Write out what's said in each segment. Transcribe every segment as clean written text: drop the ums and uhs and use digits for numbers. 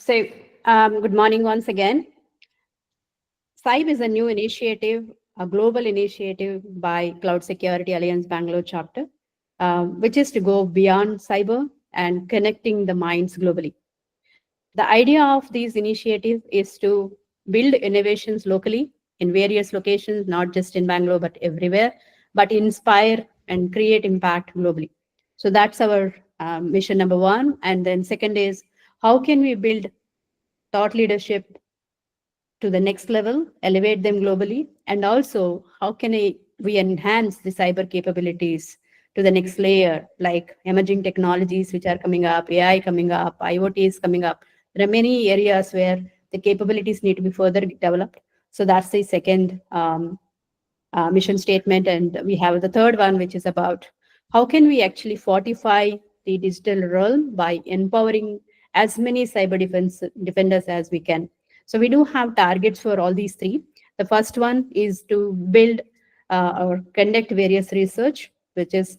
So, good morning once again. CIBE is a new initiative, a global initiative by Cloud Security Alliance Bangalore chapter, which is to go beyond cyber and connecting the minds globally. The idea of these initiatives is to build innovations locally in various locations, not just in Bangalore, but everywhere, but inspire and create impact globally. So that's our mission number one. And then second is, how can we build thought leadership to the next level, elevate them globally, and also how can we enhance the cyber capabilities to the next layer, like emerging technologies which are coming up, AI coming up, IoT is coming up. There are many areas where the capabilities need to be further developed. So that's the second mission statement. And we have the third one, which is about how can we actually fortify the digital realm by empowering as many cyber defenders as we can. So we do have targets for all these three. The first one is to build or conduct various research, which is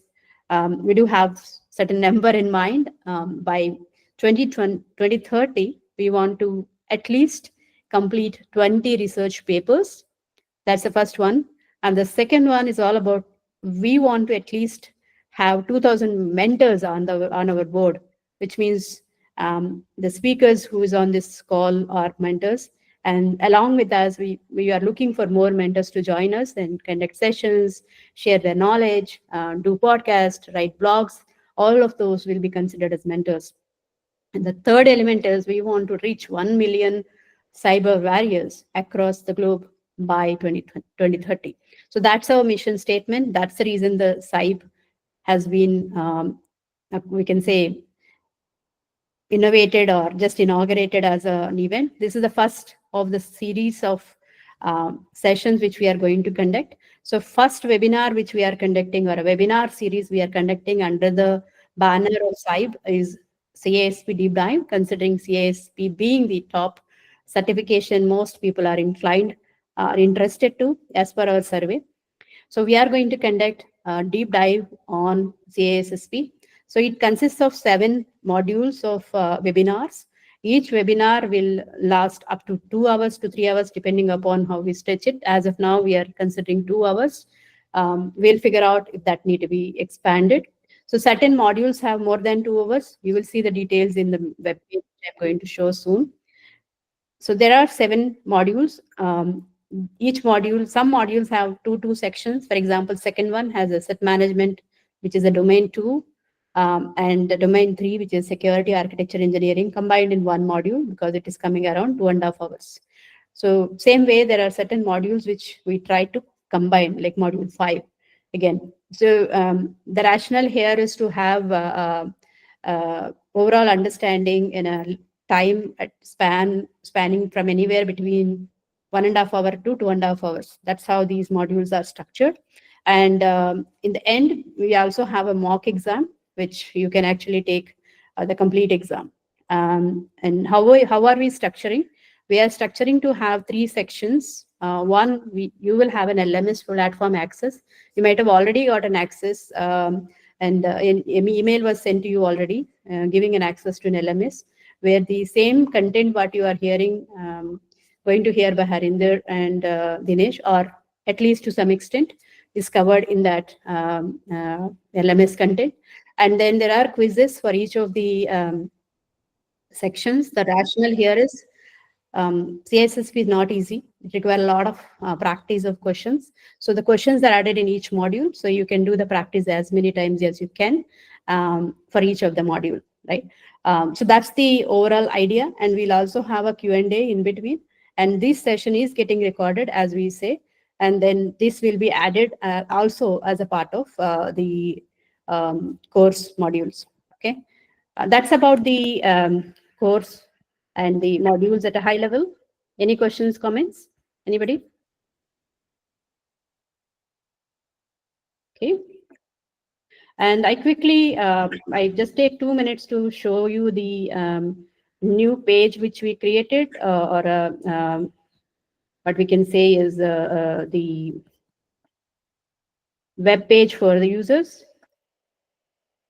we do have certain number in mind. By 2030, we want to at least complete 20 research papers. That's the first one. And the second one is all about we want to at least have 2,000 mentors on our board, which means the speakers who is on this call are mentors. And along with us, we are looking for more mentors to join us and conduct sessions, share their knowledge, do podcasts, write blogs. All of those will be considered as mentors. And the third element is we want to reach 1 million cyber warriors across the globe by 2030. So that's our mission statement. That's the reason the CIBE has been, we can say, innovated or just inaugurated as an event. This is the first of the series of sessions which we are going to conduct. So first webinar which we are conducting, or a webinar series we are conducting under the banner of CIBE, is CISSP Deep Dive, considering CISSP being the top certification most people are interested to as per our survey. So we are going to conduct a deep dive on CISSP. So it consists of 7 modules of webinars. Each webinar will last up to 2 hours to 3 hours, depending upon how we stretch it. As of now, we are considering 2 hours. We'll figure out if that need to be expanded. So certain modules have more than 2 hours. You will see the details in the web page I'm going to show soon. So there are 7 modules. Each module, some modules have two sections. For example, second one has asset management, which is a domain 2. And the domain 3, which is security architecture engineering, combined in one module because it is coming around 2.5 hours. So same way, there are certain modules which we try to combine, like module 5 again. So the rationale here is to have overall understanding in a time spanning from anywhere between 1.5 hour to 2.5 hours. That's how these modules are structured. And in the end, we also have a mock exam, which you can actually take the complete exam. And how are we structuring? We are structuring to have 3 sections. One, you will have an LMS platform access. You might have already got an access, and an email was sent to you already, giving an access to an LMS, where the same content what you are hearing, going to hear by Harinder and Dinesh, or at least to some extent, is covered in that LMS content. And then there are quizzes for each of the sections. The rationale here is CISSP is not easy. It requires a lot of practice of questions. So the questions are added in each module. So you can do the practice as many times as you can for each of the module, right? So that's the overall idea. And we'll also have a Q&A in between. And this session is getting recorded, as we say. And then this will be added also as a part of the course modules. Okay, that's about the course and the modules at a high level. Any questions, comments? Anybody? Okay. And I quickly, I just take 2 minutes to show you the new page which we created, or what we can say is the web page for the users.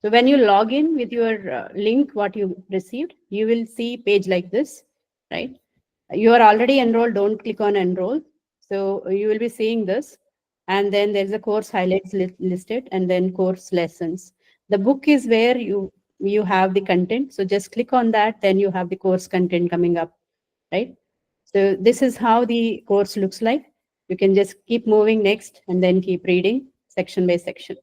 So when you log in with your link, what you received, you will see page like this. right? You are already enrolled, don't click on enroll. So you will be seeing this. And then there's a course highlights listed, and then course lessons. The book is where you have the content. So just click on that, then you have the course content coming up, right? So this is how the course looks like. You can just keep moving next and then keep reading section by section.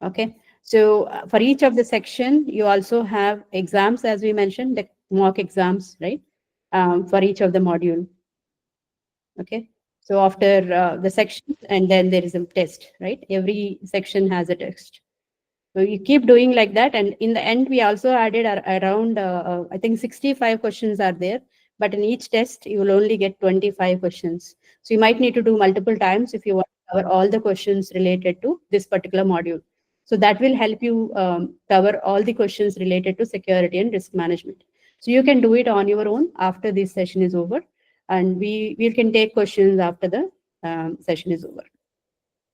Okay. So for each of the section, you also have exams, as we mentioned, the mock exams, right? For each of the module. Okay. So after the section, and then there is a test, right? Every section has a test. So you keep doing like that. And in the end, we also added around, I think 65 questions are there. But in each test, you will only get 25 questions. So you might need to do multiple times if you want to cover all the questions related to this particular module. So that will help you cover all the questions related to security and risk management. So you can do it on your own after this session is over. And we can take questions after the session is over.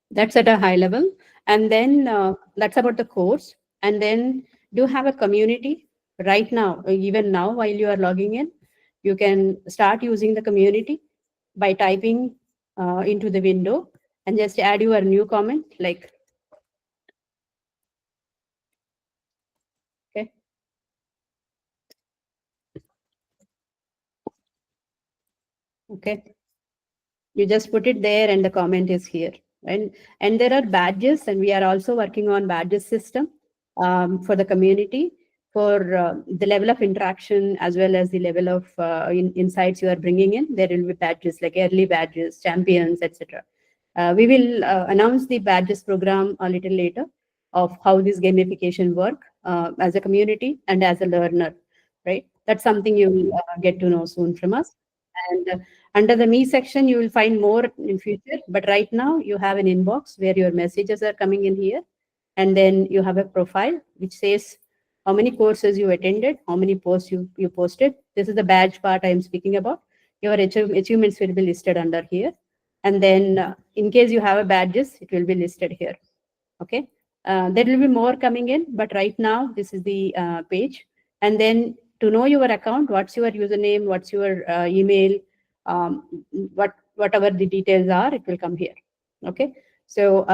That's at a high level. And then that's about the course. And then do you have a community right now? Even now, while you are logging in, you can start using the community by typing into the window and just add your new comment, like, okay. Okay. You just put it there and the comment is here. And there are badges, and we are also working on badges system for the community, for the level of interaction as well as the level of insights you are bringing in. There will be badges like early badges, champions, etc. We will announce the badges program a little later of how this gamification work as a community and as a learner, right? That's something you will get to know soon from us. And under the me section, you will find more in future. But right now, you have an inbox where your messages are coming in here. And then you have a profile which says how many courses you attended, how many posts you posted. This is the badge part I am speaking about. Your achievements will be listed under here. And then in case you have a badges, it will be listed here. Okay. There will be more coming in, but right now this is the page. And then to know your account, what's your username, what's your email, whatever the details are, it will come here. Okay. So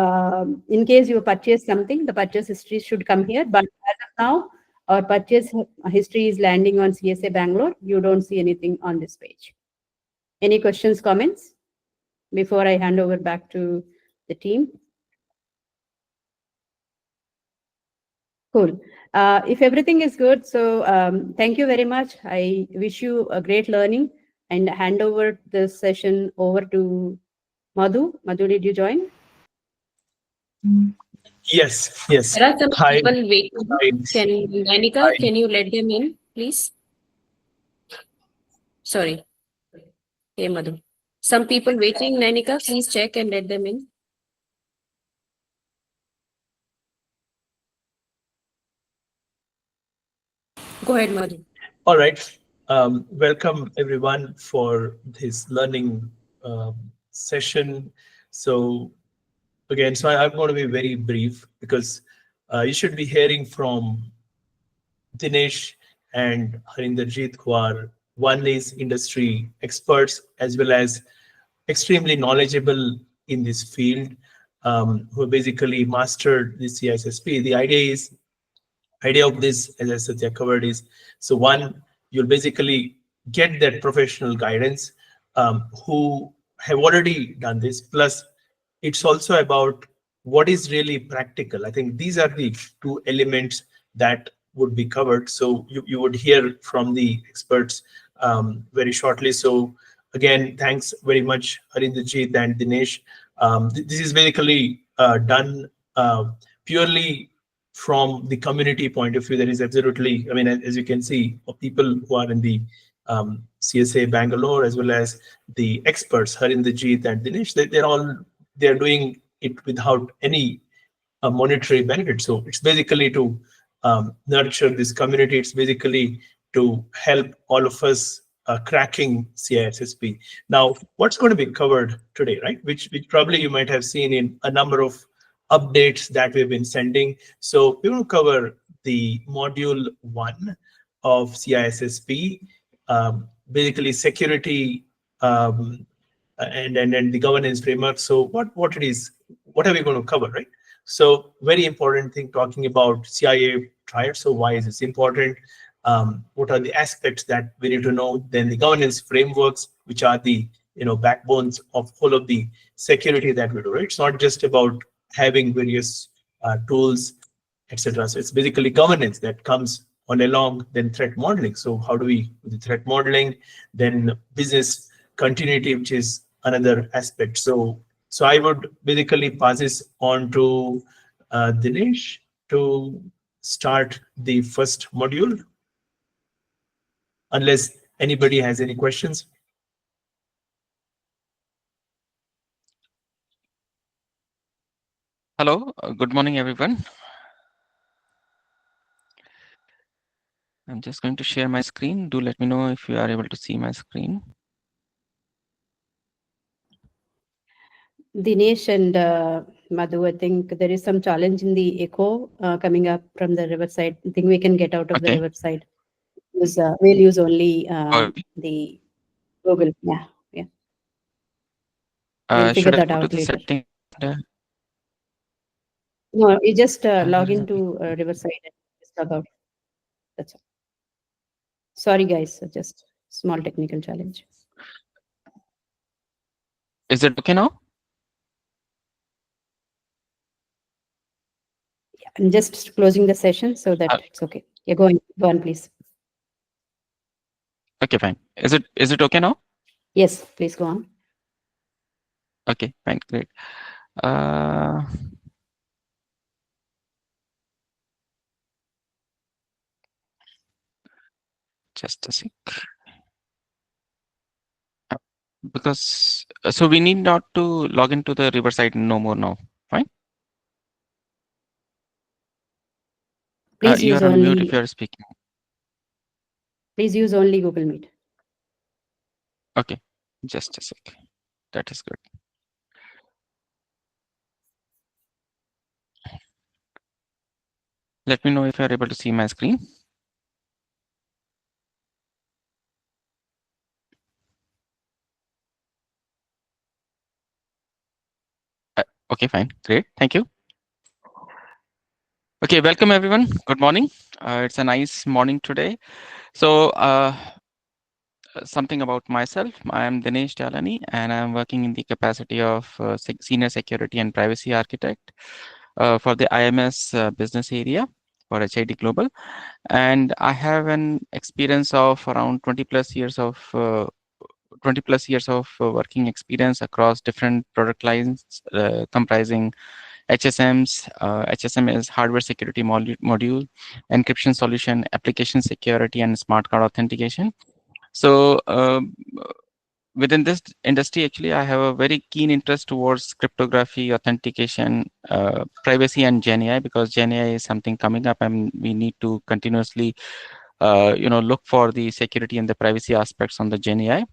in case you purchase something, the purchase history should come here. But as of now, our purchase history is landing on CSA Bangalore. You don't see anything on this page. Any questions, comments before I hand over back to the team? Cool. If everything is good, so thank you very much. I wish you a great learning and hand over this session over to Madhu. Madhu, did you join? Yes, yes. There are some Hi. people waiting. Hi. Danika, can you let them in, please? Sorry. Hey, Madhu. Some people waiting, Danika, please check and let them in. Go ahead, Madhu. All right. Welcome everyone for this learning session. So again, I'm going to be very brief because you should be hearing from Dinesh and Harinderjeet, who are one is industry experts as well as extremely knowledgeable in this field, who basically mastered the CISSP. The idea of this, as I said, covered is, so one, you'll basically get that professional guidance who have already done this. Plus, it's also about what is really practical. I think these are the two elements that would be covered. So you would hear from the experts very shortly. So again, thanks very much, Harinderjeet and Dinesh. This is basically done purely from the community point of view. There is absolutely, I mean, as you can see, of people who are in the CSA Bangalore, as well as the experts, Harinderjeet and Dinesh, they're doing it without any monetary benefit. So it's basically to nurture this community. It's basically to help all of us cracking CISSP. Now, what's going to be covered today, right? Which probably you might have seen in a number of updates that we've been sending. So we will cover the module 1 of CISSP, basically security and the governance framework. So what it is, what are we going to cover, right? So very important thing talking about CIA Triad. So why is this important? What are the aspects that we need to know? Then the governance frameworks, which are the backbones of whole of the security that we do. Right? It's not just about having various tools, etc. So it's basically governance that comes on along, then threat modeling. So how do we do the threat modeling? Then business continuity, which is another aspect. So I would basically pass this on to Dinesh to start the first module, unless anybody has any questions. Hello, good morning, everyone. I'm just going to share my screen. Do let me know if you are able to see my screen. Dinesh and Madhu, I think there is some challenge in the echo coming up from the riverside. I think we can get out of the Okay. riverside. We'll use only Oh, the Google. Yeah, yeah. We'll figure should I that go to out the later. setting? No, you just log into Riverside and just log out. That's all. Sorry, guys. Just small technical challenge. Is it okay now? Yeah, I'm just closing the session so that it's okay. Yeah, go on, please. Okay, fine. Is it okay now? Yes, please go on. Okay, fine, great. Just a sec. Because so we need not to log into the Riverside no more now. Fine. Please You use are on mute if only. you are speaking. Please use only Google Meet. Okay, just a sec. That is good. Let me know if you are able to see my screen. Okay, fine, great, thank you. Okay, welcome everyone. Good morning. It's a nice morning today. So something about myself. I am Dinesh Dalani and I'm working in the capacity of Senior Security and Privacy Architect for the IMS business area for HID Global. And I have an experience of around 20 plus years of working experience across different product lines comprising HSMs. HSM is hardware security module, encryption solution, application security, and smart card authentication. So within this industry, actually, I have a very keen interest towards cryptography, authentication, privacy, and GenAI, because GenAI is something coming up, and we need to continuously, look for the security and the privacy aspects on the GenAI.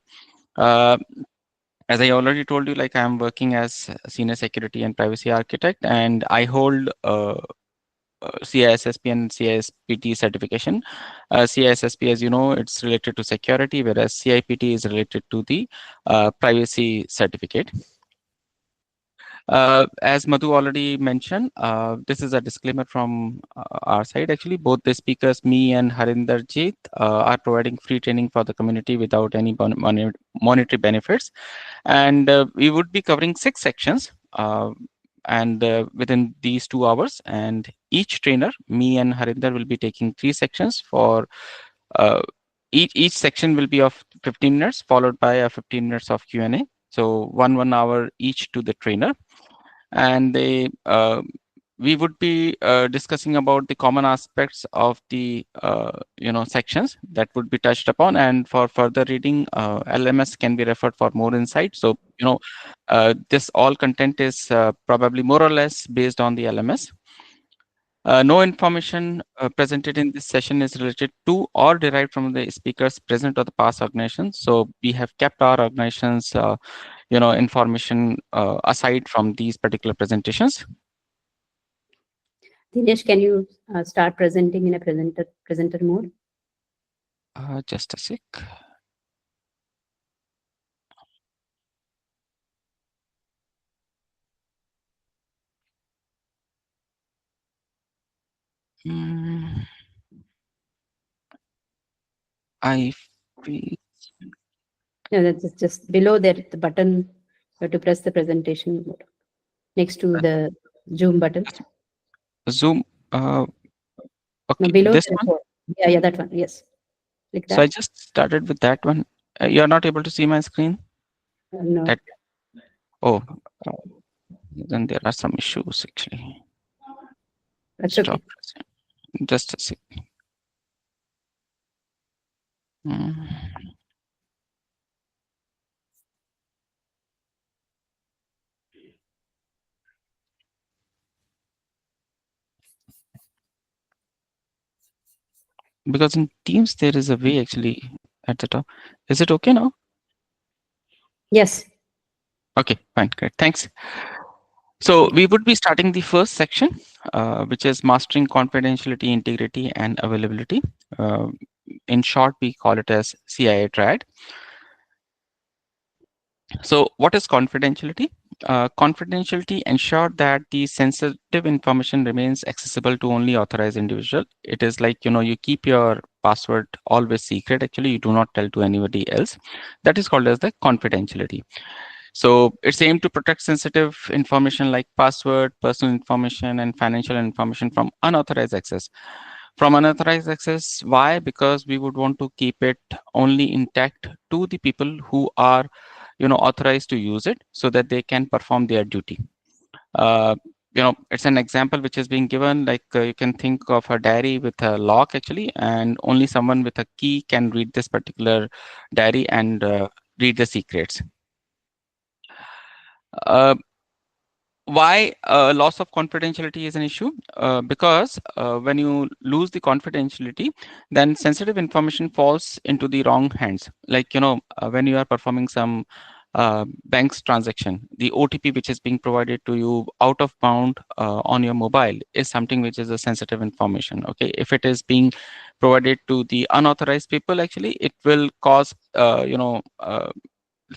As I already told you, like I'm working as a senior security and privacy architect, and I hold CISSP and CISPT certification. CISSP, as you know, it's related to security, whereas CIPT is related to the privacy certificate. As Madhu already mentioned, this is a disclaimer from our side. Actually, both the speakers, me and Harinder Jeet, are providing free training for the community without any monetary benefits. And we would be covering 6 sections within these 2 hours. And each trainer, me and Harinder, will be taking 3 sections for each section will be of 15 minutes, followed by a 15 minutes of Q&A. So 1 hour each to the trainer. And we would be discussing about the common aspects of the sections that would be touched upon, and for further reading, LMS can be referred for more insight. So this all content is probably more or less based on the LMS. No information presented in this session is related to or derived from the speakers present or the past organizations. So we have kept our organizations information aside from these particular presentations. Dinesh, can you start presenting in a presenter mode? Just a sec. Mm, I feel No, that's just below there, the button. You have to press the presentation button next to the Zoom button. Zoom. No, Okay, below this the one. report. Yeah, that one. Yes. Click So I that. just started with that one. You're not able to see my screen. No, That oh, uh, then there are some issues actually. that's Stop. okay. Pressing. Just a sec. Mm. Because in Teams there is a way actually at the top. Is it okay now? Yes. Okay, fine, great, thanks. So we would be starting the first section, which is mastering confidentiality, integrity, and availability. In short, we call it as CIA Triad. So what is confidentiality? Confidentiality ensure that the sensitive information remains accessible to only authorized individual. It is like, you keep your password always secret. Actually, you do not tell to anybody else. That is called as the confidentiality. So it's aimed to protect sensitive information like password, personal information, and financial information from unauthorized access. From unauthorized access, why? Because we would want to keep it only intact to the people who are, authorized to use it so that they can perform their duty. Uh, it's an example which is being given, like you can think of a diary with a lock actually, and only someone with a key can read this particular diary and read the secrets. Uh, why loss of confidentiality is an issue? Because when you lose the confidentiality, then sensitive information falls into the wrong hands. Like, when you are performing some bank's transaction, the OTP which is being provided to you out of bound on your mobile is something which is a sensitive information. Okay, if it is being provided to the unauthorized people, actually, it will cause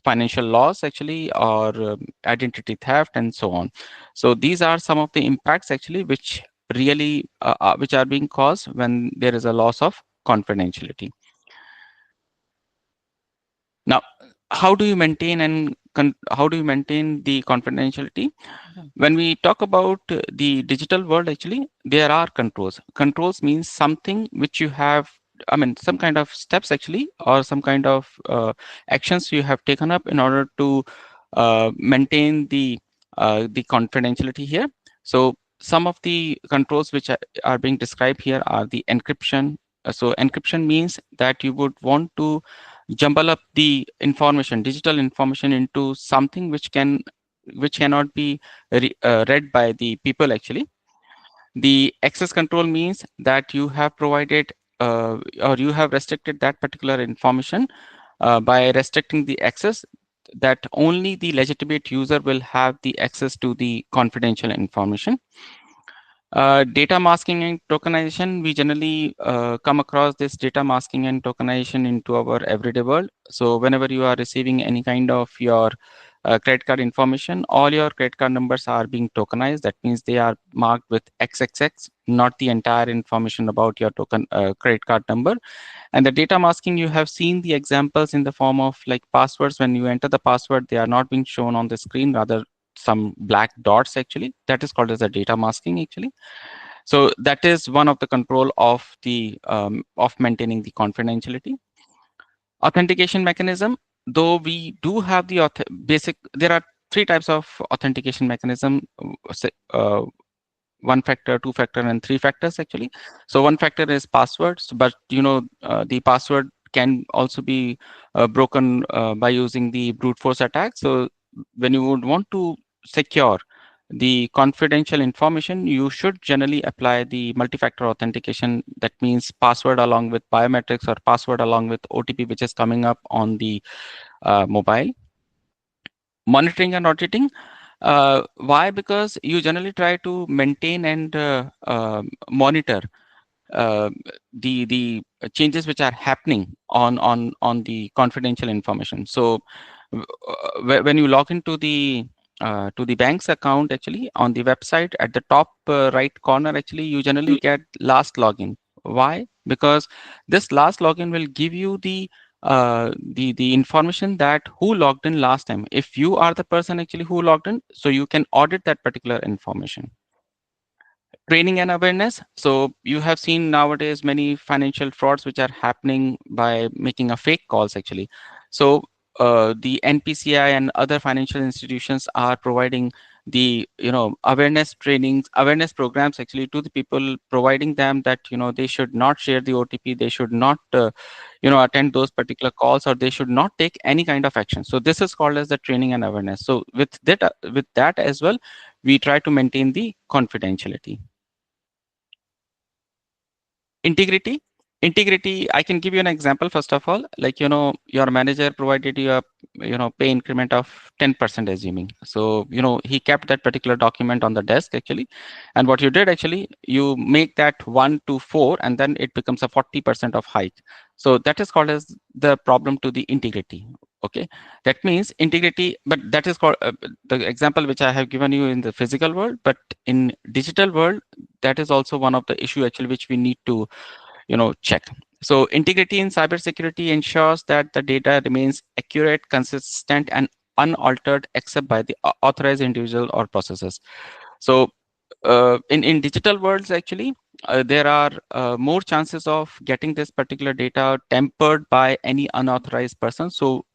financial loss actually, or identity theft and so on. So these are some of the impacts actually which really which are being caused when there is a loss of confidentiality. Now, how do you maintain how do you maintain the confidentiality? When we talk about the digital world, actually, there are controls. Controls means something which you have, some kind of steps actually, or some kind of actions you have taken up in order to maintain the confidentiality here. So some of the controls which are being described here are the encryption. So encryption means that you would want to jumble up the information, digital information, into something which cannot be read by the people actually. The access control means that you have provided or you have restricted that particular information by restricting the access, that only the legitimate user will have the access to the confidential information. Data masking and tokenization, we generally come across this data masking and tokenization into our everyday world. So whenever you are receiving any kind of your credit card information, all your credit card numbers are being tokenized. That means they are marked with XXX, not the entire information about your credit card number. And the data masking, you have seen the examples in the form of like passwords. When you enter the password, they are not being shown on the screen, rather some black dots actually. That is called as a data masking actually. So that is one of the control of the of maintaining the confidentiality. Authentication mechanism, though we do have the basic, there are three types of authentication mechanism. One factor, two factor, and three factors actually. So one factor is passwords, but the password can also be broken by using the brute force attack. So when you would want to secure the confidential information, you should generally apply the multi-factor authentication. That means password along with biometrics, or password along with OTP, which is coming up on the mobile. Monitoring and auditing. Why? Because you generally try to maintain and monitor uh, the changes which are happening on the confidential information. So when you log into the bank's account, actually on the website at the top right corner, actually you generally get last login. Why? Because this last login will give you the information that who logged in last time. If you are the person actually who logged in, so you can audit that particular information. Training and awareness. So you have seen nowadays many financial frauds which are happening by making a fake calls actually. So the NPCI and other financial institutions are providing the awareness trainings, awareness programs actually to the people, providing them that they should not share the OTP, they should not attend those particular calls, or they should not take any kind of action. So this is called as the training and awareness. So with that as well, we try to maintain the confidentiality. Integrity, I can give you an example. First of all, like your manager provided you a pay increment of 10%, assuming. So he kept that particular document on the desk actually, and what you did actually, you make that 1 to 4 and then it becomes a 40% of hike. So that is called as the problem to the integrity. Okay, that means integrity, but that is called the example which I have given you in the physical world. But in digital world, that is also one of the issue actually which we need to check. So integrity in cybersecurity ensures that the data remains accurate, consistent, and unaltered except by the authorized individual or processes. So in digital worlds, actually, there are more chances of getting this particular data tampered by any unauthorized person. So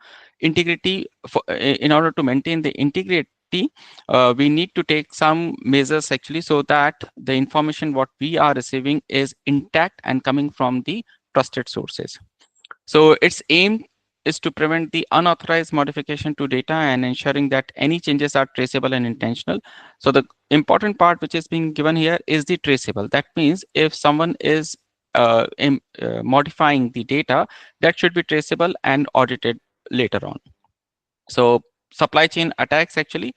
integrity, in order to maintain the integrity, we need to take some measures actually, so that the information what we are receiving is intact and coming from the trusted sources. So its aim is to prevent the unauthorized modification to data and ensuring that any changes are traceable and intentional. So the important part which is being given here is the traceable. That means if someone is modifying the data, that should be traceable and audited later on. So supply chain attacks, actually,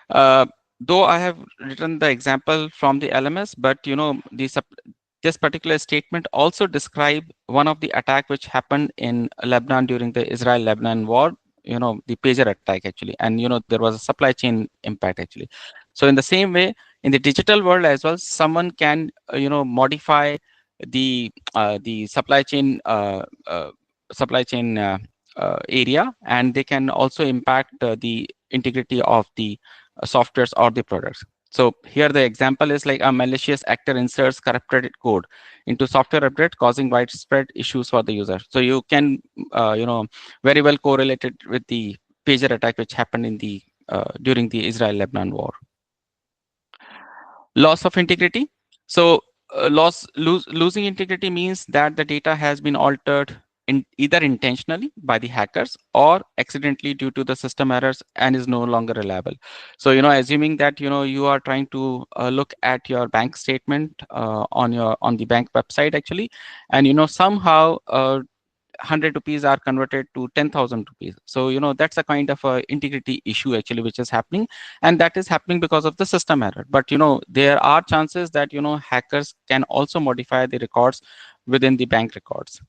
uh, though I have written the example from the LMS, but this particular statement also describe one of the attack which happened in Lebanon during the Israel-Lebanon war. The pager attack actually, and there was a supply chain impact actually. So in the same way, in the digital world as well, someone can modify the supply chain area, and they can also impact the integrity of the softwares or the products. So here the example is like a malicious actor inserts corrupted code into software update, causing widespread issues for the user. So you can very well correlate it with the pager attack which happened in the during the Israel-Lebanon war. Loss of integrity. So losing integrity means that the data has been altered either intentionally by the hackers or accidentally due to the system errors and is no longer reliable. So assuming that you are trying to look at your bank statement on the bank website actually, and somehow 100 rupees are converted to 10,000 rupees. So, that's a kind of a integrity issue actually, which is happening. And that is happening because of the system error. But, there are chances that, hackers can also modify the records within the bank records.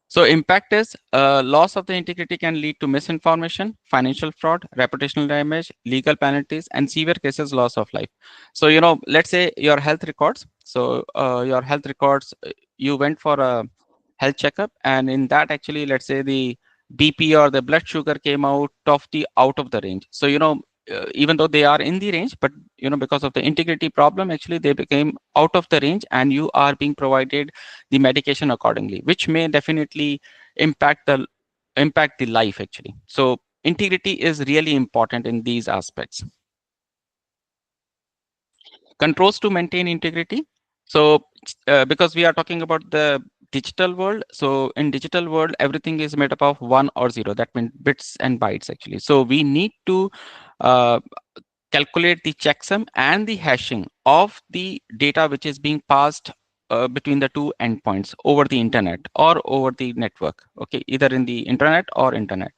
So impact is loss of the integrity can lead to misinformation, financial fraud, reputational damage, legal penalties, and severe cases loss of life. So, let's say your health records. So your health records, you went for a health checkup, and in that actually, let's say the BP or the blood sugar came out of the range. So even though they are in the range, but because of the integrity problem, actually they became out of the range, and you are being provided the medication accordingly, which may definitely impact the life actually. So integrity is really important in these aspects. Controls to maintain integrity. So because we are talking about the digital world, so in digital world everything is made up of 1 or 0, that means bits and bytes actually. So we need to calculate the checksum and the hashing of the data which is being passed between the two endpoints over the internet or over the network, okay, either in the internet or internet.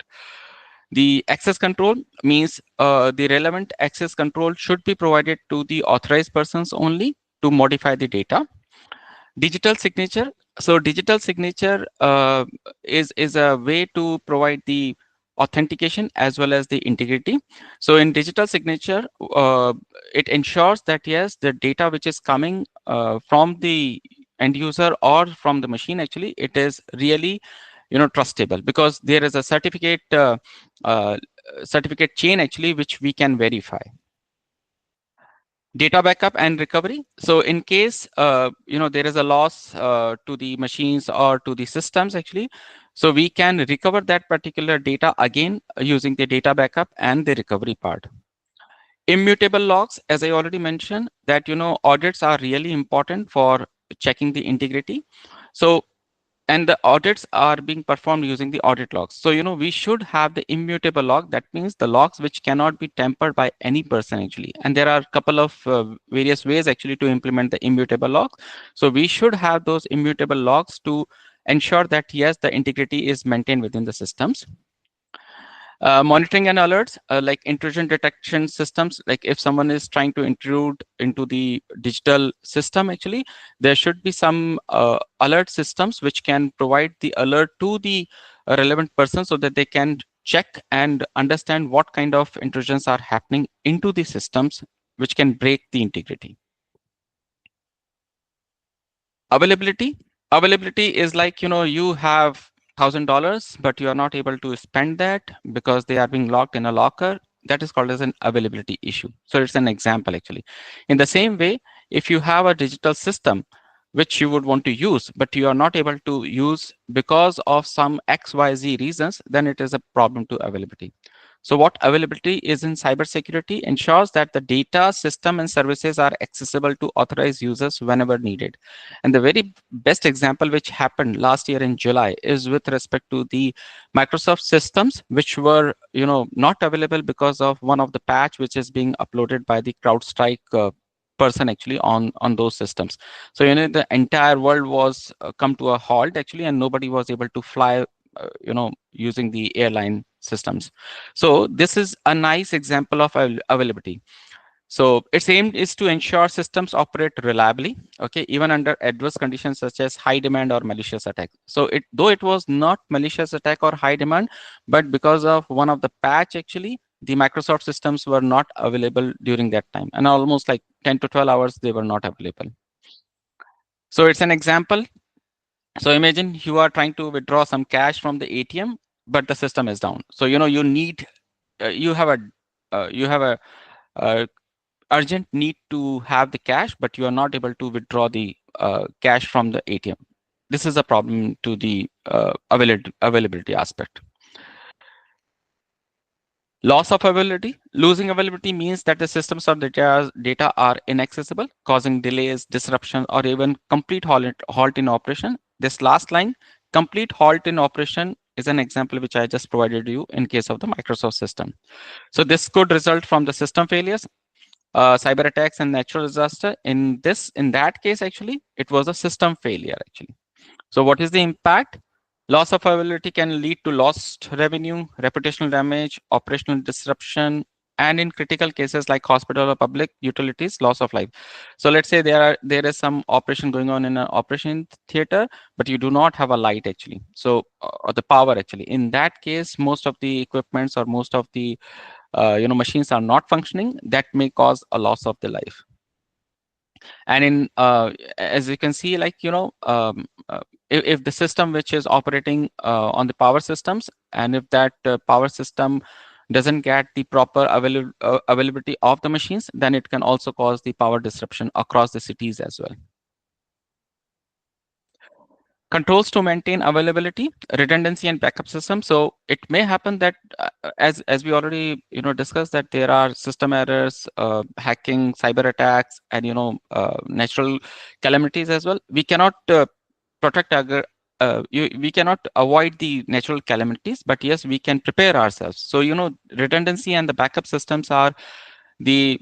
The access control means the relevant access control should be provided to the authorized persons only to modify the data. Digital signature. So digital signature is a way to provide the authentication as well as the integrity. So in digital signature, it ensures that yes, the data which is coming from the end user or from the machine, actually, it is really trustable, because there is a uh, certificate chain actually which we can verify. Data backup and recovery. So in case there is a loss to the machines or to the systems, actually, so we can recover that particular data again using the data backup and the recovery part. Immutable logs, as I already mentioned, that audits are really important for checking the integrity. So, and the audits are being performed using the audit logs. So we should have the immutable log. That means the logs which cannot be tampered by any person, actually. And there are a couple of various ways actually to implement the immutable logs. So we should have those immutable logs to ensure that yes, the integrity is maintained within the systems. Monitoring and alerts, like intrusion detection systems, like if someone is trying to intrude into the digital system, actually, there should be some alert systems which can provide the alert to the relevant person so that they can check and understand what kind of intrusions are happening into the systems which can break the integrity. Availability is like you have $1,000, but you are not able to spend that because they are being locked in a locker. That is called as an availability issue. So it's an example, actually. In the same way, if you have a digital system which you would want to use, but you are not able to use because of some XYZ reasons, then it is a problem to availability. So what availability is in cybersecurity ensures that the data, system, and services are accessible to authorized users whenever needed. And the very best example which happened last year in July is with respect to the Microsoft systems, which were not available because of one of the patch which is being uploaded by the CrowdStrike person, actually, on those systems. So the entire world was come to a halt, actually, and nobody was able to fly using the airline systems. So this is a nice example of availability. So its aim is to ensure systems operate reliably, okay, even under adverse conditions such as high demand or malicious attack. So though it was not malicious attack or high demand, but because of one of the patch, actually, the Microsoft systems were not available during that time, and almost like 10 to 12 hours they were not available. So it's an example. So imagine you are trying to withdraw some cash from the ATM, but the system is down. So you need you have a urgent need to have the cash, but you are not able to withdraw the cash from the ATM. This is a problem to the availability aspect. Loss of availability. Losing availability means that the systems or data are inaccessible, causing delays, disruption, or even complete halt in operation. This last line, complete halt in operation, is an example which I just provided you in case of the Microsoft system. So this could result from the system failures, cyber attacks, and natural disaster. In that case, actually, it was a system failure, actually. So what is the impact? Loss of availability can lead to lost revenue, reputational damage, operational disruption, and in critical cases like hospital or public utilities, loss of life. So let's say there is some operation going on in an operation theater, but you do not have a light, actually. So or the power, actually. In that case, most of the equipments or most of the machines are not functioning. That may cause a loss of the life. And in as you can see, like if the system which is operating on the power systems, and if that power system doesn't get the proper availability of the machines, then it can also cause the power disruption across the cities as well. Controls to maintain availability, redundancy, and backup system. So it may happen that as we already discussed, that there are system errors, hacking, cyber attacks, and natural calamities as well. We cannot protect we cannot avoid the natural calamities, but yes, we can prepare ourselves. So redundancy and the backup systems are the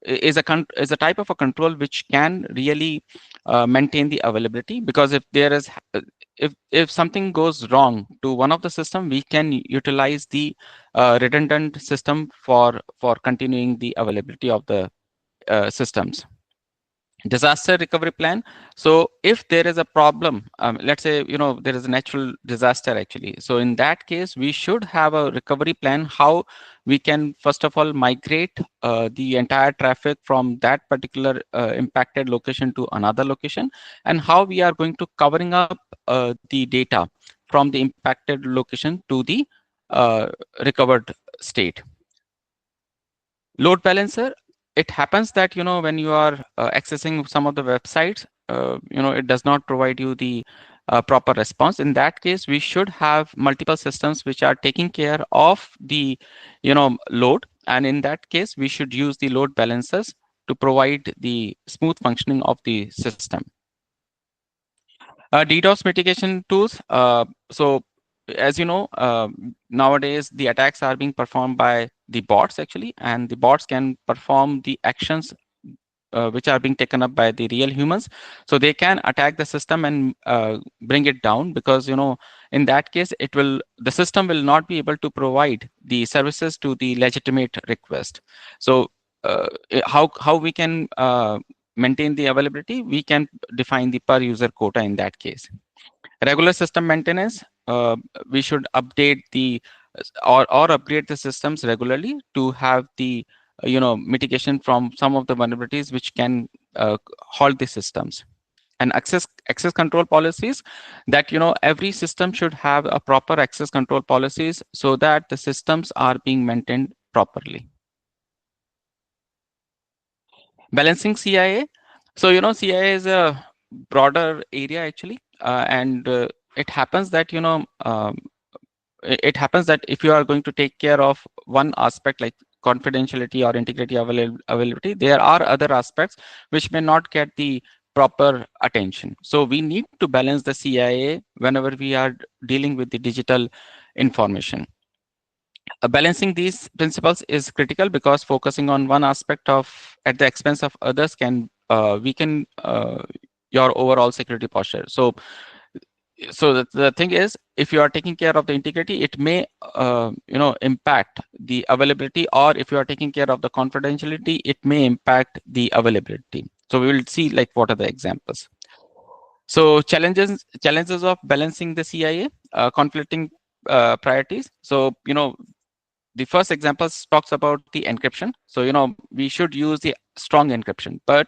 is a type of a control which can really maintain the availability, because if there is if something goes wrong to one of the system, we can utilize the redundant system for continuing the availability of the systems. Disaster recovery plan. So if there is a problem, let's say there is a natural disaster actually, so in that case we should have a recovery plan, how we can first of all migrate the entire traffic from that particular impacted location to another location, and how we are going to covering up the data from the impacted location to the recovered state. Load balancer, it happens that when you are accessing some of the websites, it does not provide you the proper response. In that case, we should have multiple systems which are taking care of the load, and in that case we should use the load balancers to provide the smooth functioning of the system. DDoS mitigation tools. So as you know, nowadays the attacks are being performed by the bots actually, and the bots can perform the actions which are being taken up by the real humans. So they can attack the system and bring it down, because in that case the system will not be able to provide the services to the legitimate request. So how we can maintain the availability? We can define the per user quota in that case. Regular system maintenance, we should update the or upgrade the systems regularly to have the mitigation from some of the vulnerabilities which can halt the systems. And access control policies, that every system should have a proper access control policies so that the systems are being maintained properly. Balancing CIA. So CIA is a broader area actually, and it happens that it happens that if you are going to take care of one aspect like confidentiality or integrity availability, there are other aspects which may not get the proper attention. So we need to balance the CIA whenever we are dealing with the digital information. Balancing these principles is critical, because focusing on one aspect at the expense of others can weaken your overall security posture. So the thing is, if you are taking care of the integrity, it may impact the availability, or if you are taking care of the confidentiality, it may impact the availability. So we will see like what are the examples. So challenges of balancing the CIA, conflicting priorities. So the first example talks about the encryption. So we should use the strong encryption, but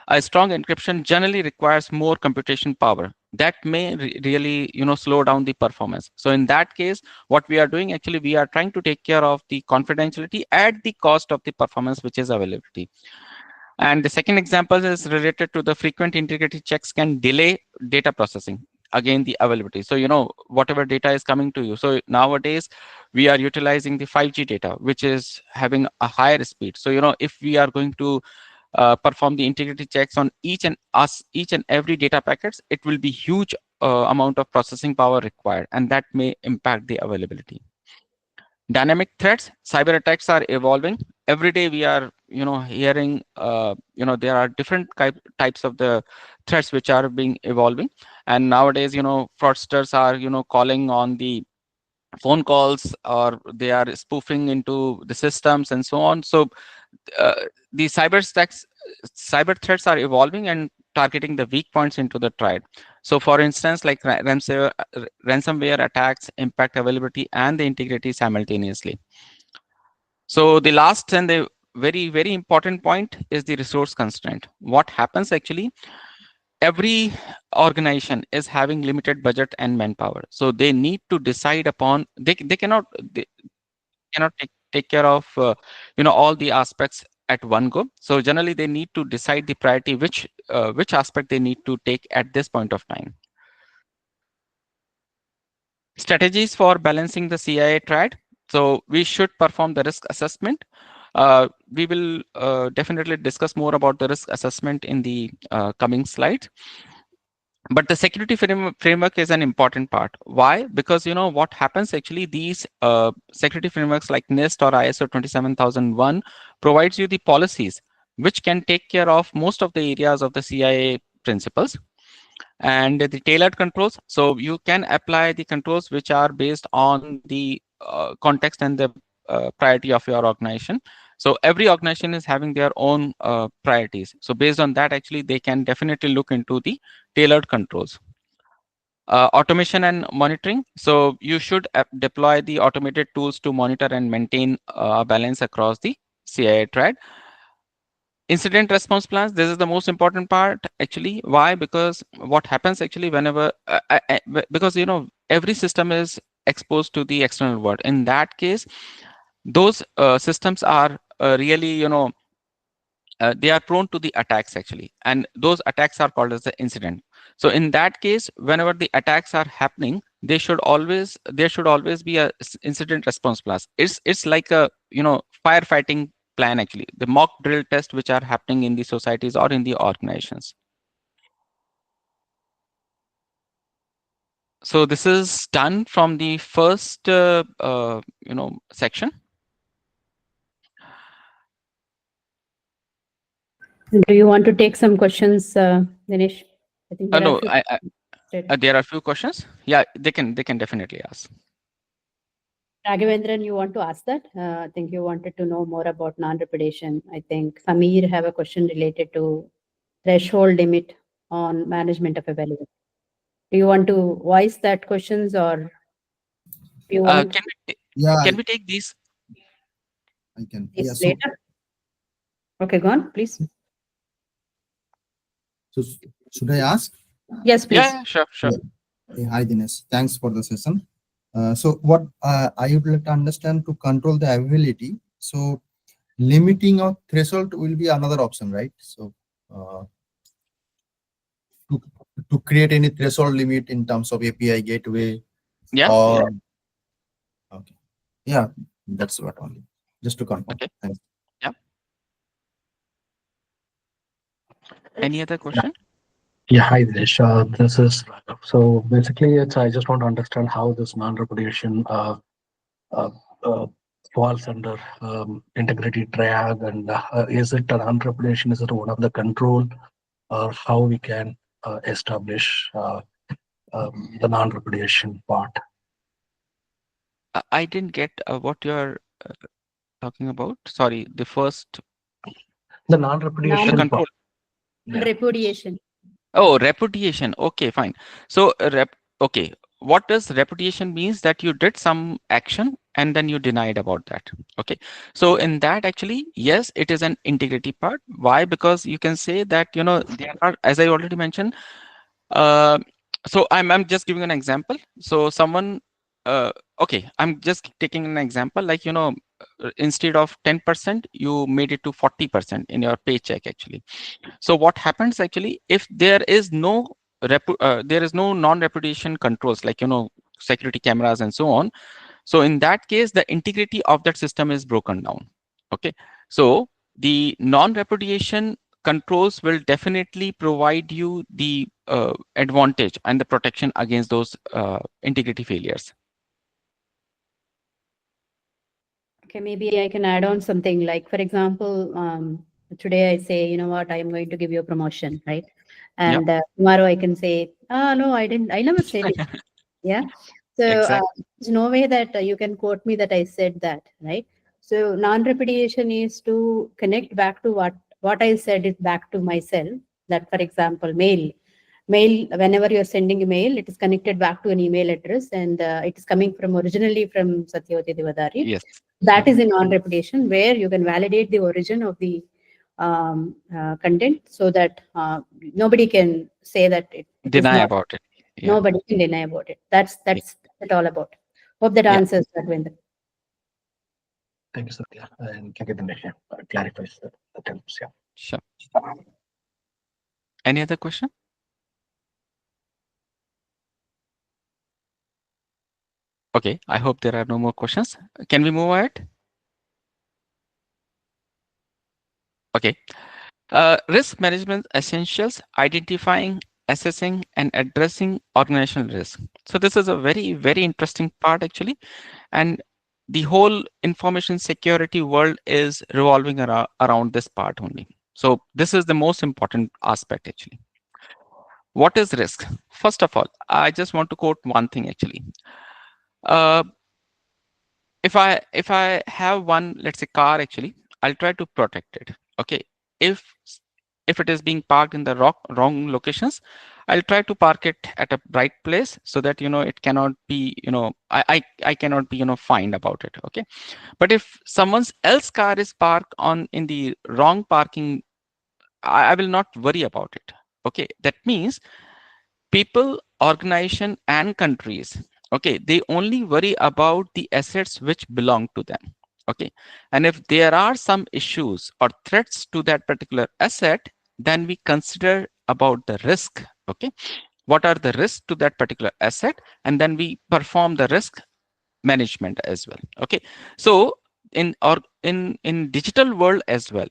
a strong encryption generally requires more computation power. That may really slow down the performance. So in that case, what we are doing actually, we are trying to take care of the confidentiality at the cost of the performance, which is availability. And the second example is related to the frequent integrity checks can delay data processing. Again, the availability. So whatever data is coming to you. So nowadays we are utilizing the 5G data, which is having a higher speed. So if we are going to perform the integrity checks on each and every data packets, it will be huge amount of processing power required, and that may impact the availability. Dynamic threats, cyber attacks are evolving. Every day we are hearing there are different types of the threats which are being evolving, and nowadays fraudsters are calling on the phone calls, or they are spoofing into the systems and so on. So the cyber threats are evolving and targeting the weak points into the triad. So for instance, like ransomware attacks impact availability and the integrity simultaneously. So the last and the very, very important point is the resource constraint. What happens actually, every organization is having limited budget and manpower. So they need to decide upon, they cannot take care of all the aspects at one go. So generally they need to decide the priority, which aspect they need to take at this point of time. Strategies for balancing the CIA triad. So we should perform the risk assessment. We will definitely discuss more about the risk assessment in the coming slides. But the security framework is an important part. Why? Because what happens actually, these security frameworks like NIST or ISO 27001 provides you the policies which can take care of most of the areas of the CIA principles. And the tailored controls, so you can apply the controls which are based on the context and the priority of your organization. So every organization is having their own priorities. So based on that, actually, they can definitely look into the tailored controls. Automation and monitoring. So you should deploy the automated tools to monitor and maintain a balance across the CIA Triad. Incident response plans, this is the most important part actually. Why? Because what happens actually whenever because every system is exposed to the external world. In that case, those systems are really they are prone to the attacks actually, and those attacks are called as the incident. So in that case, whenever the attacks are happening, there should always be a incident response plan. It's like a firefighting plan actually, the mock drill test which are happening in the societies or in the organizations. So this is done from the first section. Do you want to take some questions, Dinesh? I think there are No, a few questions. there are a few questions. Yeah, they can definitely ask. Raghavendran, you want to ask that? I think you wanted to know more about non-repudiation. I think Samir have a question related to threshold limit on management of evaluation. Do you want to voice that questions, or do you want Can we take these? I can. this Yeah. So, later? Okay, go on, please. so should I ask? Yes, please. Yeah, sure. Hey, hi, Dinesh. Thanks for the session. So what I would like to understand to control the availability. So limiting of threshold will be another option, right? So to create any threshold limit in terms of API gateway. Yeah. Or okay. Yeah, that's what only. Just to confirm. Okay. Thanks. Yeah. Any other question? Yeah, hi Dinesh. This is Raghav. So basically, I just want to understand how this non-repudiation uh, uh, falls under integrity triad, and is it a non-repudiation? Is it one of the control, or how we can establish the non-repudiation part? I didn't get what you're talking about. Sorry, the first The non-repudiation control. part. Yeah. Repudiation. Oh, repudiation. Okay, fine. So okay, what does repudiation means? That you did some action and then you denied about that. Okay, so in that actually, yes, it is an integrity part. Why? Because you can say that there are, as I already mentioned. Uh, so I'm just giving an example. So someone, okay, I'm just taking an example. Like instead of 10%, you made it to 40% in your paycheck actually. So what happens actually if there is no non-repudiation controls, like security cameras and so on. So in that case, the integrity of that system is broken down. Okay, so the non-repudiation controls will definitely provide you the advantage and the protection against those integrity failures. Okay, maybe I can add on something like, for example, today I say, you know what, I am going to give you a promotion, right? And tomorrow I can say, oh, no, I didn't, I never said it. Yeah. So Exactly. there's no way that you can quote me that I said that, right? So non-repudiation is to connect back to what I said is back to myself. That, for example, mail, whenever you're sending a mail, it is connected back to an email address, and it is coming from originally from Satyavati Devadari. Yes. That is a non-repudiation where you can validate the origin of the content, so that nobody can say that it is Deny not. about it. Yeah. Nobody can deny about it. That's it all about. Hope that answers that, Vinder. Thank you, Satya. And thank you, Dinesh. Clarifies that helps. Yeah. Sure. Any other question? Okay, I hope there are no more questions. Can we move ahead? Okay. Risk management essentials: identifying, assessing, and addressing organizational risk. So this is a very, very interesting part actually. And the whole information security world is revolving around this part only. So this is the most important aspect actually. What is risk? First of all, I just want to quote one thing actually. If I have one, let's say, car actually, I'll try to protect it. Okay, if it is being parked in the wrong locations, I'll try to park it at a right place so that it cannot be I cannot be fined about it. Okay, but if someone's else car is parked in the wrong parking, I will not worry about it. Okay, that means people, organization, and countries, okay, they only worry about the assets which belong to them. Okay, and if there are some issues or threats to that particular asset, then we consider about the risk. Okay, what are the risks to that particular asset, and then we perform the risk management as well. Okay, so in digital world as well,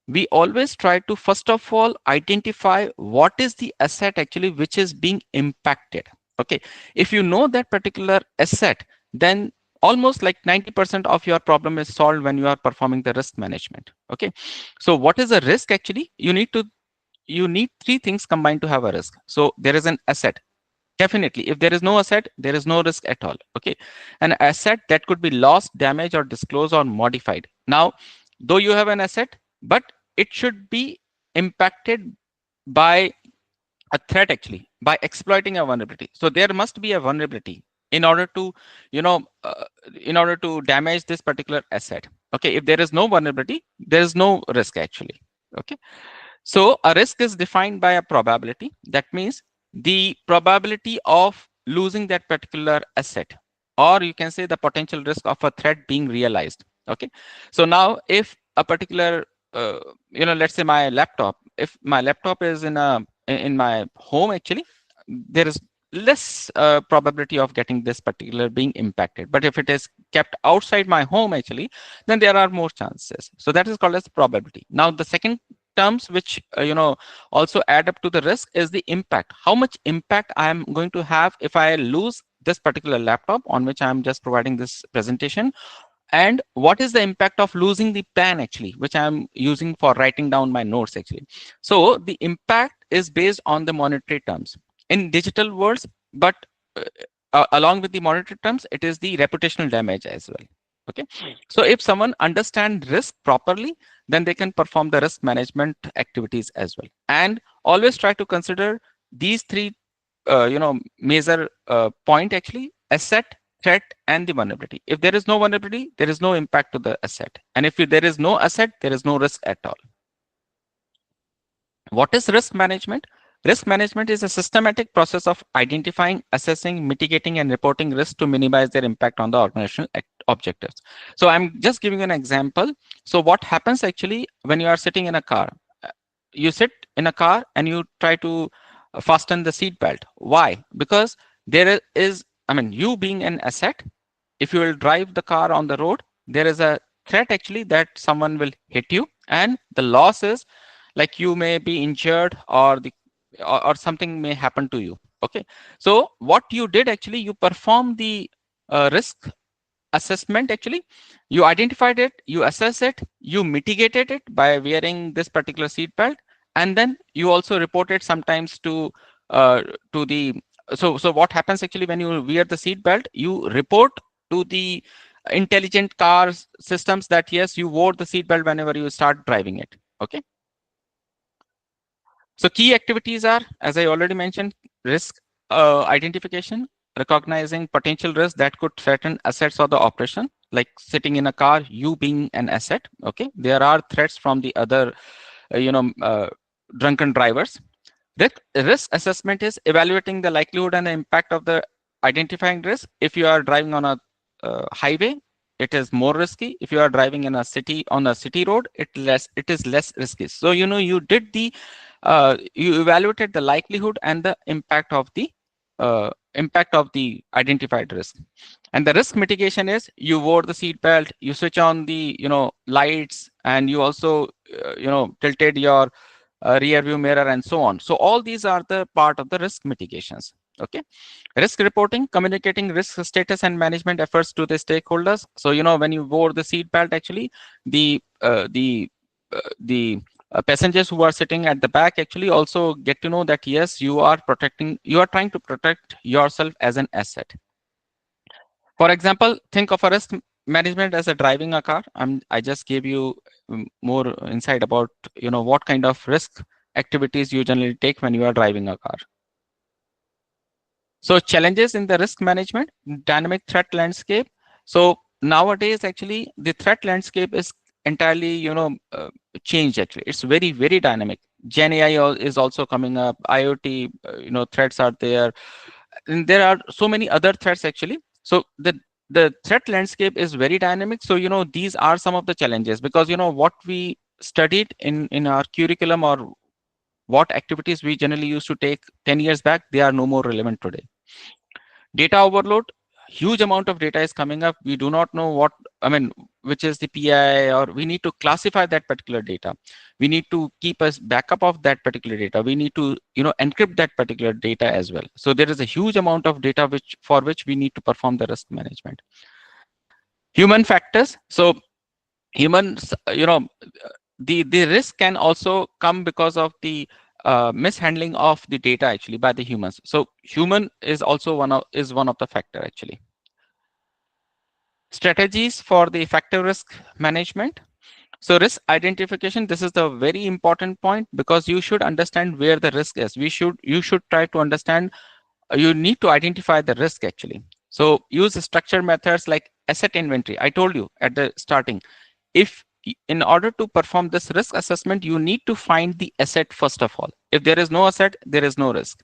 we always try to first of all identify what is the asset actually which is being impacted. Okay, if you know that particular asset, then almost like 90% of your problem is solved when you are performing the risk management. Okay, so what is a risk actually? You need three things combined to have a risk. So there is an asset. Definitely, if there is no asset, there is no risk at all. Okay, an asset that could be lost, damaged, or disclosed or modified. Now, though you have an asset, but it should be impacted by a threat, actually, by exploiting a vulnerability. So there must be a vulnerability in order to, damage this particular asset. Okay, if there is no vulnerability, there is no risk actually. Okay, so a risk is defined by a probability. That means the probability of losing that particular asset, or you can say the potential risk of a threat being realized. Okay, so now if a particular, let's say my laptop, if my laptop is in my home, actually, there is less probability of getting this particular being impacted. But if it is kept outside my home, actually, then there are more chances. So that is called as probability. Now the second terms which also add up to the risk is the impact. How much impact I am going to have if I lose this particular laptop on which I am just providing this presentation, and what is the impact of losing the pen actually which I'm using for writing down my notes actually. So the impact is based on the monetary terms in digital worlds, but along with the monetary terms, it is the reputational damage as well. Okay, so if someone understands risk properly, then they can perform the risk management activities as well. And always try to consider these three major point actually: asset, threat, and the vulnerability. If there is no vulnerability, there is no impact to the asset, and if there is no asset, there is no risk at all. What is risk management? Risk management is a systematic process of identifying, assessing, mitigating, and reporting risk to minimize their impact on the organizational objectives. So I'm just giving an example. So what happens actually when you are sitting in a car? You sit in a car and you try to fasten the seat belt. Why? Because there is, you being an asset, if you will drive the car on the road, there is a threat actually that someone will hit you, and the loss is like you may be injured, or something may happen to you. Okay, so what you did actually, you perform the risk assessment. Actually, you identified it, you assess it, you mitigated it by wearing this particular seat belt, and then you also report it sometimes to the so what happens actually when you wear the seat belt, you report to the intelligent car systems that yes, you wore the seat belt whenever you start driving it. Okay, so key activities are, as I already mentioned, risk identification, recognizing potential risks that could threaten assets or the operation, like sitting in a car, you being an asset. Okay, there are threats from the other, drunken drivers. Risk assessment is evaluating the likelihood and the impact of the identifying risk. If you are driving on a highway, it is more risky. If you are driving in a city, on a city road, it is less risky. So you did the you evaluated the likelihood and the impact of the identified risk. And the risk mitigation is you wore the seat belt, you switch on the lights, and you also tilted your rear view mirror and so on. So all these are the part of the risk mitigations. Okay, risk reporting, communicating risk status and management efforts to the stakeholders. So when you wore the seat belt, actually the passengers who are sitting at the back actually also get to know that yes, you are trying to protect yourself as an asset. For example, think of a risk management as a driving a car. I just gave you more insight about what kind of risk activities you generally take when you are driving a car. So challenges in the risk management, dynamic threat landscape. So nowadays, actually, the threat landscape is entirely, changed. Actually, it's very, very dynamic. Gen AI is also coming up. IoT, threats are there, and there are so many other threats actually. So the threat landscape is very dynamic. So these are some of the challenges, because what we studied in our curriculum, or what activities we generally used to take 10 years back, they are no more relevant today. Data overload, huge amount of data is coming up. We do not know which is the PI, or we need to classify that particular data. We need to keep a backup of that particular data. We need to, encrypt that particular data as well. So there is a huge amount of data for which we need to perform the risk management. Human factors. So humans, the risk can also come because of the mishandling of the data actually by the humans. So human is also one of the factor actually. Strategies for the effective risk management. So risk identification, this is the very important point, because you should understand where the risk is. You should try to understand, you need to identify the risk actually. So use structured methods like asset inventory. I told you at the starting, if in order to perform this risk assessment, you need to find the asset first of all. If there is no asset, there is no risk.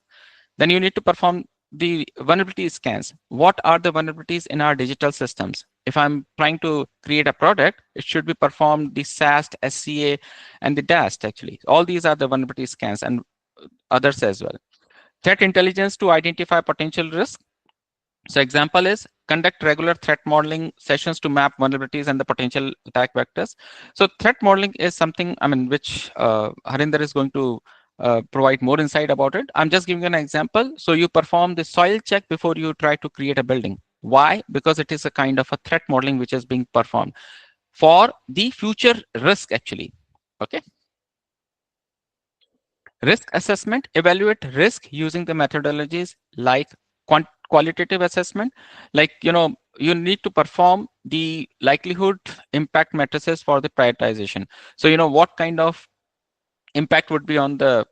Then you need to perform the vulnerability scans. What are the vulnerabilities in our digital systems? If I'm trying to create a product, it should be performed the SAST, SCA, and the DAST actually. All these are the vulnerability scans, and others as well. Threat intelligence to identify potential risk. So example is conduct regular threat modeling sessions to map vulnerabilities and the potential attack vectors. So threat modeling is something, which Harinder is going to provide more insight about it. I'm just giving an example. So you perform the soil check before you try to create a building. Why? Because it is a kind of a threat modeling which is being performed for the future risk actually. Okay. Risk assessment, evaluate risk using the methodologies like qualitative assessment. Like, you need to perform the likelihood impact matrices for the prioritization. So, what kind of impact would be on the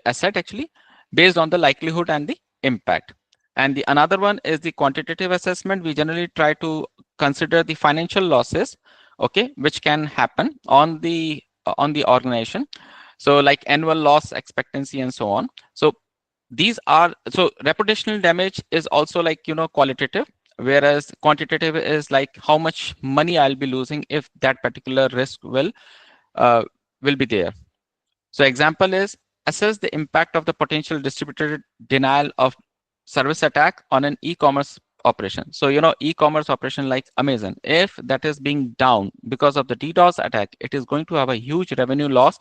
asset actually, based on the likelihood and the impact. And the another one is the quantitative assessment. We generally try to consider the financial losses, okay, which can happen on the organization. So like annual loss expectancy and so on. So these are, so reputational damage is also like, qualitative, whereas quantitative is like how much money I'll be losing if that particular risk will be there. So example is assess the impact of the potential distributed denial of service attack on an e-commerce operation. So, e-commerce operation like Amazon, if that is being down because of the DDoS attack, it is going to have a huge revenue loss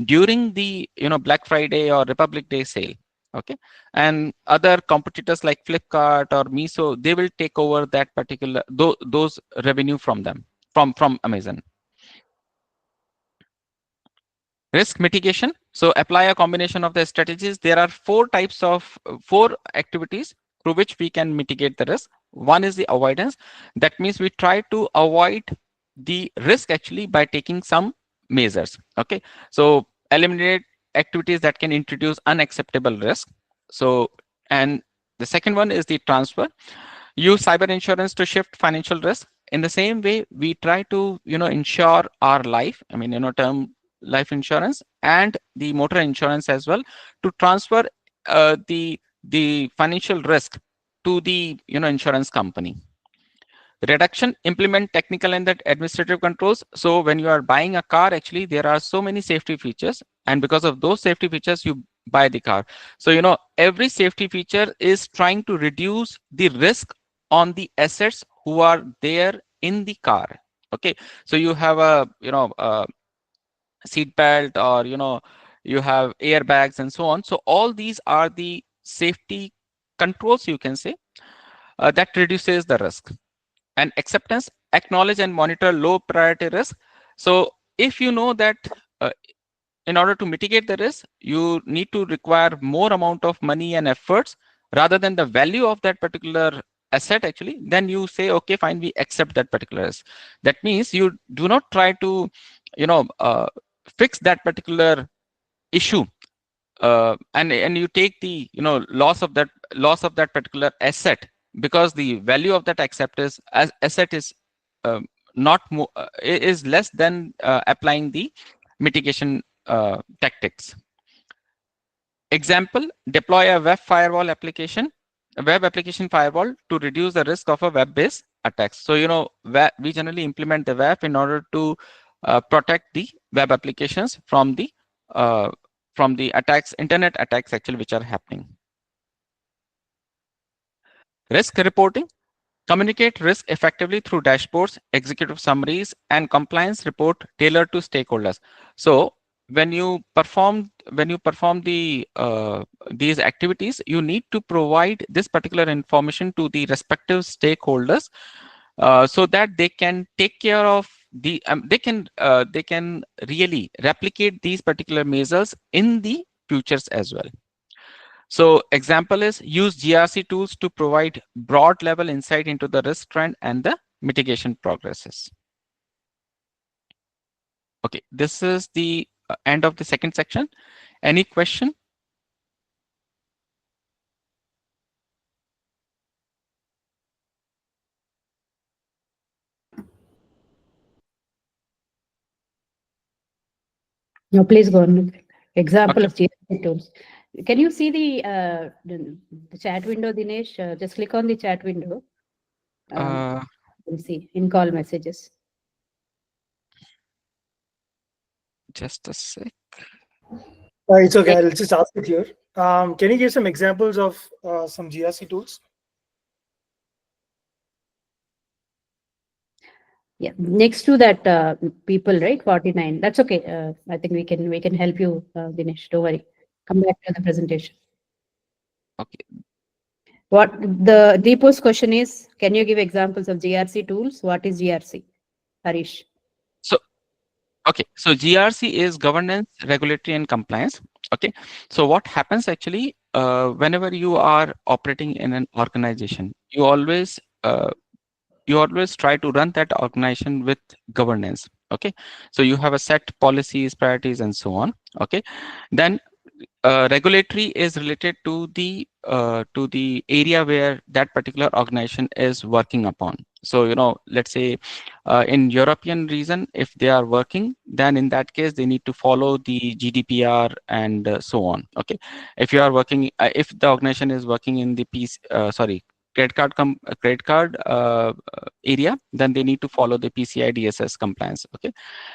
during the, Black Friday or Republic Day sale. Okay. And other competitors like Flipkart or Miso, they will take over that particular, those revenue from them, from Amazon. Risk mitigation. So apply a combination of the strategies. There are four activities through which we can mitigate the risk. One is the avoidance. That means we try to avoid the risk actually by taking some measures. Okay. So eliminate activities that can introduce unacceptable risk. So, and the second one is the transfer. Use cyber insurance to shift financial risk. In the same way, we try to, insure our life. Term life insurance and the motor insurance as well, to transfer the financial risk to the insurance company. Reduction, implement technical and the administrative controls. So when you are buying a car, actually there are so many safety features, and because of those safety features you buy the car. So every safety feature is trying to reduce the risk on the assets who are there in the car. Okay, so you have a seat belt, or you have airbags and so on. So all these are the safety controls, you can say, that reduces the risk. And acceptance, acknowledge and monitor low priority risk. So if you know that in order to mitigate the risk, you need to require more amount of money and efforts rather than the value of that particular asset actually, then you say, okay, fine, we accept that particular risk. That means you do not try to, fix that particular issue, and you take the loss of that particular asset, because the value of that accept is as asset is not more is less than applying the mitigation tactics. Example, deploy a web application firewall to reduce the risk of a web-based attacks. So, we generally implement the web in order to protect the web applications from the attacks, internet attacks actually, which are happening. Risk reporting. Communicate risk effectively through dashboards, executive summaries, and compliance report tailored to stakeholders. So when you perform the these activities, you need to provide this particular information to the respective stakeholders, so that they can take care of the they can really replicate these particular measures in the futures as well. So example is use GRC tools to provide broad level insight into the risk trend and the mitigation progresses. Okay, this is the end of the second section. Any question? No, please go on. Example Okay. of GRC tools. Can you see the chat window, Dinesh? Just click on the chat window. You'll see in call messages. Just a sec. It's okay. I'll just ask it here. Can you give some examples of some GRC tools? Yeah, next to that, people, right? 49. That's okay. I think we can help you, Dinesh. Don't worry. Come back to the presentation. Okay. What the depost question is? Can you give examples of GRC tools? What is GRC, Harish? Okay, so GRC is governance, regulatory, and compliance. Okay, so what happens actually, whenever you are operating in an organization, you always try to run that organization with governance. Okay, so you have a set policies, priorities, and so on. Okay, then regulatory is related to the area where that particular organization is working upon. So let's say in European region, if they are working, then in that case they need to follow the GDPR and so on. Okay, if you are working, if the organization is working in the credit card area, then they need to follow the PCI DSS compliance. Okay,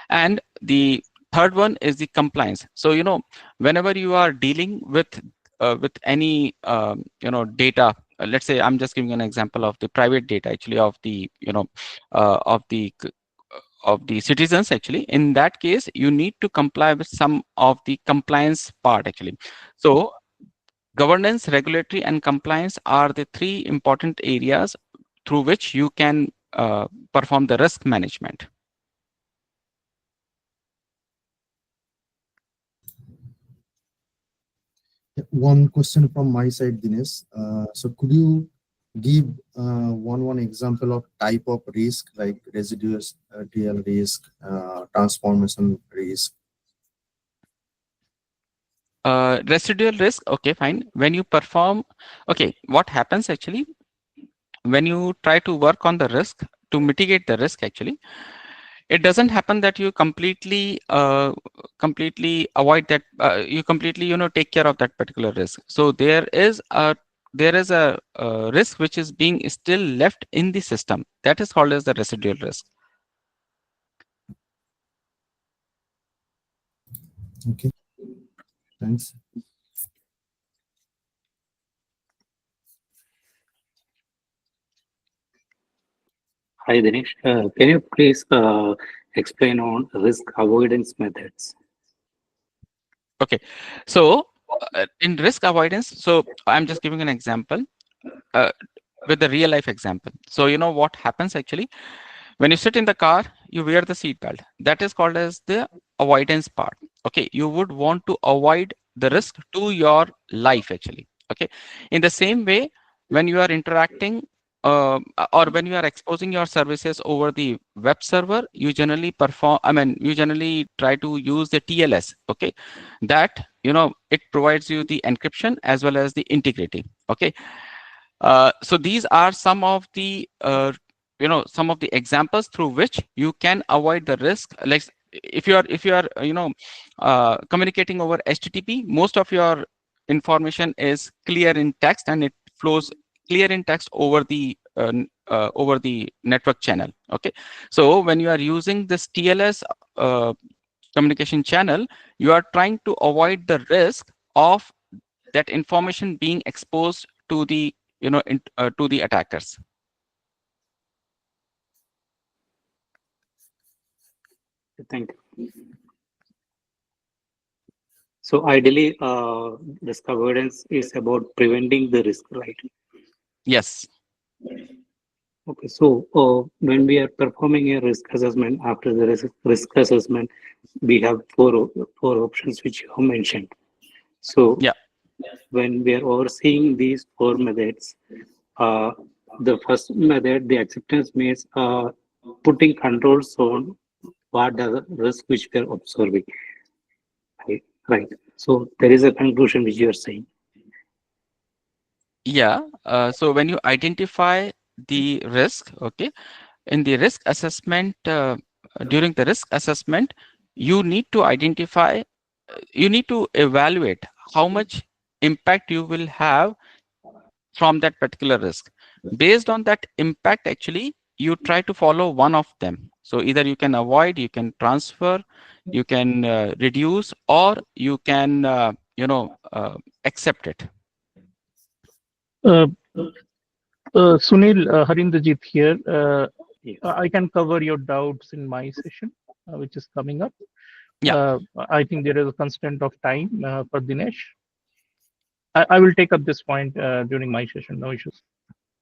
and the third one is the compliance. So whenever you are dealing with any data, let's say I'm just giving an example of the private data actually of the of the citizens actually. In that case, you need to comply with some of the compliance part actually. So governance, regulatory, and compliance are the three important areas through which you can perform the risk management. One question from my side, Dinesh. So could you give one example of type of risk, like residual TL risk, transformation risk? Residual risk, okay, fine. When you perform, okay, what happens actually, when you try to work on the risk to mitigate the risk actually, it doesn't happen that you completely avoid that, you completely take care of that particular risk. So there is a risk which is being still left in the system, that is called as the residual risk. Okay, thanks. Hi, Dinesh. Can you please explain on risk avoidance methods? Okay, so in risk avoidance, so I'm just giving an example with the real life example. So what happens actually, when you sit in the car, you wear the seat belt. That is called as the avoidance part. Okay, you would want to avoid the risk to your life actually. Okay, in the same way, when you are interacting or when you are exposing your services over the web server, you generally you generally try to use the TLS, okay? That, it provides you the encryption as well as the integrity, okay? So these are some of the, some of the examples through which you can avoid the risk. Like if you are, communicating over HTTP, most of your information is clear in text and it flows clear in text over the network channel. Okay, so when you are using this TLS communication channel, you are trying to avoid the risk of that information being exposed to the to the attackers. Thank you. So ideally, risk avoidance is about preventing the risk, right? Yes. Okay, so when we are performing a risk assessment, after the risk assessment, we have four options which you have mentioned. So Yeah. when we are overseeing these four methods, the first method, the acceptance means putting controls on what are the risk which we are observing. Right. So there is a conclusion which you are saying. Yeah. So when you identify the risk, okay, in the risk assessment, during the risk assessment, you need to identify, you need to evaluate how much impact you will have from that particular risk. Based on that impact, actually, you try to follow one of them. So either you can avoid, you can transfer, you can reduce, or you can, accept it. Sunil, Harinderjit here. Yes. I can cover your doubts in my session, which is coming up. Yeah. I think there is a constraint of time for Dinesh. I will take up this point during my session, no issues.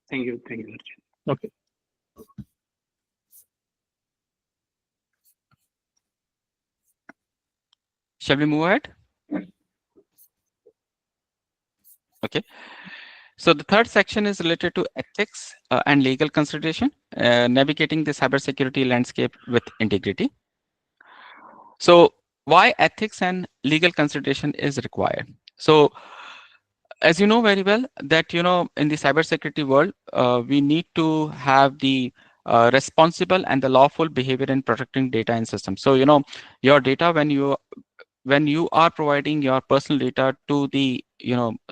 Thank you. Thank you. Okay. Shall we move ahead? Okay. So the third section is related to ethics and legal consideration, navigating the cybersecurity landscape with integrity. So why ethics and legal consideration is required? So as you know very well that, in the cybersecurity world, we need to have the responsible and the lawful behavior in protecting data and systems. So, your data, when you are providing your personal data to the,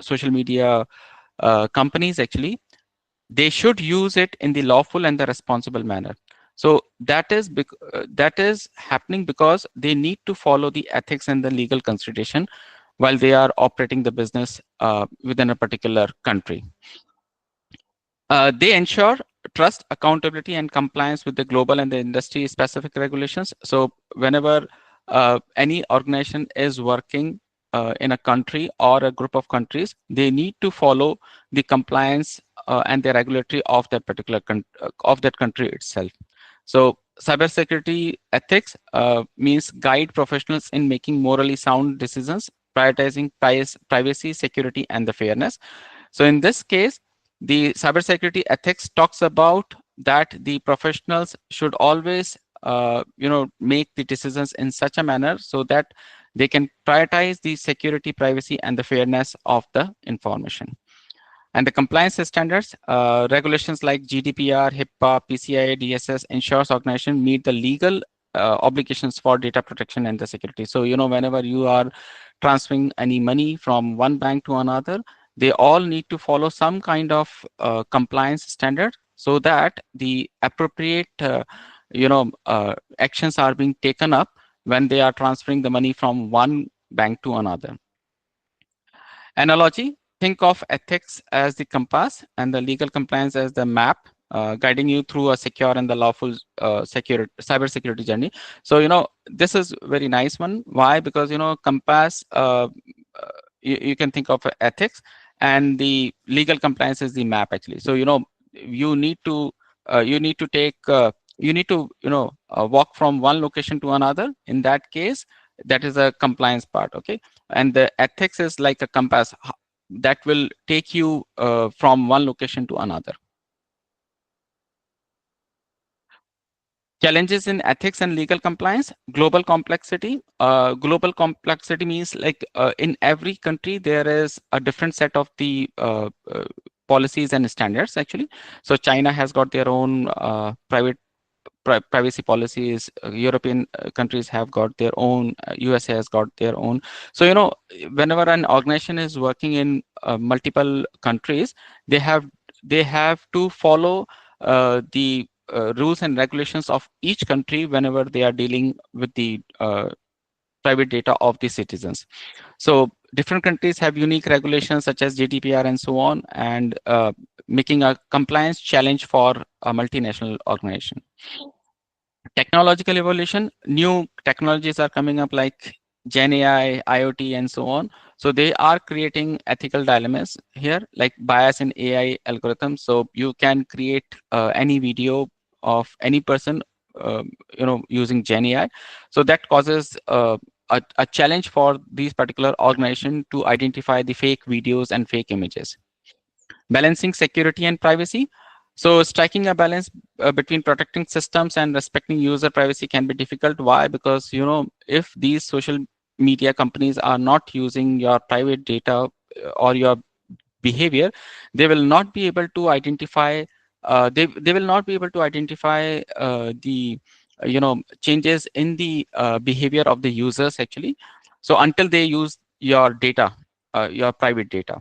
social media companies, actually, they should use it in the lawful and the responsible manner. So that is happening because they need to follow the ethics and the legal consideration while they are operating the business within a particular country. They ensure trust, accountability, and compliance with the global and the industry specific regulations. So whenever any organization is working in a country or a group of countries, they need to follow the compliance and the regulatory of that particular of that country itself. So cybersecurity ethics means guide professionals in making morally sound decisions, prioritizing privacy, security, and the fairness. So in this case, the cybersecurity ethics talks about that the professionals should always, make the decisions in such a manner so that they can prioritize the security, privacy, and the fairness of the information. And the compliance standards, regulations like GDPR, HIPAA, PCI DSS ensures organizations meet the legal obligations for data protection and the security. So, whenever you are transferring any money from one bank to another, they all need to follow some kind of compliance standard so that the appropriate, actions are being taken up when they are transferring the money from one bank to another. Analogy, think of ethics as the compass and the legal compliance as the map, guiding you through a secure and the lawful cybersecurity journey. So, this is very nice one. Why? Because, compass, you can think of ethics, and the legal compliance is the map, actually. So, you need to take, you need to, walk from one location to another. In that case, that is a compliance part, okay? And the ethics is like a compass that will take you from one location to another. Challenges in ethics and legal compliance, global complexity. Global complexity means like in every country there is a different set of the policies and standards actually. So China has got their own privacy policies. European countries have got their own. USA has got their own. So whenever an organization is working in multiple countries, they have to follow the rules and regulations of each country whenever they are dealing with the private data of the citizens. So different countries have unique regulations such as GDPR and so on, and making a compliance challenge for a multinational organization. Technological evolution, new technologies are coming up like Gen AI, IoT, and so on. So they are creating ethical dilemmas here, like bias in AI algorithms. So you can create any video of any person, using Gen AI. So that causes a challenge for these particular organizations to identify the fake videos and fake images. Balancing security and privacy. So striking a balance between protecting systems and respecting user privacy can be difficult. Why? Because if these social media companies are not using your private data or your behavior, they will not be able to identify. They will not be able to identify the changes in the behavior of the users actually. So until they use your data, your private data.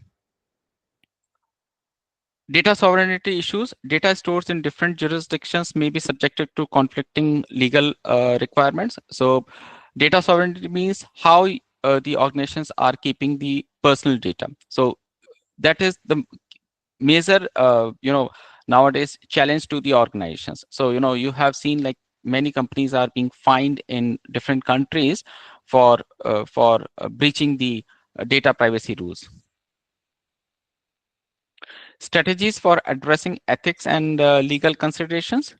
Data sovereignty issues. Data stores in different jurisdictions may be subjected to conflicting legal requirements. So data sovereignty means how the organizations are keeping the personal data. So that is the major, nowadays challenge to the organizations. So, you have seen like many companies are being fined in different countries for breaching the data privacy rules. Strategies for addressing ethics and legal considerations.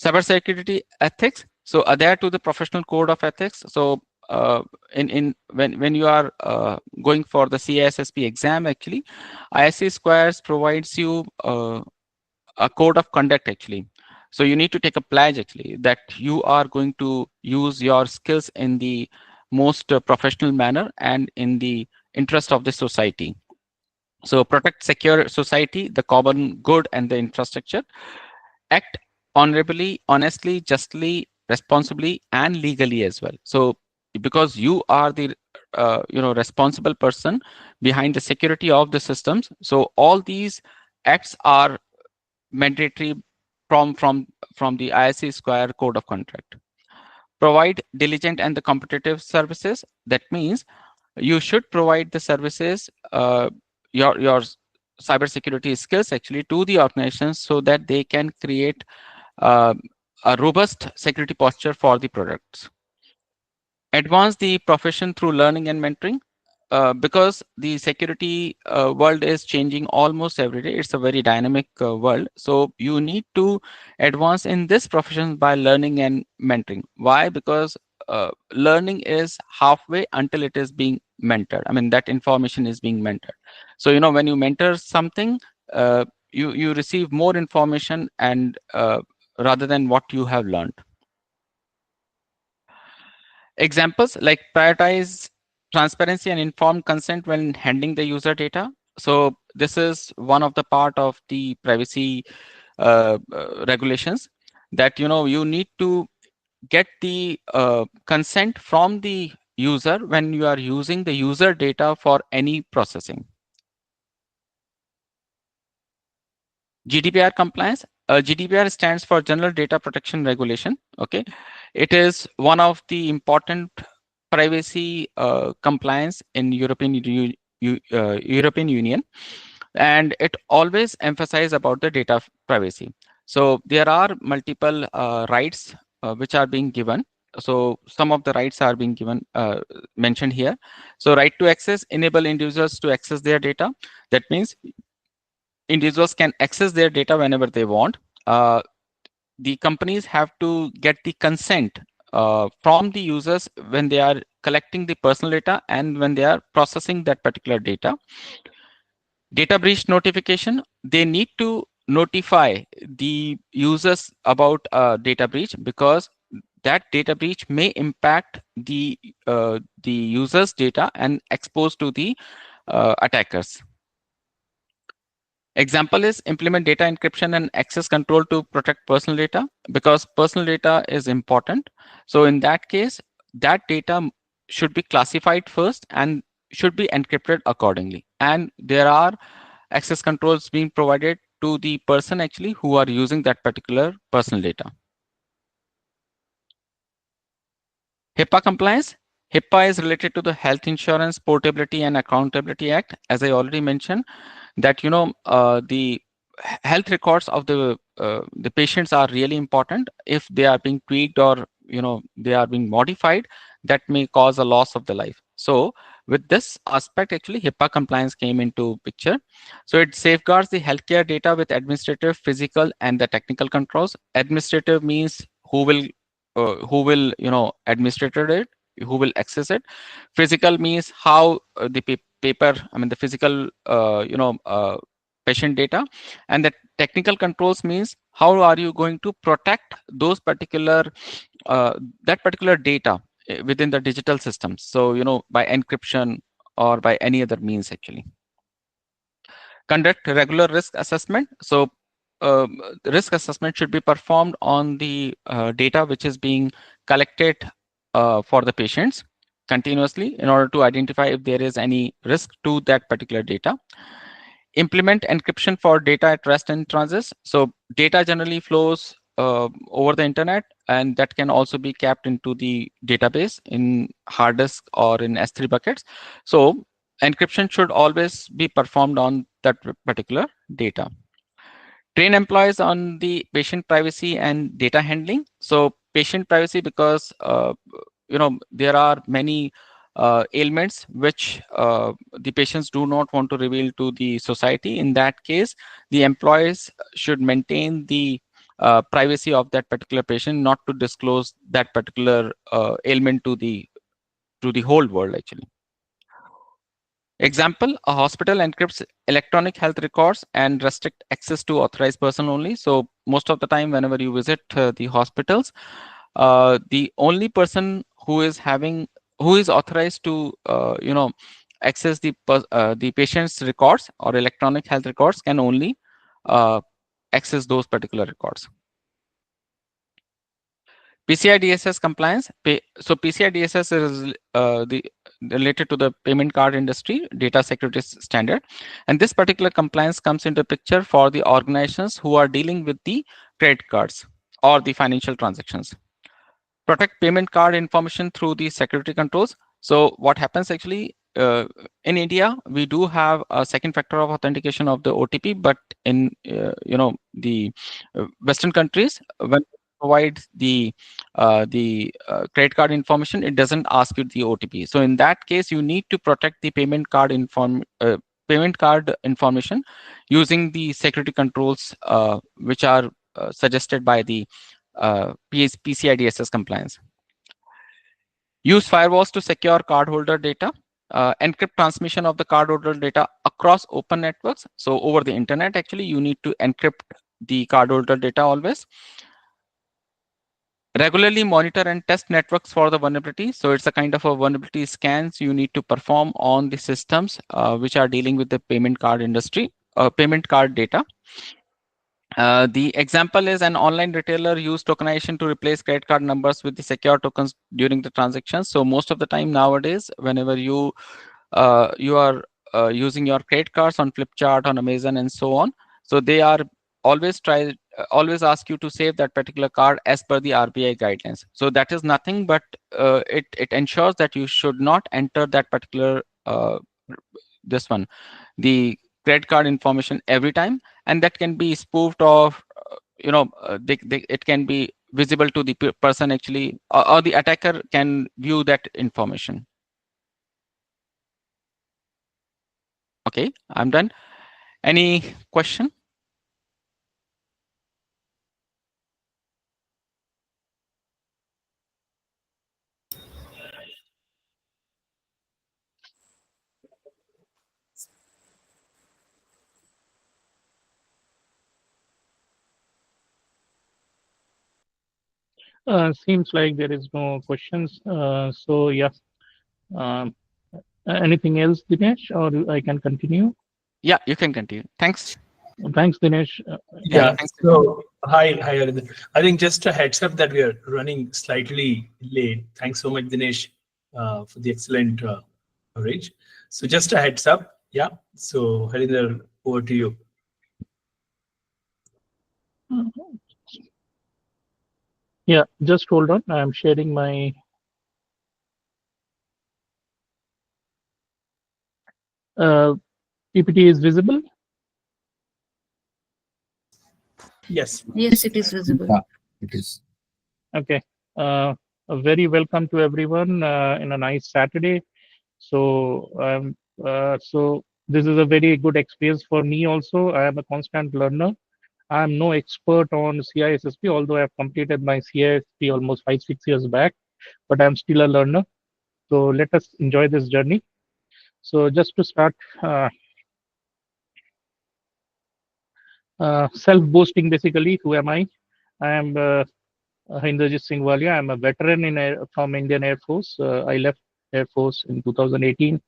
Cybersecurity ethics. So adhere to the professional code of ethics. So when you are going for the CISSP exam, actually, ISC Squares provides you a code of conduct actually. So you need to take a pledge actually that you are going to use your skills in the most professional manner and in the interest of the society. So protect secure society, the common good, and the infrastructure. Act honorably, honestly, justly, responsibly, and legally as well. So because you are the responsible person behind the security of the systems, so all these acts are mandatory from the ISC Square Code of Conduct. Provide diligent and the competitive services. That means you should provide the services, your cybersecurity skills actually to the organizations so that they can create uh, a robust security posture for the products. Advance the profession through learning and mentoring. Because the security world is changing almost every day. It's a very dynamic world. So you need to advance in this profession by learning and mentoring. Why? Because learning is halfway until it is being mentored. I mean, that information is being mentored. So, when you mentor something, you receive more information and rather than what you have learned. Examples like prioritize transparency and informed consent when handling the user data. So this is one of the part of the privacy regulations that you need to get the consent from the user when you are using the user data for any processing. GDPR compliance. GDPR stands for General Data Protection Regulation. Okay, it is one of the important privacy compliance in European Union, and it always emphasizes about the data privacy. So there are multiple rights which are being given. So some of the rights are being given mentioned here. So right to access, enable individuals to access their data. That means individuals can access their data whenever they want. The companies have to get the consent from the users when they are collecting the personal data and when they are processing that particular data. Data breach notification, they need to notify the users about a data breach, because that data breach may impact the user's data and expose to the attackers. Example is implement data encryption and access control to protect personal data, because personal data is important. So in that case, that data should be classified first and should be encrypted accordingly. And there are access controls being provided to the person actually who are using that particular personal data. HIPAA compliance. HIPAA is related to the Health Insurance Portability and Accountability Act. As I already mentioned, that the health records of the patients are really important. If they are being tweaked or they are being modified, that may cause a loss of the life. So with this aspect, actually HIPAA compliance came into picture. So it safeguards the healthcare data with administrative, physical, and the technical controls. Administrative means who will administrator it, who will access it. Physical means how the paper, I mean the physical patient data. And the technical controls means how are you going to protect those particular that particular data within the digital systems. So by encryption or by any other means actually. Conduct regular risk assessment. So the risk assessment should be performed on the data which is being collected for the patients continuously in order to identify if there is any risk to that particular data. Implement encryption for data at rest and transit. So data generally flows over the internet, and that can also be kept into the database in hard disk or in S3 buckets. So encryption should always be performed on that particular data. Train employees on the patient privacy and data handling. So patient privacy, because there are many ailments which the patients do not want to reveal to the society. In that case, the employees should maintain the privacy of that particular patient, not to disclose that particular ailment to the whole world actually. Example, a hospital encrypts electronic health records and restrict access to authorized person only. So most of the time, whenever you visit the hospitals, the only person who is authorized to access the patient's records or electronic health records can only access those particular records. PCI DSS compliance. So PCI DSS is related to the payment card industry data security standard, and this particular compliance comes into picture for the organizations who are dealing with the credit cards or the financial transactions. Protect payment card information through the security controls. So what happens actually in India, we do have a second factor of authentication of the OTP, but in the Western countries, when provide the credit card information, it doesn't ask you the OTP. So in that case, you need to protect the payment card information using the security controls which are suggested by the PCI DSS compliance. Use firewalls to secure cardholder data. Encrypt transmission of the cardholder data across open networks. So over the internet, actually, you need to encrypt the cardholder data always. Regularly monitor and test networks for the vulnerability. So it's a kind of a vulnerability scans you need to perform on the systems which are dealing with the payment card industry, payment card data. The example is an online retailer used tokenization to replace credit card numbers with the secure tokens during the transaction. So most of the time nowadays, whenever you are using your credit cards on Flipchart, on Amazon, and so on, so they are always ask you to save that particular card as per the RBI guidelines. So that is nothing but it ensures that you should not enter that particular the credit card information every time, and that can be spoofed off. It can be visible to the person actually, or the attacker can view that information. Okay, I'm done. Any question? Seems like there is no questions. So yeah. Um, Anything else, Dinesh, or I can continue? Yeah, you can continue. Thanks. Thanks, Dinesh. Yeah. Thanks. So hi, Arvind. I think just a heads up that we are running slightly late. Thanks so much, Dinesh, for the excellent coverage. So just a heads up. Yeah. So Harinder, over to you. Yeah, just hold on. I'm sharing my. PPT is visible. Yes. Yes, it is visible. Yeah, it is. Okay. A very welcome to everyone in a nice Saturday. So this is a very good experience for me also. I am a constant learner. I am no expert on CISSP, although I have completed my CISSP almost 5-6 years back, but I'm still a learner. So let us enjoy this journey. So just to start, self-boasting basically, who am I? I am Hinderjit Singh Walia. I'm a veteran from Indian Air Force. I left Air Force in 2018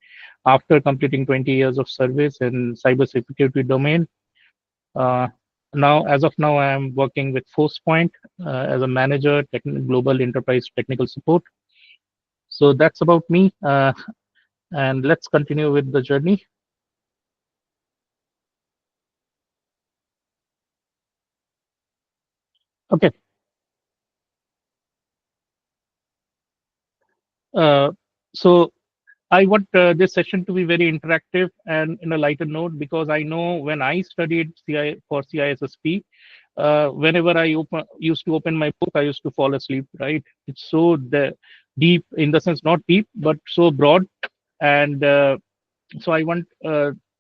after completing 20 years of service in cybersecurity domain. As of now, I am working with ForcePoint as a manager, global enterprise technical support. So that's about me. And let's continue with the journey. Okay. So I want this session to be very interactive and in a lighter note, because I know when I studied for CISSP, whenever I used to open my book, I used to fall asleep, right? It's so deep, in the sense, not deep, but so broad. And so I want,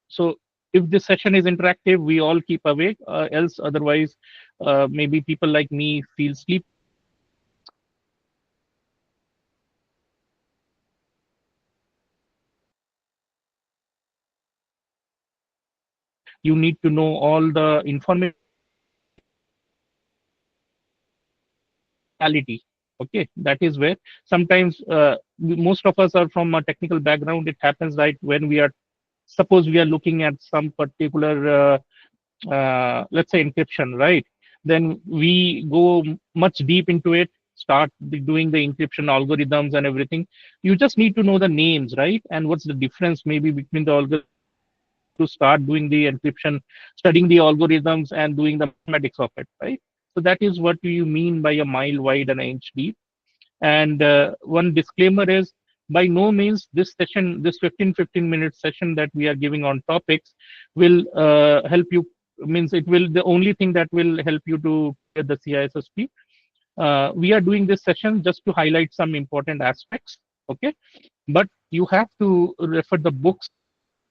so if this session is interactive, we all keep awake, else otherwise, maybe people like me feel sleep. You need to know all the information. Okay, that is where sometimes most of us are from a technical background. It happens, right, when we are, suppose we are looking at some particular let's say encryption, right? Then we go much deep into it, start doing the encryption algorithms and everything. You just need to know the names, right? And what's the difference maybe between the algorithms, to start doing the encryption, studying the algorithms and doing the mathematics of it, right? So that is what you mean by a mile wide and an inch deep. And one disclaimer is, by no means this session, this 15 minute session that we are giving on topics will help you, means it will, the only thing that will help you to get the CISSP. We are doing this session just to highlight some important aspects, okay? But you have to refer the books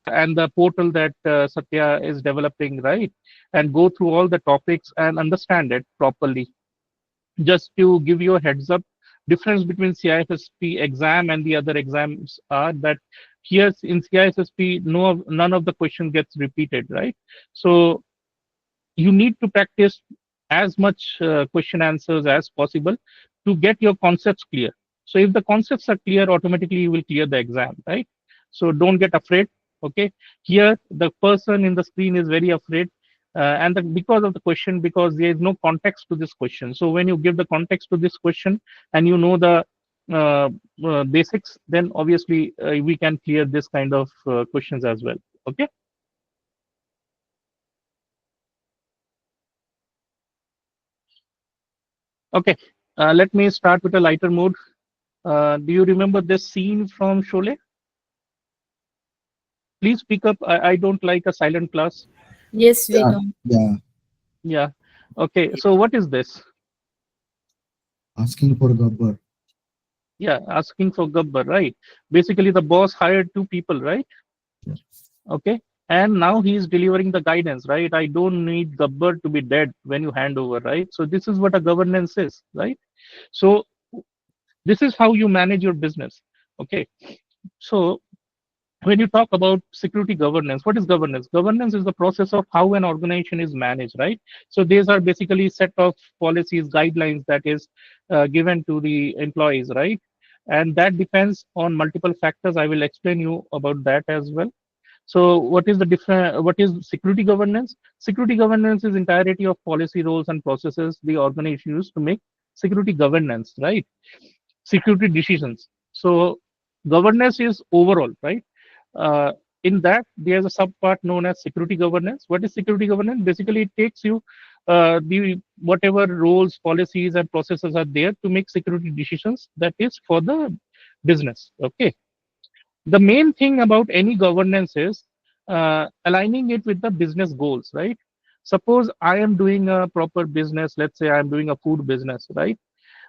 and the portal that Satya is developing, right? And go through all the topics and understand it properly. Just to give you a heads up, difference between CISSP exam and the other exams are that here in CISSP, none of the question gets repeated, right? So you need to practice as much question answers as possible to get your concepts clear. So if the concepts are clear, automatically you will clear the exam, right? So don't get afraid. Okay, here the person in the screen is very afraid, and because of the question, because there is no context to this question. So when you give the context to this question and you know the basics, then obviously we can clear this kind of questions as well. Okay. Okay, let me start with a lighter mood. Do you remember this scene from Sholay? Please speak up. I don't like a silent class. Yes, we Yeah, don't. yeah. Yeah. Okay, so what is this? Asking for Gabbar. Yeah, asking for Gabbar, right? Basically, the boss hired 2 people, right? Yeah. Okay, and now he is delivering the guidance, right? I don't need Gabbar to be dead when you hand over, right? So this is what a governance is, right? So this is how you manage your business. Okay, so when you talk about security governance, what is governance? Governance is the process of how an organization is managed, right? So these are basically set of policies, guidelines that is given to the employees, right? And that depends on multiple factors. I will explain you about that as well. So what is the different, what is security governance? Security governance is entirety of policy, roles and processes the organization use to make security governance, right? Security decisions. So governance is overall, right? Uh, in that, there's a subpart known as security governance. What is security governance? Basically, it takes you the whatever roles, policies, and processes are there to make security decisions. That is for the business. Okay. The main thing about any governance is aligning it with the business goals, right? Suppose I am doing a proper business. Let's say I'm doing a food business, right?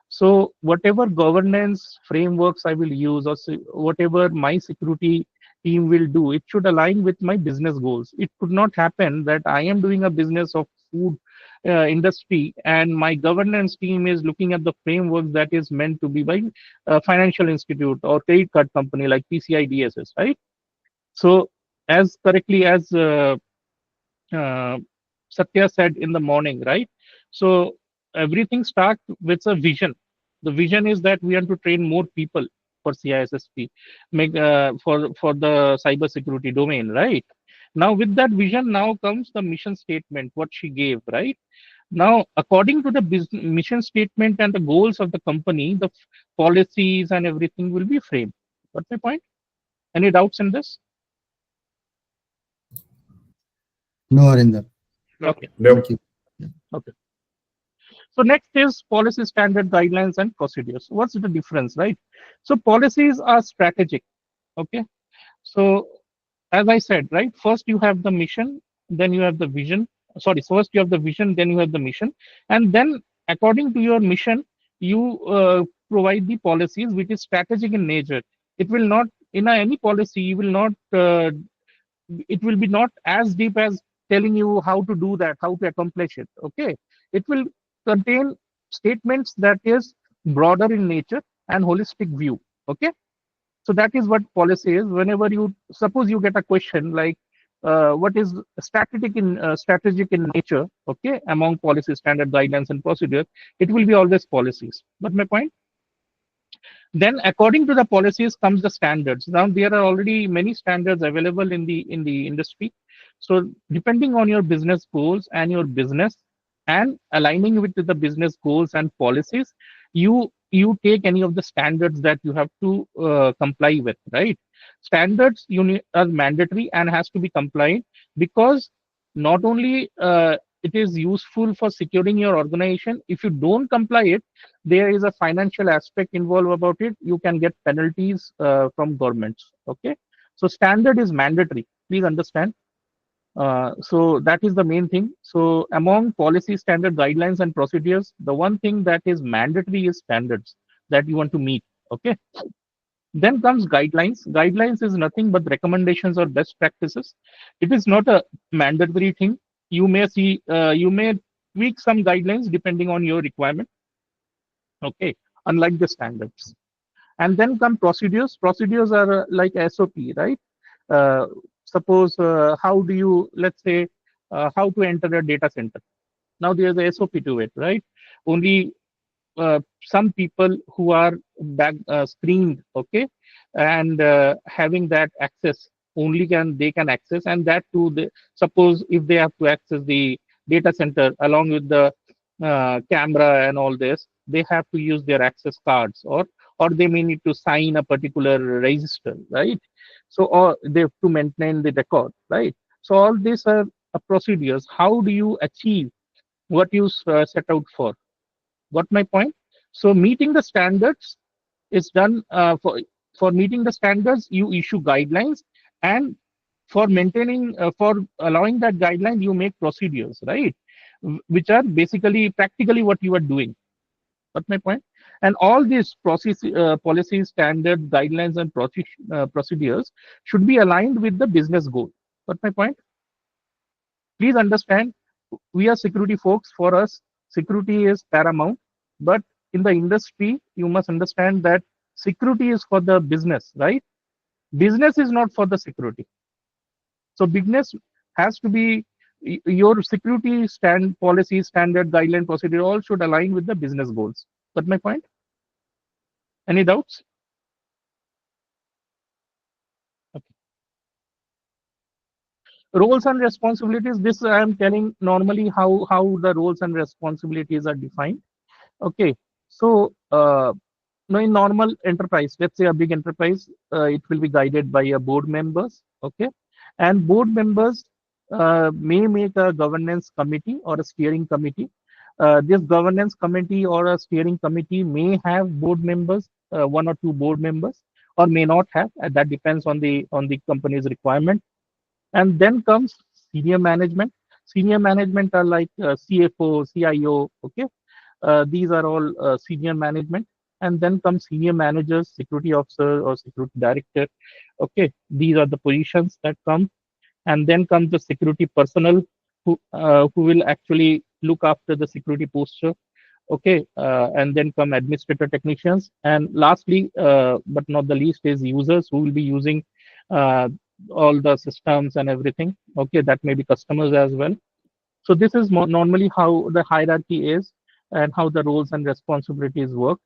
So whatever governance frameworks I will use, or whatever my security team will do, it should align with my business goals. It could not happen that I am doing a business of food industry and my governance team is looking at the framework that is meant to be by a financial institute or credit card company like PCI DSS, right? So as correctly as uh, Satya said in the morning, right? So everything starts with a vision. The vision is that we want to train more people for CISSP, make for the cybersecurity domain, right? Now with that vision, now comes the mission statement, what she gave, right? Now, according to the business mission statement and the goals of the company, the policies and everything will be framed. Got my point? Any doubts in this? No, Arinder. Okay. Thank you. Okay. So next is policy, standard, guidelines, and procedures. What's the difference, right? So policies are strategic. Okay. So as I said, right, first you have the mission, then you have the vision. Sorry, first you have the vision, then you have the mission, and then according to your mission, you provide the policies, which is strategic in nature. It will not, in any policy, you will not it will be not as deep as telling you how to do that, how to accomplish it. Okay. It will contain statements that is broader in nature and holistic view. Okay. So that is what policy is. Whenever you suppose you get a question like what is strategic in nature, okay, among policy, standard, guidelines, and procedures, it will be always policies. But my point. Then according to the policies comes the standards. Now there are already many standards available in the industry. So depending on your business goals and your business and aligning with the business goals and policies, you take any of the standards that you have to comply with, right? Standards are mandatory and has to be compliant, because not only it is useful for securing your organization. If you don't comply it, there is a financial aspect involved about it. You can get penalties from governments. Okay. So standard is mandatory. Please understand. So that is the main thing. So among policy, standard, guidelines, and procedures, the one thing that is mandatory is standards that you want to meet. Okay. Then comes guidelines. Guidelines is nothing but recommendations or best practices. It is not a mandatory thing. You may see, you may tweak some guidelines depending on your requirement. Okay, unlike the standards. And then come procedures. Procedures are like SOP, right? Uh, Suppose how do you, let's say, how to enter a data center. Now there's a SOP to it, right? Only some people who are screened, okay, and having that access only they can access, and that too, suppose if they have to access the data center along with the camera and all this, they have to use their access cards, or they may need to sign a particular register, right? So, or they have to maintain the record, right? So all these are procedures. How do you achieve what you set out for? Got my point? So meeting the standards is done for meeting the standards. You issue guidelines, and for maintaining, for allowing that guideline, you make procedures, right? Which are basically practically what you are doing. Got my point? And all these policies, standards, guidelines, and procedures should be aligned with the business goal. Got my point? Please understand, we are security folks. For us, security is paramount. But in the industry, you must understand that security is for the business, right? Business is not for the security. So business has to be, your security policy, standard, guideline, procedure all should align with the business goals. Got my point? Any doubts? Okay. Roles and responsibilities. This I am telling normally how the roles and responsibilities are defined. Okay. So now in normal enterprise, let's say a big enterprise, it will be guided by a board members. Okay, and board members may make a governance committee or a steering committee. This governance committee or a steering committee may have board members, one or two board members, or may not have. And that depends on the company's requirement. And then comes senior management. Senior management are like CFO, CIO. Okay, these are all senior management. And then comes senior managers, security officer or security director. Okay, these are the positions that come. And then comes the security personnel who will actually look after the security posture. Okay, and then come administrator technicians. And lastly, but not the least, is users who will be using uh, all the systems and everything. Okay, that may be customers as well. So this is normally how the hierarchy is and how the roles and responsibilities work.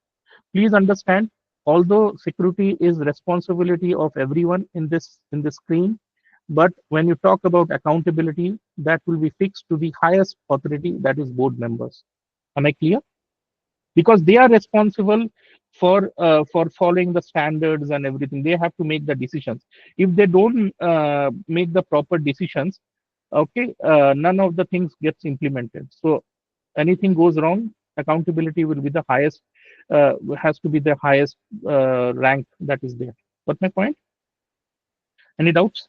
Please understand, although security is responsibility of everyone in this screen, but when you talk about accountability, that will be fixed to the highest authority, that is board members. Am I clear? Because they are responsible for following the standards and everything. They have to make the decisions. If they don't make the proper decisions, okay, none of the things gets implemented. So anything goes wrong, accountability will be the highest, has to be the highest rank that is there. Got my point? Any doubts?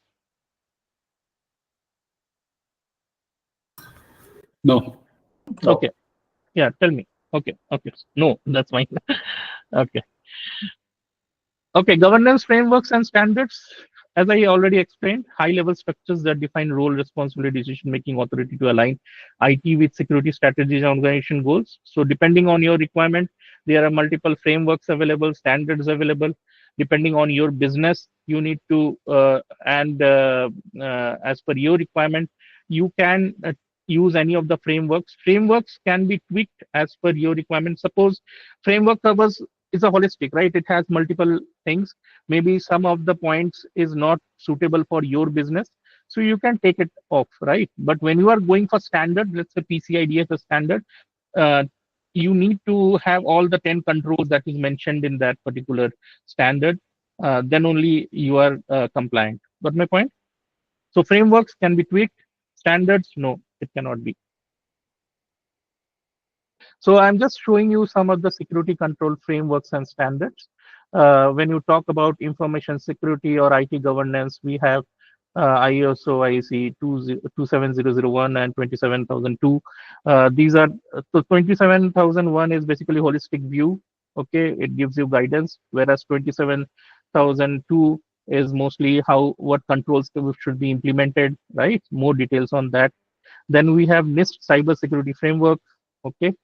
No. Okay. Yeah, tell me. Okay. Okay. No, that's fine. Okay. Okay, governance frameworks and standards. As I already explained, high-level structures that define role, responsibility, decision-making authority to align IT with security strategies and organization goals. So depending on your requirement, there are multiple frameworks available, standards available. Depending on your business, you need to, as per your requirement, you can use any of the frameworks. Frameworks can be tweaked as per your requirement. Suppose framework covers is a holistic, right? It has multiple things. Maybe some of the points is not suitable for your business, so you can take it off, right? But when you are going for standard, let's say PCI DSS standard, you need to have all the 10 controls that is mentioned in that particular standard. Then only you are compliant. Got my point? So frameworks can be tweaked. Standards, no, it cannot be. So I'm just showing you some of the security control frameworks and standards. When you talk about information security or IT governance, we have ISO IEC 27001 and 27002. These are, so 27001 is basically holistic view. Okay, it gives you guidance, whereas 27002 is mostly what controls should be implemented, right? More details on that. Then we have NIST cybersecurity framework. Okay,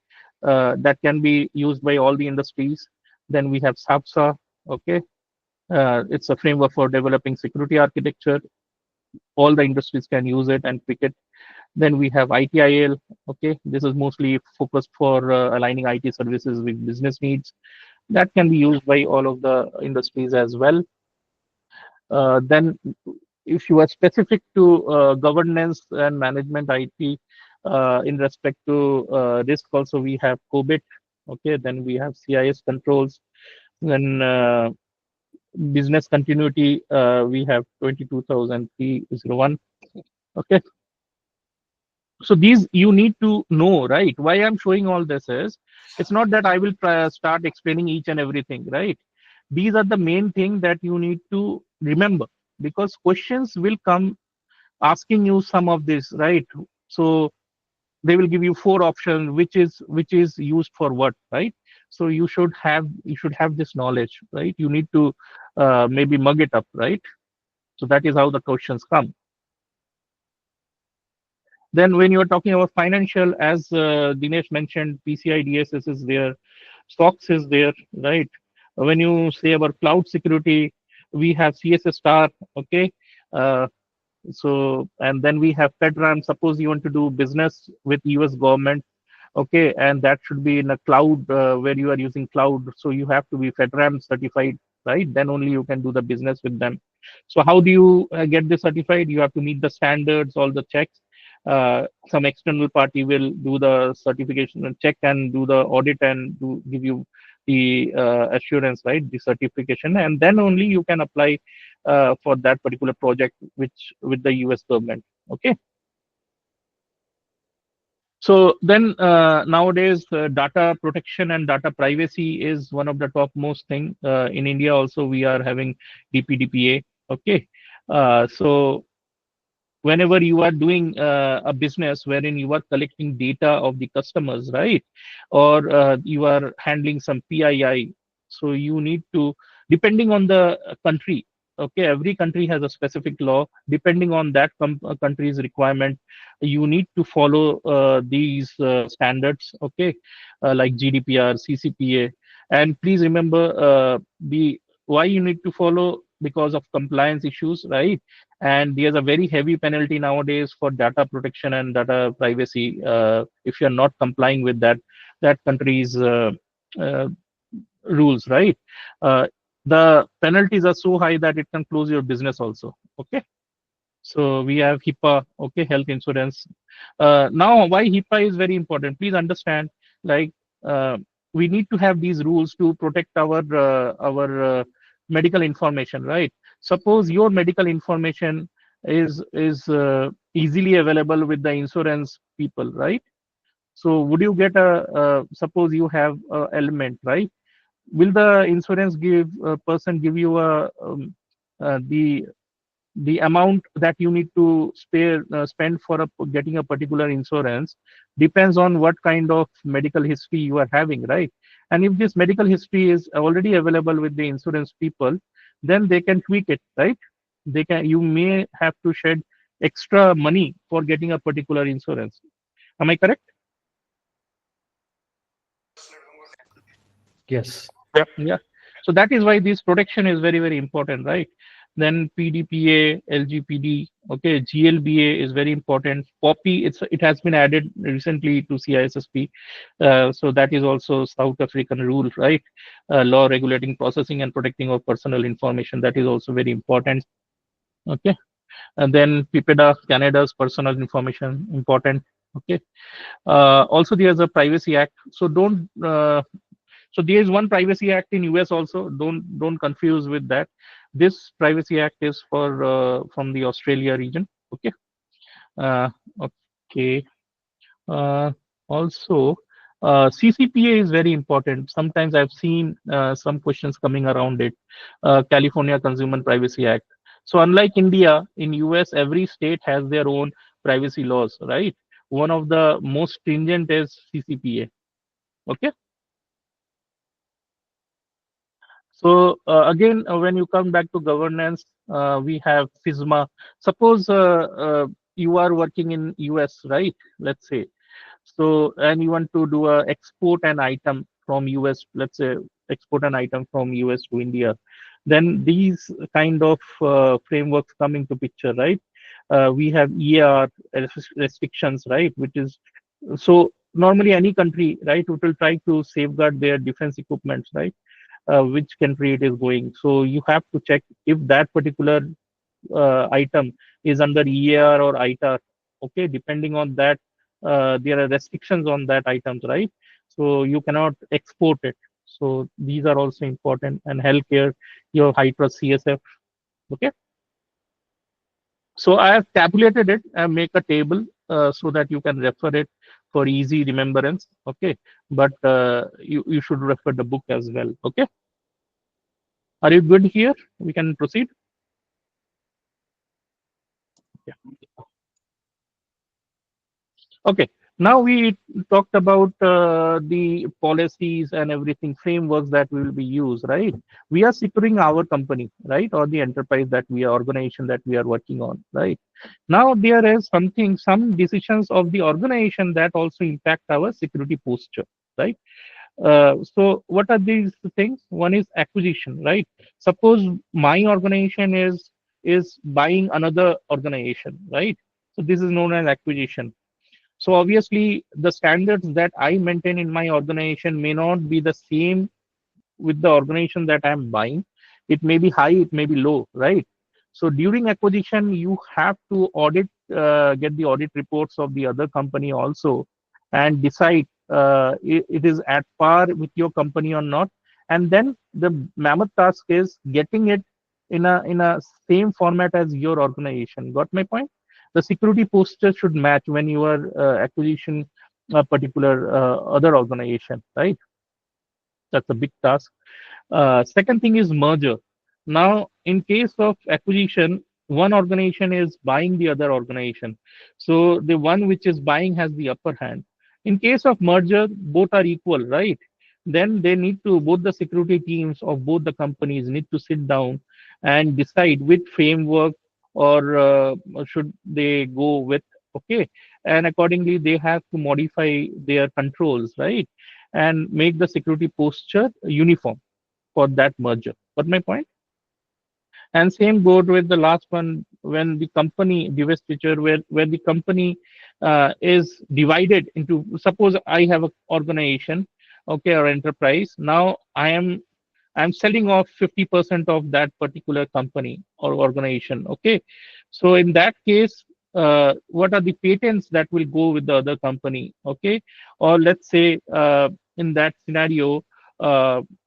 that can be used by all the industries. Then we have SAPSA. Okay, it's a framework for developing security architecture. All the industries can use it and pick it. Then we have ITIL. Okay, this is mostly focused for aligning IT services with business needs. That can be used by all of the industries as well. Then if you are specific to governance and management IT, in respect to risk, also we have COBIT. Okay, then we have CIS controls. Then business continuity, we have 22301. Okay, so these you need to know, right? Why I'm showing all this is, it's not that I will start explaining each and everything, right? These are the main thing that you need to remember, because questions will come asking you some of this, right? So they will give you 4 options, which is used for what, right? So you should have this knowledge, right? You need to maybe mug it up, right? So that is how the questions come. Then when you're talking about financial, as Dinesh mentioned, PCI DSS is there, SOX is there, right? When you say about cloud security, we have CSS star. Okay, so, and then we have FedRAMP. Suppose you want to do business with US government, Okay, and that should be in a cloud where you are using cloud. So you have to be FedRAMP certified, right? Then only you can do the business with them. So how do you get this certified? You have to meet the standards, all the checks. Some external party will do the certification and check and do the audit and give you the assurance, right? The certification, and then only you can apply for that particular project, which with the US government. Okay. So then nowadays, data protection and data privacy is one of the topmost thing. In India also, we are having DPDPA. Okay. So whenever you are doing a business wherein you are collecting data of the customers, right? Or you are handling some PII. So you need to, depending on the country, okay, every country has a specific law. Depending on that country's requirement, you need to follow these standards, okay, like GDPR, CCPA. And please remember the why you need to follow, because of compliance issues, right? And there's a very heavy penalty nowadays for data protection and data privacy if you're not complying with that country's rules, right? The penalties are so high that it can close your business also. Okay. So we have HIPAA, okay, health insurance. Now, why HIPAA is very important? Please understand, like we need to have these rules to protect our medical information, right? Suppose your medical information is easily available with the insurance people, right? So would you get suppose you have a element, right? Will the insurance person give you the amount that you need to spend for getting a particular insurance depends on what kind of medical history you are having, right? And if this medical history is already available with the insurance people, then they can tweak it, right? You may have to shed extra money for getting a particular insurance. Am I correct? Yes. Yeah. So that is why this protection is very, very important, right? Then PDPA, LGPD, okay, GLBA is very important. POPI, it has been added recently to CISSP. So that is also South African rule, right? Law regulating processing and protecting of personal information. That is also very important. Okay. And then PIPEDA, Canada's personal information, important. Okay. Also, there's a Privacy Act. So don't. So there is one Privacy Act in US also. Don't confuse with that. This Privacy Act is for from the Australia region. Okay. Okay. Also, CCPA is very important. Sometimes I've seen some questions coming around it. California Consumer Privacy Act. So unlike India, in US, every state has their own privacy laws, right? One of the most stringent is CCPA. Okay. So again, when you come back to governance, we have FISMA. Suppose you are working in US, right? Let's say. So, and you want to do a export an item from US, let's say export an item from US to India. Then these kind of frameworks come into picture, right? We have EAR restrictions, right? Which is, so normally any country, right, will try to safeguard their defense equipments, right? Which country it is going. So you have to check if that particular item is under EAR or ITAR. Okay, depending on that, there are restrictions on that items, right? So you cannot export it. So these are also important. And healthcare, your high trust CSF. Okay. So I have tabulated it and make a table so that you can refer it for easy remembrance. Okay, but you should refer the book as well. Okay. Are you good here? We can proceed. Yeah. Okay. Now we talked about the policies and everything, frameworks that we will be used, right? We are securing our company, right? Or the enterprise that we are, organization that we are working on, right? Now there is some decisions of the organization that also impact our security posture, right? So what are these things? One is acquisition, right? Suppose my organization is buying another organization, right? So this is known as acquisition. So obviously, the standards that I maintain in my organization may not be the same with the organization that I'm buying. It may be high, it may be low, right? So during acquisition, you have to audit, get the audit reports of the other company also, and decide it is at par with your company or not. And then the mammoth task is getting it in a same format as your organization. Got my point? The security posture should match when you are acquisition a particular other organization, right? That's a big task. Second thing is merger. Now, in case of acquisition, one organization is buying the other organization. So the one which is buying has the upper hand. In case of merger, both are equal, right? Then they need to, both the security teams of both the companies need to sit down and decide which framework or should they go with, okay? And accordingly, they have to modify their controls, right? And make the security posture uniform for that merger. Got my point? And same goes with the last one, when the company divestiture, where the company is divided into, suppose I have an organization, okay, or enterprise. Now I'm selling off 50% of that particular company or organization. Okay. So in that case, what are the patents that will go with the other company? Okay. Or let's say in that scenario,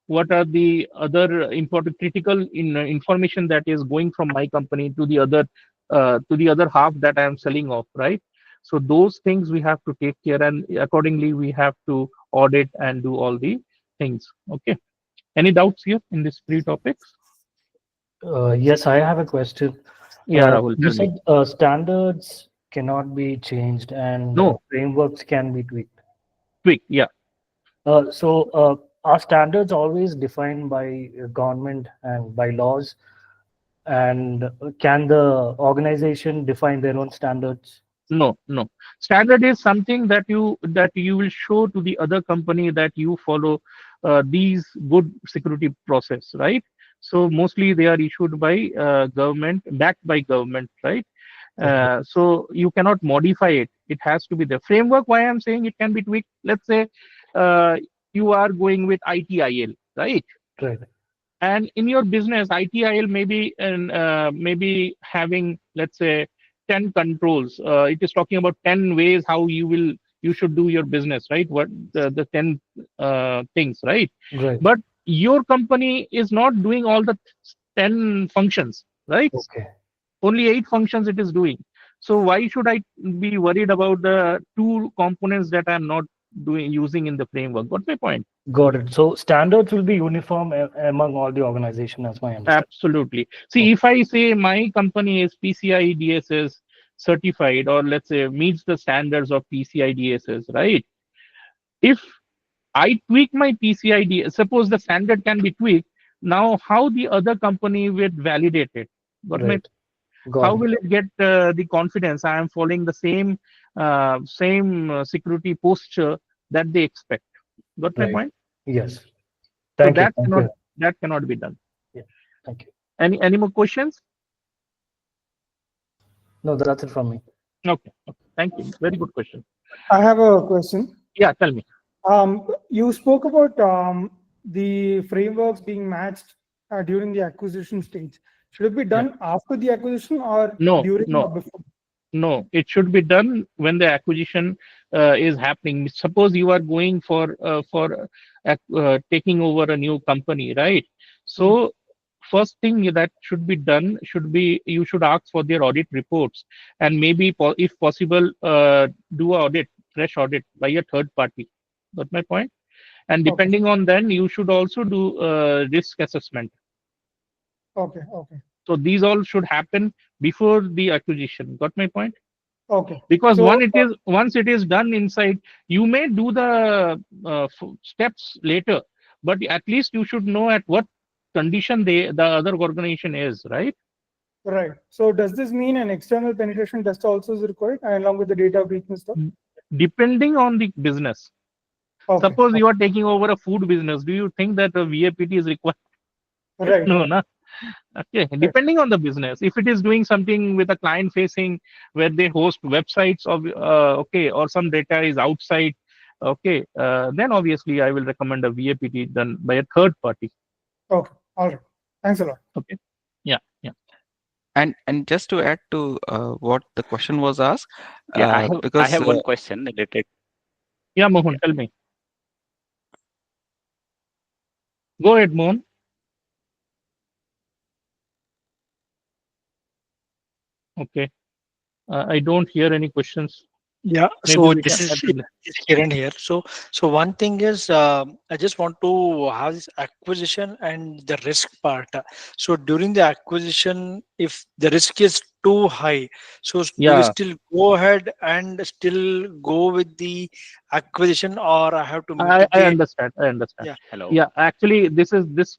what are the other important critical information that is going from my company to the other half that I am selling off, right? So those things we have to take care, and accordingly we have to audit and do all the things. Okay. Any doubts here in these three topics? Yes, I have a question. Yeah, Rahul, You tell me. said standards cannot be changed and No. frameworks can be tweaked. Quick, yeah. So are standards always defined by government and by laws? And can the organization define their own standards? No, no. Standard is something that you will show to the other company that you follow these good security process, right? So mostly they are issued by government, backed by government, right? So you cannot modify it. It has to be the framework. Why I'm saying it can be tweaked. Let's say you are going with ITIL, right? Right. And in your business, ITIL maybe having, let's say, 10 controls. It is talking about 10 ways how you should do your business, right? What the 10 things, right? Right. But your company is not doing all the 10 functions, right? Okay. Only 8 functions it is doing. So why should I be worried about the 2 components that I'm not using in the framework? Got my point? Got it. So standards will be uniform among all the organization, as my understanding. Absolutely. See, if I say my company is PCI DSS certified, or let's say meets the standards of PCI DSS, right? If I tweak my PCI DSS, suppose the standard can be tweaked. Now, how the other company will validate it? Got my Right. Got how it. will it get the confidence I am following the same security posture that they expect? Got my Right. point? Yes. So Thank you. that Thank cannot you. that cannot be done. Thank you. Any more questions? No, that's it from me. Okay. Thank you. Very good question. I have a question. Yeah, tell me. You spoke about the frameworks being matched during the acquisition stage. Should it be done after the acquisition or during or before? No, it should be done when the acquisition is happening. Suppose you are going for taking over a new company, right? So first thing that should be done should be you should ask for their audit reports, and maybe if possible do a fresh audit by a third party. Got my point? And depending on then you should also do risk assessment. Okay. So these all should happen before the acquisition. Got my point? Okay. Because So, once it is done inside, you may do the steps later, but at least you should know at what condition the other organization is, right? Right. So does this mean an external penetration test also is required along with the data breach and stuff? Depending on the business. Okay. Suppose you are taking over a food business, do you think that a VAPT is required? Right. No, no. Okay, depending on the business. If it is doing something with a client facing where they host websites of okay, or some data is outside, okay, then obviously I will recommend a VAPT done by a third party. Okay, all right. Thanks a lot. Okay, yeah, yeah. And just to add to what the question was asked, Yeah, I because have one question related. Yeah, Mohan, tell me. Go ahead, Mohan. Okay, I don't hear any questions. Yeah, Maybe so we this can is have the is Kiran here. So one thing is, I just want to have this acquisition and the risk part. So during the acquisition, if the risk is too high, so do we yeah. still go ahead and still go with the acquisition, or I have to I mitigate? understand. I understand. Yeah. Hello. Yeah, actually, this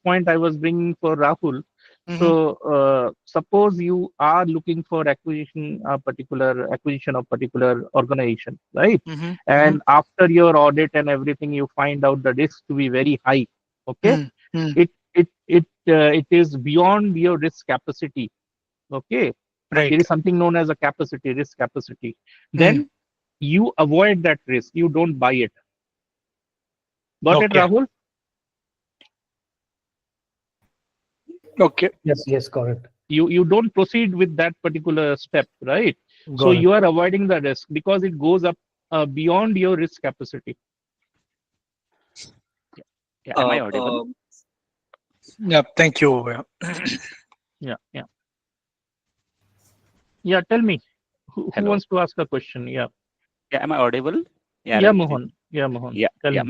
point I was bringing for Rahul. Mm-hmm. So suppose you are looking for acquisition of particular organization, right? Mm-hmm. And after your audit and everything, you find out the risk to be very high. Okay, Mm-hmm. it is beyond your risk capacity. Okay, Right. there is something known as a risk capacity. Then you avoid that risk. You don't buy it. Got it, Okay. Rahul? Okay. Yes, correct. You don't proceed with that particular step, right? So Got it. you are avoiding the risk because it goes up beyond your risk capacity. Yeah, am I audible? Yeah. Thank you. Yeah. Yeah, tell me. Who Hello. wants to ask a question? Yeah. Yeah, am I audible? Yeah, Ranjit. Mohan. Yeah, Mohan. Tell Yeah. me.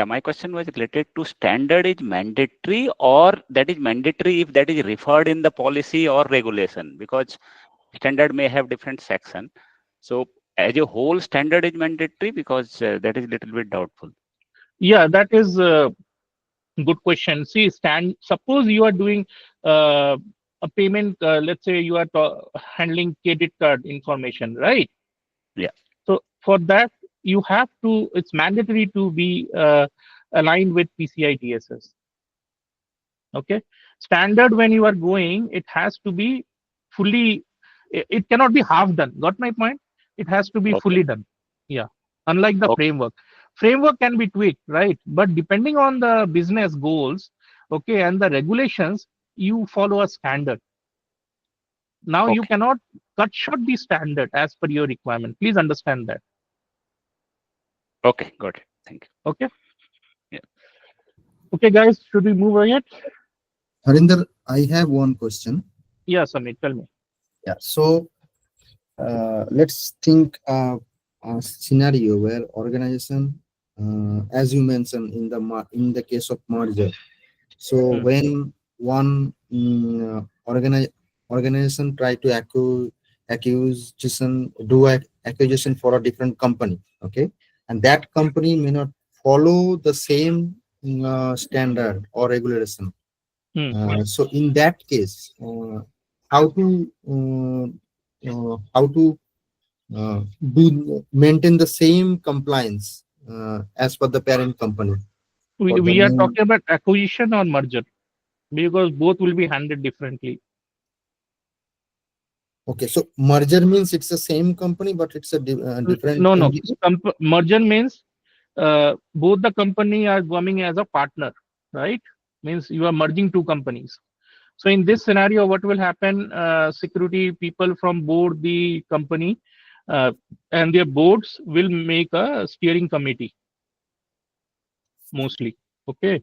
My question was related to standard is mandatory, or that is mandatory if that is referred in the policy or regulation, because standard may have different section. So as a whole, standard is mandatory, because that is little bit doubtful. Yeah, that is a good question. See, suppose you are doing a payment, let's say you are handling credit card information, right? Yeah. So for that, it's mandatory to be aligned with PCI DSS. Okay. Standard, when you are going, it has to be fully, it cannot be half done. Got my point? It has to be Okay. fully done. Yeah. Unlike the Okay. framework. Framework can be tweaked, right? But depending on the business goals, okay, and the regulations, you follow a standard. Now you Okay. cannot cut short the standard as per your requirement. Please understand that. Okay, got it. Thank you. Okay. Yeah. Okay, guys, should we move ahead? Harinder, I have one question. Yeah, Samit, tell me. Yeah. So let's think a scenario where organization, as you mentioned in the case of merger. So when one organization try to acquisition for a different company, okay, and that company may not follow the same standard or regulation. So in that case, how to maintain the same compliance as per the parent company? We are talking about acquisition or merger, because both will be handled differently. Okay, so merger means it's the same company, but it's a different. No. Merger means both the company are coming as a partner, right? Means you are merging two companies. So in this scenario, what will happen? Security people from board the company and their boards will make a steering committee mostly. Okay.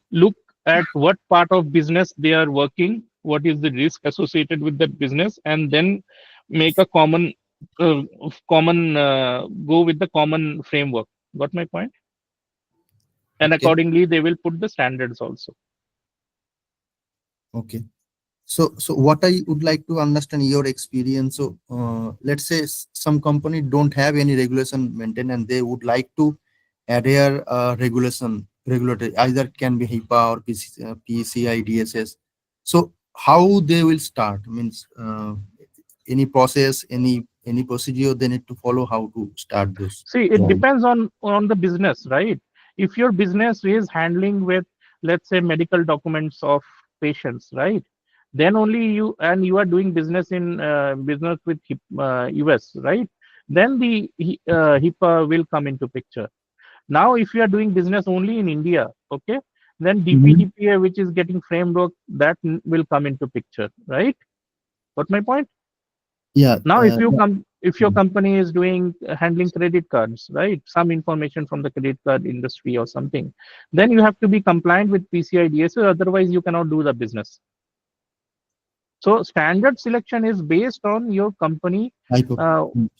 Look at what part of business they are working, what is the risk associated with that business, and then make a common go with the common framework. Got my point? And Okay. accordingly, they will put the standards also. Okay. So what I would like to understand your experience. So let's say some company don't have any regulation maintained and they would like to adhere regulatory, either can be HIPAA or PCI DSS. So how they will start? Means any process, any procedure they need to follow, how to start this? See, it depends on the business, right? If your business is handling with, let's say, medical documents of patients, right? Then only you are doing business in business with US, right? Then the HIPAA will come into picture. Now, if you are doing business only in India, okay, then DPDPA, which is getting framework, that will come into picture, right? Got my point? Yeah. Now, if your company is doing handling credit cards, right, some information from the credit card industry or something, then you have to be compliant with PCI DSA, otherwise you cannot do the business. So standard selection is based on your company,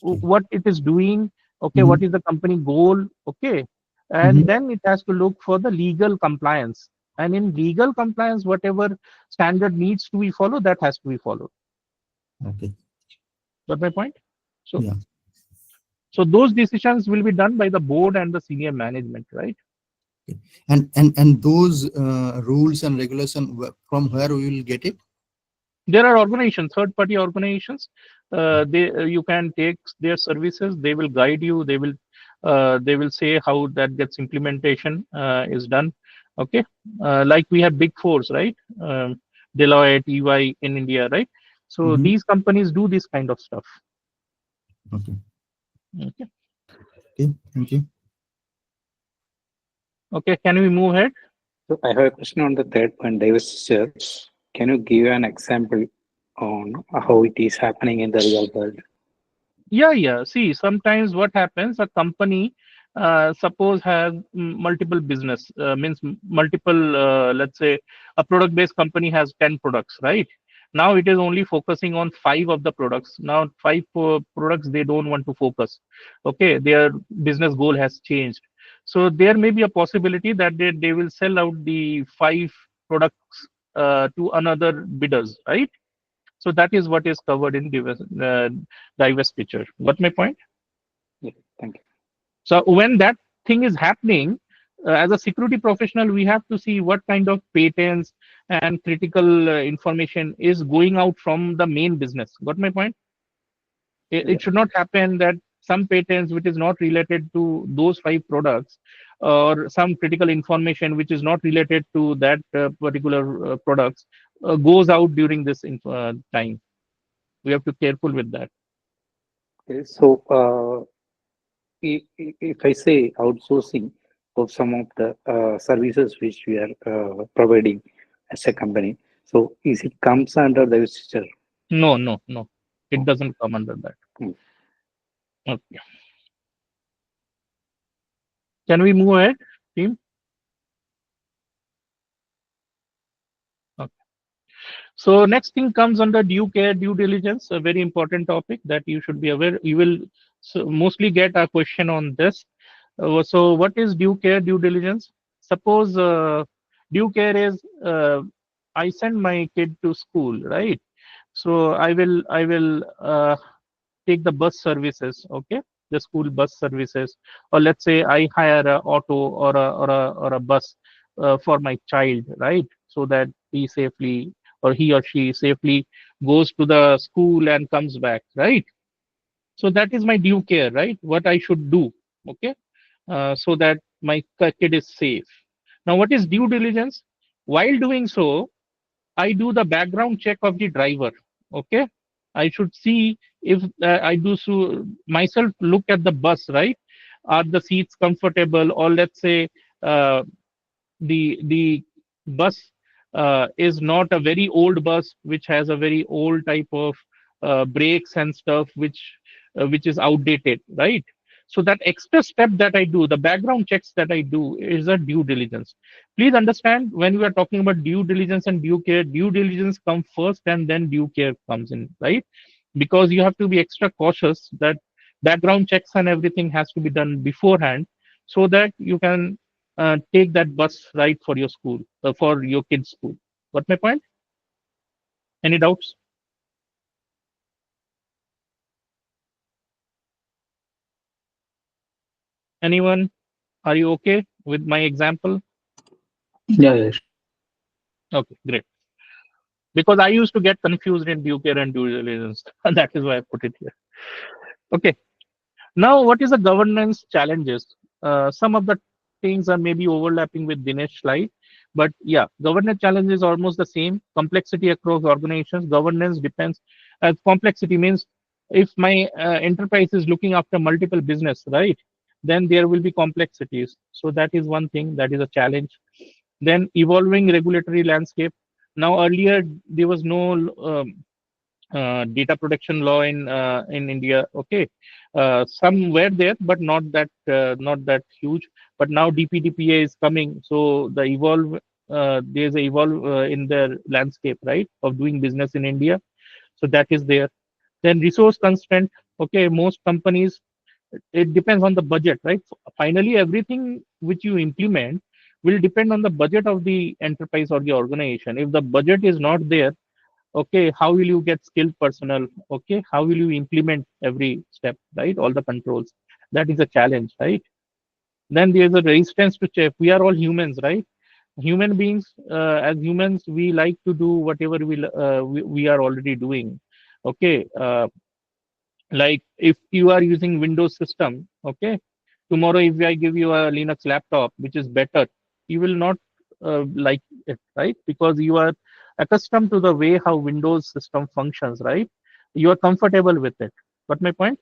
what it is doing, okay, what is the company goal, okay, and then it has to look for the legal compliance. And in legal compliance, whatever standard needs to be followed, that has to be followed. Okay. Got my point? So, Yeah. so those decisions will be done by the board and the senior management, right? And those rules and regulation, from where we will get it? There are organizations, third-party organizations. You can take their services. They will guide you. They will say how that gets implementation is done. Okay, like we have big fours, right? Deloitte, EY in India, right? So these companies do this kind of stuff. Okay. Okay. Okay. Thank you. Okay. Can we move ahead? So I have a question on the third point, divestiture. Can you give an example on how it is happening in the real world? Yeah. See, sometimes what happens, a company, suppose has multiple business, means multiple, let's say a product-based company has 10 products, right? Now it is only focusing on 5 of the products. Now 5 products they don't want to focus. Okay, their business goal has changed. So there may be a possibility that they will sell out the 5 products to another bidders, right? So that is what is covered in divestiture. Got my point? Yeah, thank you. So when that thing is happening, as a security professional, we have to see what kind of patents and critical information is going out from the main business. Got my point? It should not happen that some patents which is not related to those 5 products, or some critical information which is not related to that particular products goes out during this time. We have to be careful with that. Okay, so if I say outsourcing of some of the services which we are providing as a company, so is it comes under the divestiture? No. It doesn't come under that. Okay. Can we move ahead, team? Okay. So next thing comes under due care, due diligence, a very important topic that you should be aware. You will mostly get a question on this. So what is due care, due diligence? Suppose due care is I send my kid to school, right? So I will take the bus services, okay, the school bus services, or let's say I hire a auto or a bus for my child, right? So that he or she safely goes to the school and comes back, right? So that is my due care, right? What I should do, okay, so that my kid is safe. Now, what is due diligence? While doing so, I do the background check of the driver. Okay, I should see if I do so myself. Look at the bus, right? Are the seats comfortable, or let's say the bus is not a very old bus, which has a very old type of brakes and stuff, which is outdated, right? So that extra step that I do, the background checks that I do, is a due diligence. Please understand, when we are talking about due diligence and due diligence comes first and then due care comes in, right? Because you have to be extra cautious that background checks and everything has to be done beforehand, so that you can take that bus ride for your school, for your kids' school. Got my point? Any doubts? Anyone? Are you okay with my example? Yeah. Okay, great. Because I used to get confused in due care and due diligence, and that is why I put it here. Okay. Now, what is the governance challenges? Some of the things are maybe overlapping with Dinesh's slide, But yeah, governance challenge is almost the same. Complexity across organizations. Governance depends. Complexity means if my enterprise is looking after multiple business, right, then there will be complexities. So that is one thing that is a challenge. Then evolving regulatory landscape. Now earlier there was no data protection law in India. Okay, some were there, but not that huge. But now DPDPA is coming, so the evolve there's a evolve in the landscape, right, of doing business in India. So that is there. Then resource constraint. Okay, most companies, it depends on the budget, right? Finally, everything which you implement will depend on the budget of the enterprise or the organization. If the budget is not there, okay, how will you get skilled personnel? Okay, how will you implement every step, right? All the controls. That is a challenge, right? Then there's a resistance to change. We are all humans, right? Human beings, as humans, we like to do whatever we are already doing. Okay, like if you are using Windows system, okay, tomorrow if I give you a Linux laptop which is better, you will not like it, right? Because you are accustomed to the way how Windows system functions, right? You are comfortable with it. Got my point?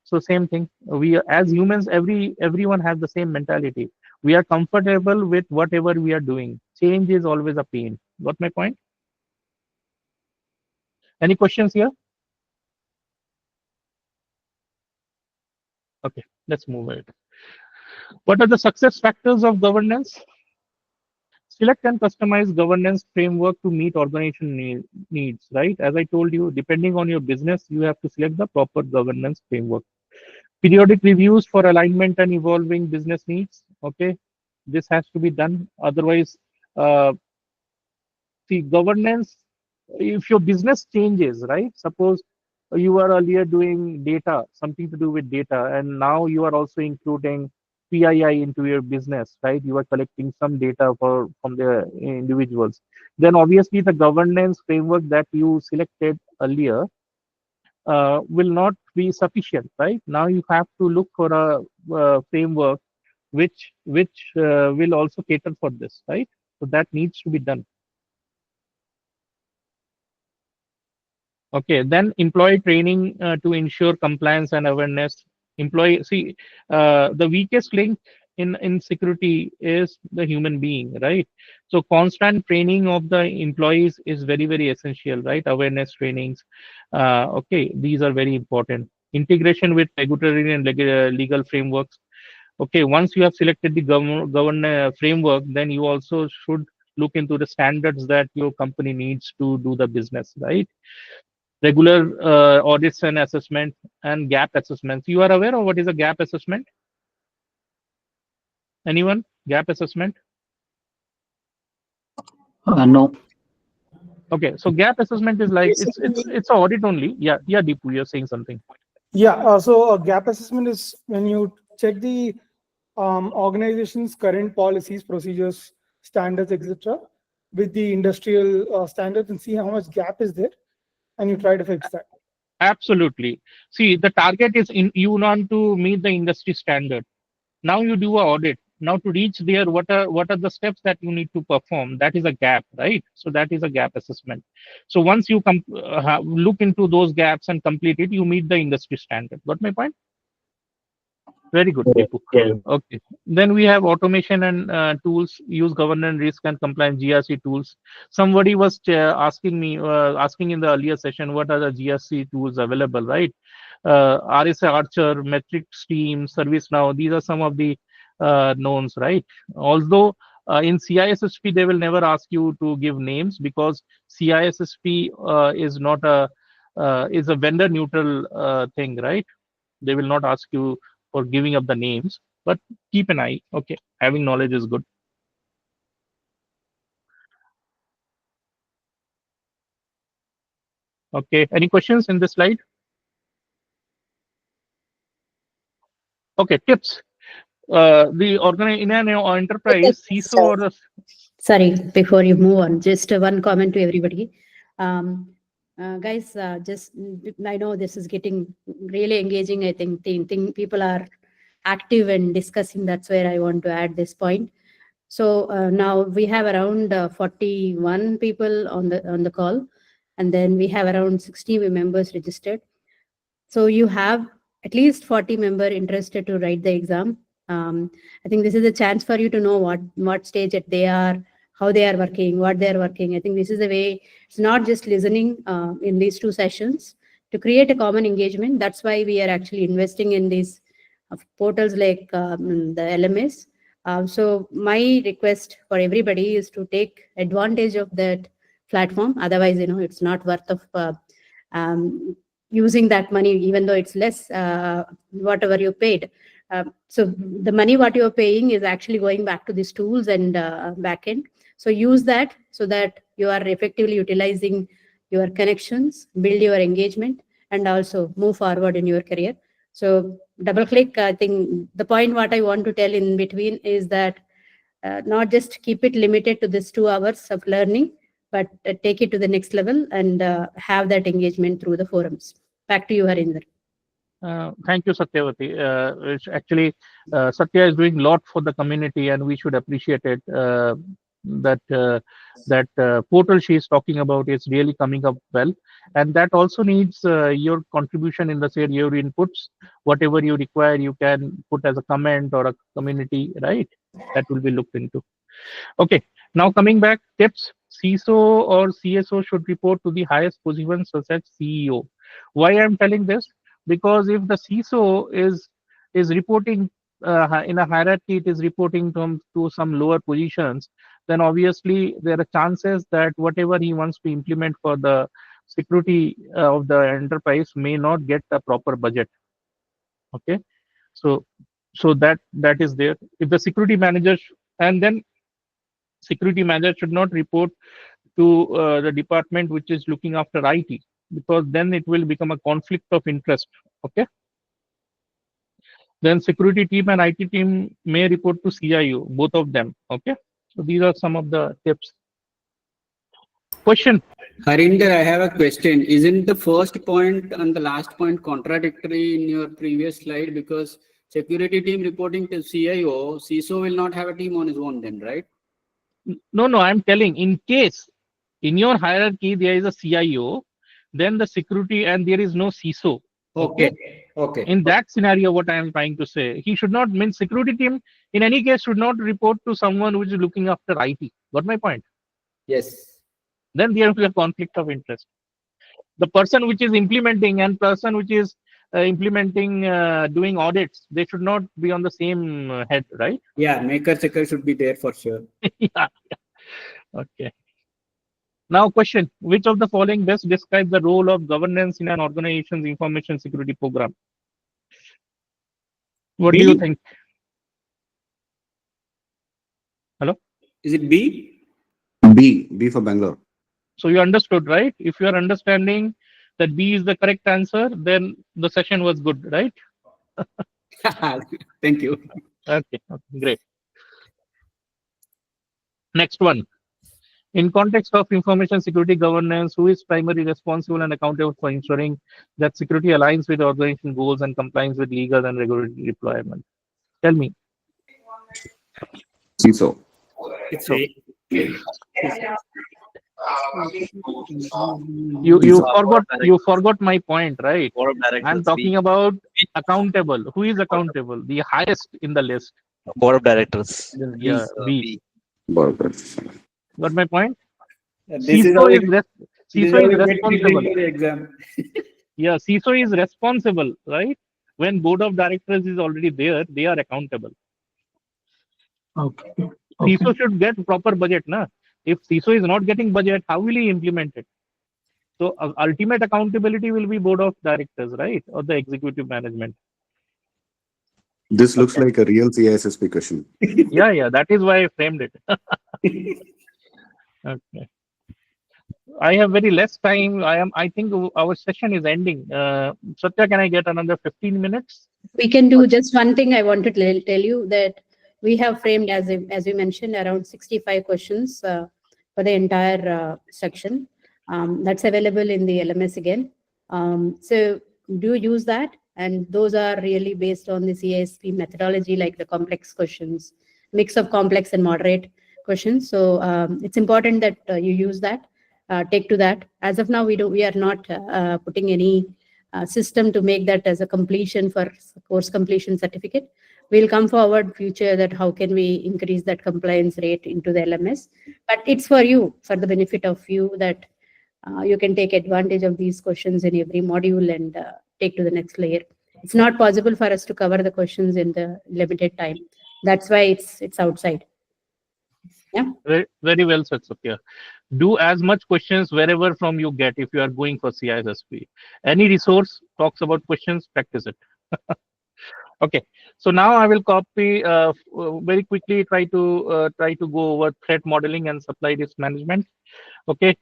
So same thing. We as humans, everyone has the same mentality. We are comfortable with whatever we are doing. Change is always a pain. Got my point? Any questions here? Okay, let's move it. What are the success factors of governance? Select and customize governance framework to meet organization needs, right? As I told you, depending on your business, you have to select the proper governance framework. Periodic reviews for alignment and evolving business needs. Okay, this has to be done. Otherwise, uh, see, governance, if your business changes, right? Suppose you were earlier doing data, something to do with data, and now you are also including PII into your business, right? You are collecting some data from the individuals. Then obviously the governance framework that you selected earlier will not be sufficient, right? Now you have to look for a framework which will also cater for this, right? So that needs to be done. Okay, then employee training to ensure compliance and awareness. Employee, see, the weakest link in security is the human being, right? So constant training of the employees is very essential, right? Awareness trainings. Okay, these are very important. Integration with regulatory and legal frameworks. Okay, once you have selected the govern framework, then you also should look into the standards that your company needs to do the business, right? Regular audits and assessment and gap assessments. You are aware of what is a gap assessment? Anyone? Gap assessment? No. Okay, so gap assessment is like Basically, it's an audit only. Yeah, Deepu, you're saying something. yeah. So a gap assessment is when you check the organization's current policies, procedures, standards, etc., with the industrial standards and see how much gap is there, and you try to fix that. Absolutely. See, the target is you want to meet the industry standard. Now you do an audit. Now to reach there, what are the steps that you need to perform? That is a gap, right? So that is a gap assessment. So once you look into those gaps and complete it, you meet the industry standard. Got my point? Very good, Deepu. Yeah. Okay. Then we have automation and tools, use governance, risk and compliance, GRC tools. Somebody was asking me, asking in the earlier session, what are the GRC tools available, right? RSA Archer, Metric Stream, ServiceNow, these are some of the knowns, right? Although in CISSP, they will never ask you to give names because CISSP is not is a vendor neutral thing, right? They will not ask you for giving up the names, but keep an eye. Okay, having knowledge is good. Okay, any questions in this slide? Okay, tips. The in an enterprise, CISO or the Sorry, before you move on, just one comment to everybody. Guys, I know this is getting really engaging. I think people are active and discussing. That's where I want to add this point. So now we have around 41 people on the call, and then we have around 60 members registered. So you have at least 40 members interested to write the exam. I think this is a chance for you to know what stage they are, how they are working, what they are working. I think this is the way. It's not just listening in these 2 sessions to create a common engagement. That's why we are actually investing in these portals like the LMS. So my request for everybody is to take advantage of that platform. Otherwise, it's not worth of using that money, even though it's less, whatever you paid. So the money what you're paying is actually going back to these tools and backend. So use that so that you are effectively utilizing your connections, build your engagement, and also move forward in your career. So double click. I think the point what I want to tell in between is that not just keep it limited to this 2 hours of learning, but take it to the next level and have that engagement through the forums. Back to you, Harinder. Thank you, Satyavati. Actually, Satya is doing a lot for the community, and we should appreciate it. That portal she is talking about is really coming up well, and that also needs your contribution in the say your inputs. Whatever you require, you can put as a comment or a community, right? That will be looked into. Okay, now coming back, tips. CISO or CSO should report to the highest position, such as CEO. Why I'm telling this? Because if the CISO is reporting in a hierarchy, it is reporting to some lower positions, then obviously there are chances that whatever he wants to implement for the security of the enterprise may not get the proper budget. Okay, so that is there. If the security manager and then security manager should not report to the department which is looking after IT, because then it will become a conflict of interest. Okay. Then security team and IT team may report to CIO, both of them. Okay. So these are some of the tips. Question. Harinder, I have a question. Isn't the first point and the last point contradictory in your previous slide? Because security team reporting to CIO, CISO will not have a team on his own then, right? No, I'm telling, in case in your hierarchy there is a CIO, then the security and there is no CISO. Okay. In that scenario, what I am trying to say, he should not mean security team in any case should not report to someone who is looking after IT. Got my point? Yes. Then there will be a conflict of interest. The person which is implementing and person which is implementing, doing audits, they should not be on the same head, right? Yeah, maker checker should be there for sure. Yeah. Okay. Now question, which of the following best describe the role of governance in an organization's information security program? What do you think? Hello? Is it B? B for Bangalore. So you understood, right? If you are understanding that B is the correct answer, then the session was good, right? Thank you. Okay, great. Next one. In context of information security governance, who is primarily responsible and accountable for ensuring that security aligns with organization goals and complies with legal and regulatory requirements? Tell me. CISO. You forgot my point, right? I'm talking about accountable. Who is accountable? The highest in the list. Board of directors. Yeah, B. Board of Directors. Got my point? CISO is responsible. Yeah, CISO is responsible, right? When board of directors is already there, they are accountable. Okay. CISO should get proper budget, na? If CISO is not getting budget, how will he implement it? So ultimate accountability will be board of directors, right? Or the executive management. This looks like a real CISSP question. Yeah, that is why I framed it. Okay. I have very less time. I think our session is ending. Satya, can I get another 15 minutes? We can do just one thing. I want to tell you that we have framed, as we mentioned, around 65 questions for the entire section. That's available in the LMS again. So do use that. And those are really based on the CISSP methodology, like the complex questions mix of complex and moderate questions. So it's important that you use that, take to that. As of now, we are not putting any system to make that as a completion for course completion certificate. We'll come forward future that how can we increase that compliance rate into the LMS. But it's for you, for the benefit of you, that you can take advantage of these questions in every module and take to the next layer. It's not possible for us to cover the questions in the limited time. That's why it's outside. Yeah. Very, very well said, Satya. Do as much questions wherever from you get if you are going for CISSP. Any resource talks about questions, practice it. Okay, so now I will copy very quickly, try to go over threat modeling and supply risk management. Okay,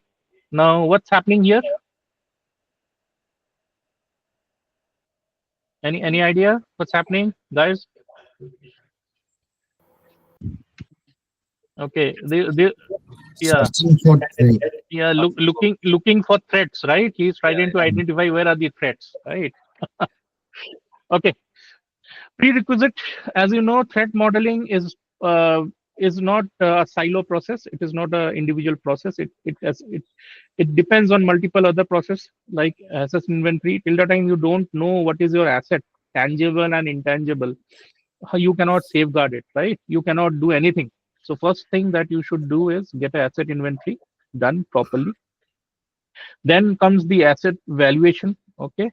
now what's happening here? Any idea what's happening, guys? Okay, yeah, looking for threats, right? He's trying to identify where are the threats, right? Okay. Prerequisite, as you know, threat modeling is not a silo process. It is not an individual process. It depends on multiple other process like asset inventory. Till the time you don't know what is your asset, tangible and intangible, you cannot safeguard it, right? You cannot do anything. So first thing that you should do is get an asset inventory done properly. Then comes the asset valuation. Okay,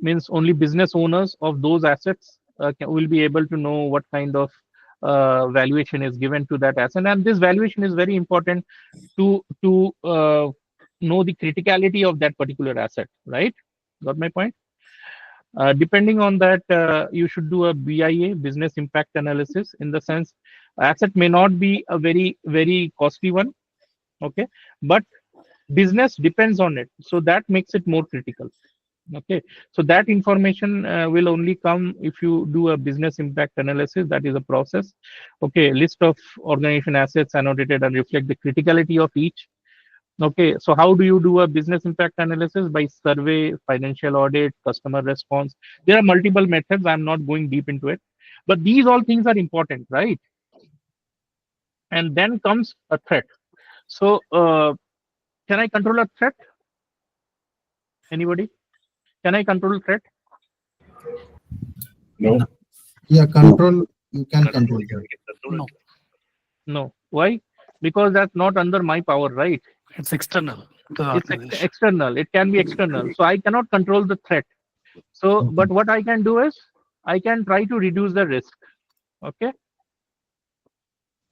means only business owners of those assets will be able to know what kind of valuation is given to that asset, and this valuation is very important to know the criticality of that particular asset, right? Got my point? Depending on that, you should do a BIA, business impact analysis, in the sense asset may not be a very costly one, okay, but business depends on it, so that makes it more critical. Okay, so that information will only come if you do a business impact analysis. That is a process. Okay, list of organization assets annotated and reflect the criticality of each. Okay, so how do you do a business impact analysis? By survey, financial audit, customer response. There are multiple methods. I'm not going deep into it, but these all things are important, right? And then comes a threat. So can I control a threat? Anybody? Can I control threat? No. Yeah, control. You can control that. No, No. Why? Because that's not under my power, right? it's external to the It's organization. external. It can be external. So I cannot control the threat. So, but what I can do is I can try to reduce the risk. Okay,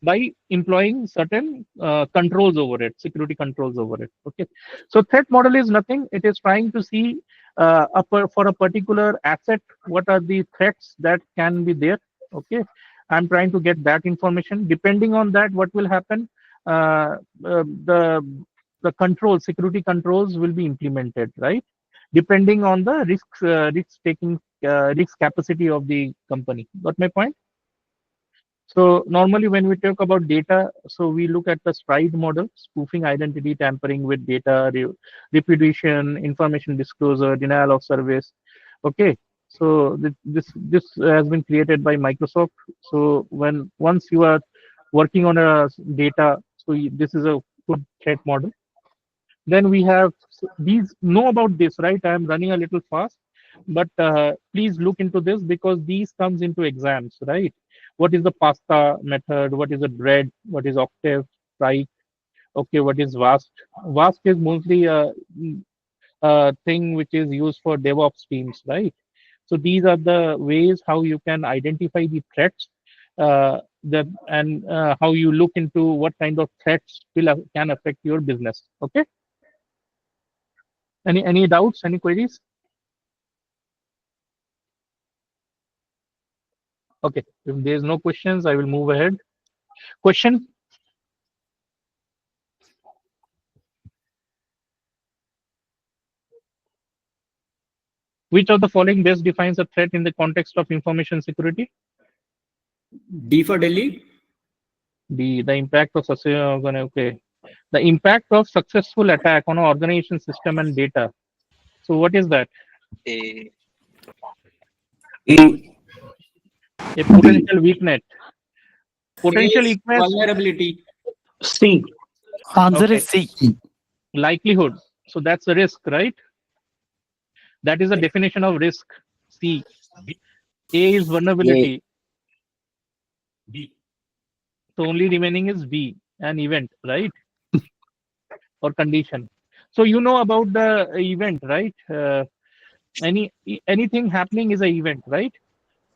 by employing certain controls over it, security controls over it. Okay, so threat model is nothing. It is trying to see for a particular asset, what are the threats that can be there. Okay, I'm trying to get that information. Depending on that, what will happen? The control, security controls will be implemented, right? Depending on the risk capacity of the company. Got my point? So normally when we talk about data, so we look at the STRIDE model: spoofing, identity, tampering with data, repudiation, information disclosure, denial of service. Okay, so this has been created by Microsoft. So once you are working on a data, so this is a good threat model. Then we have these, know about this, right? I am running a little fast, but please look into this, because these comes into exams, right? What is the pasta method? What is a bread? What is octave, right? Okay, what is vast? Vast is mostly a thing which is used for DevOps teams, right? So these are the ways how you can identify the threats, and how you look into what kind of threats can affect your business. Okay. Any doubts? Any queries? Okay, if there is no questions, I will move ahead. Question? Which of the following best defines a threat in the context of information security? D for Delhi. The impact of okay. The impact of successful attack on an organization system and data. So what is that? A potential weakness. Potential Face weakness, vulnerability. C. Answer okay. is C. Likelihood. So that's a risk, right? That is the definition of risk. C. A is vulnerability. B. So only remaining is B, an event, right? Or condition. So you know about the event, right? Anything happening is an event, right?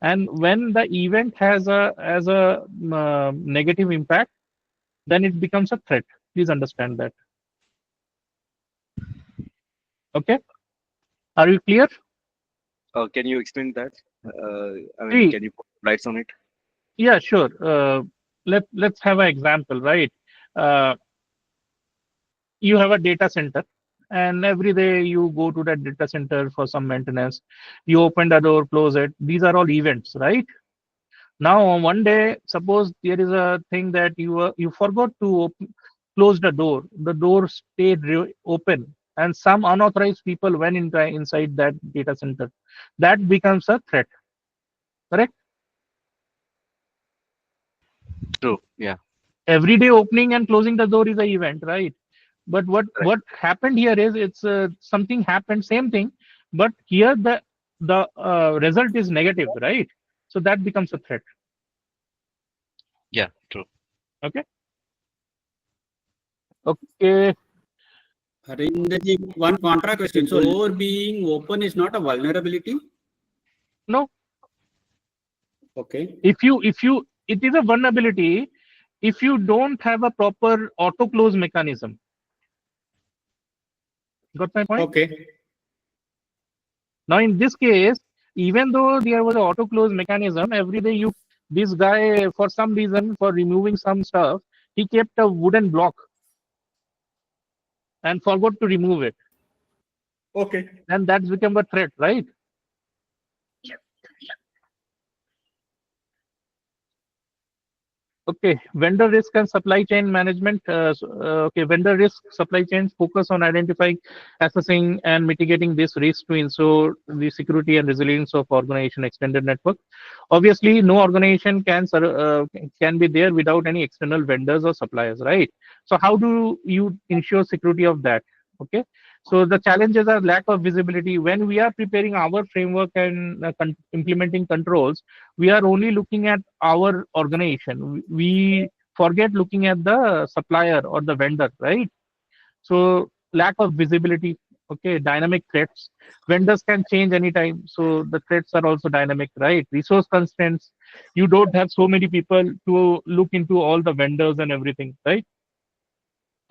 And when the event has a negative impact, then it becomes a threat. Please understand that. Okay, are you clear? Can you explain that? I mean, See, can you put lights on it? yeah, sure. Let's have an example, right? You have a data center, and every day you go to that data center for some maintenance. You open the door, close it. These are all events, right? Now, on one day, suppose there is a thing that you forgot to close the door. The door stayed open, and some unauthorized people went inside that data center. That becomes a threat. Correct? True. Yeah. Every day opening and closing the door is an event, right? But what happened here is it's something happened, same thing, but here the result is negative, right? So that becomes a threat. Yeah. True. Okay. Okay. Harinderji, one contra question. So door being open is not a vulnerability? No. Okay. If you it is a vulnerability if you don't have a proper auto close mechanism. Got my point? Okay. Now in this case, even though there was an auto close mechanism, every day this guy, for some reason, for removing some stuff, he kept a wooden block and forgot to remove it. Okay. And that's become a threat, right? Okay, vendor risk and supply chain management. Okay, vendor risk, supply chains focus on identifying, assessing, and mitigating this risk to ensure the security and resilience of organization extended network. Obviously, no organization can be there without any external vendors or suppliers, right? So how do you ensure security of that? Okay, so the challenges are lack of visibility. When we are preparing our framework and implementing controls, we are only looking at our organization. We forget looking at the supplier or the vendor, right? So lack of visibility. Okay, dynamic threats. Vendors can change anytime, so the threats are also dynamic, right? Resource constraints. You don't have so many people to look into all the vendors and everything, right?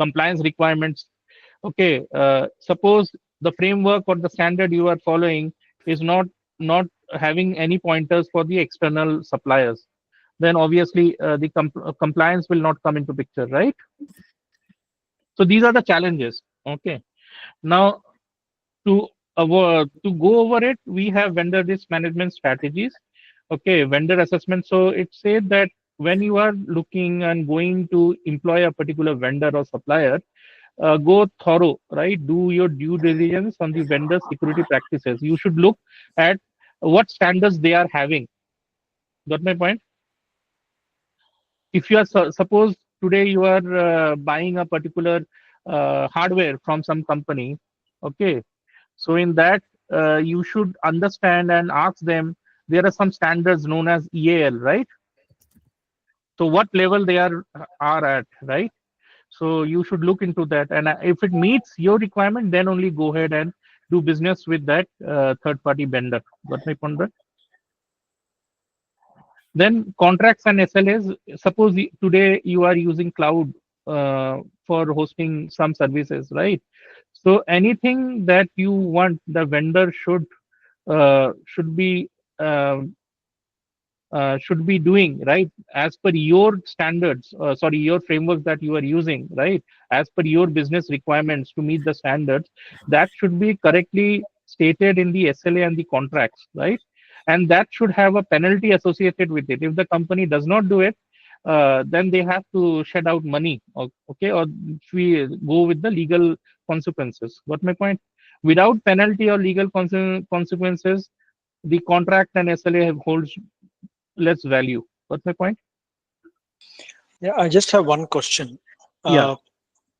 Compliance requirements. Okay, suppose the framework or the standard you are following is not having any pointers for the external suppliers, then obviously the compliance will not come into picture, right? So these are the challenges. Okay, now to go over it, we have vendor risk management strategies. Okay, vendor assessment. So it said that when you are looking and going to employ a particular vendor or supplier, go thorough, right? Do your due diligence on the vendor security practices. You should look at what standards they are having. Got my point? If you are suppose today you are buying a particular hardware from some company, okay, so in that you should understand and ask them. There are some standards known as EAL, right? So what level they are at, right? So you should look into that, and if it meets your requirement, then only go ahead and do business with that third-party vendor. Got my point, right? Then contracts and SLAs. Suppose today you are using cloud for hosting some services, right? So anything that you want, the vendor should be doing, right, as per your standards, your framework that you are using, right, as per your business requirements to meet the standards. That should be correctly stated in the SLA and the contracts, right? And that should have a penalty associated with it. If the company does not do it, then they have to shed out money, okay, or if we go with the legal consequences. Got my point? Without penalty or legal consequences, the contract and SLA holds less value. What's my point? Yeah, I just have one question. Yeah.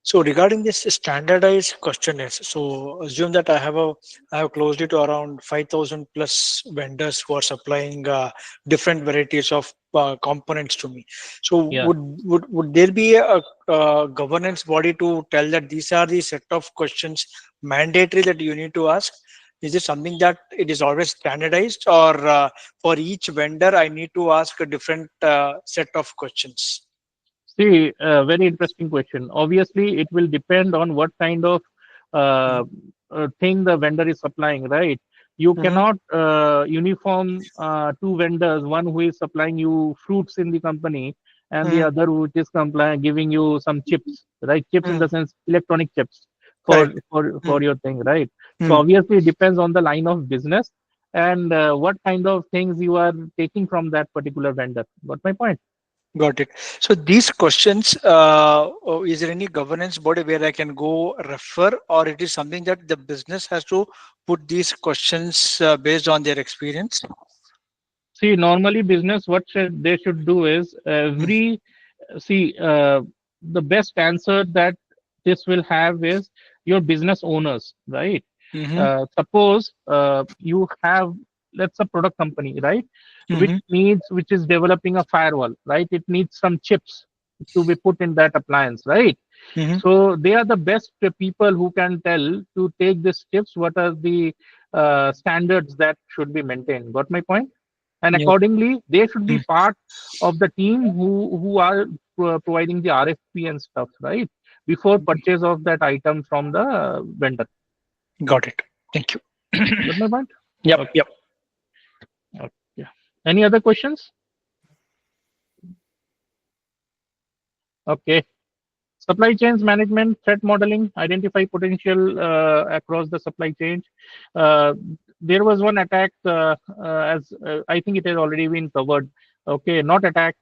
So regarding this standardized questionnaires, so assume that I have closely to around 5,000 plus vendors who are supplying different varieties of components to me. So Yeah. would there be a governance body to tell that these are the set of questions mandatory that you need to ask? Is it something that it is always standardized, or for each vendor I need to ask a different set of questions? See, very interesting question. Obviously, it will depend on what kind of uh, thing the vendor is supplying, right? You Mhm. cannot uniform two vendors, one who is supplying you fruits in the company and the Mhm. other which is giving you some chips, right? Chips in Mhm. the sense electronic chips for Correct. for your thing, right? So Mm. obviously, it depends on the line of business and what kind of things you are taking from that particular vendor. Got my point? Got it. So these questions, is there any governance body where I can go refer, or it is something that the business has to put these questions based on their experience? See, normally business, what they should do is Mm. the best answer that this will have is your business owners, right? Mm-hmm. Suppose you have, let's a product company, right? Mm-hmm. Which is developing a firewall, right? It needs some chips to be put in that appliance, right? Mm-hmm. So they are the best people who can tell to take these chips. What are the standards that should be maintained? Got my point? And Yep. accordingly they should be Mm. part of the team who are providing the RFP and stuff, right, before purchase of that item from the vendor. Got it. Thank you. Got my point? Yep. Okay. Yep. Okay. Yeah. Any other questions? Okay. Supply chains management, threat modeling, identify potential across the supply chain. Uh, there was one attack, as I think it has already been covered. Okay, not attack.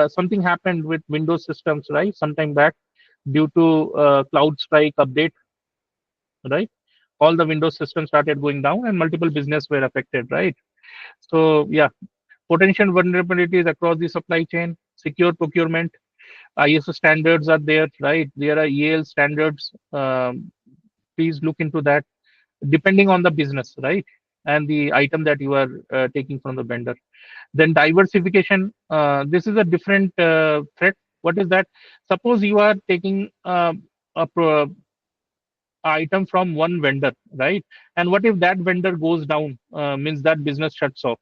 Something happened with Windows systems, right? Sometime back, due to cloud strike update, right? All the Windows systems started going down, and multiple business were affected, right? So yeah, potential vulnerabilities across the supply chain, secure procurement, ISO standards are there, right? There are EAL standards. Please look into that, depending on the business, right? And the item that you are taking from the vendor. Then diversification. This is a different threat. What is that? Suppose you are taking item from one vendor, right? And what if that vendor goes down? Means that business shuts off.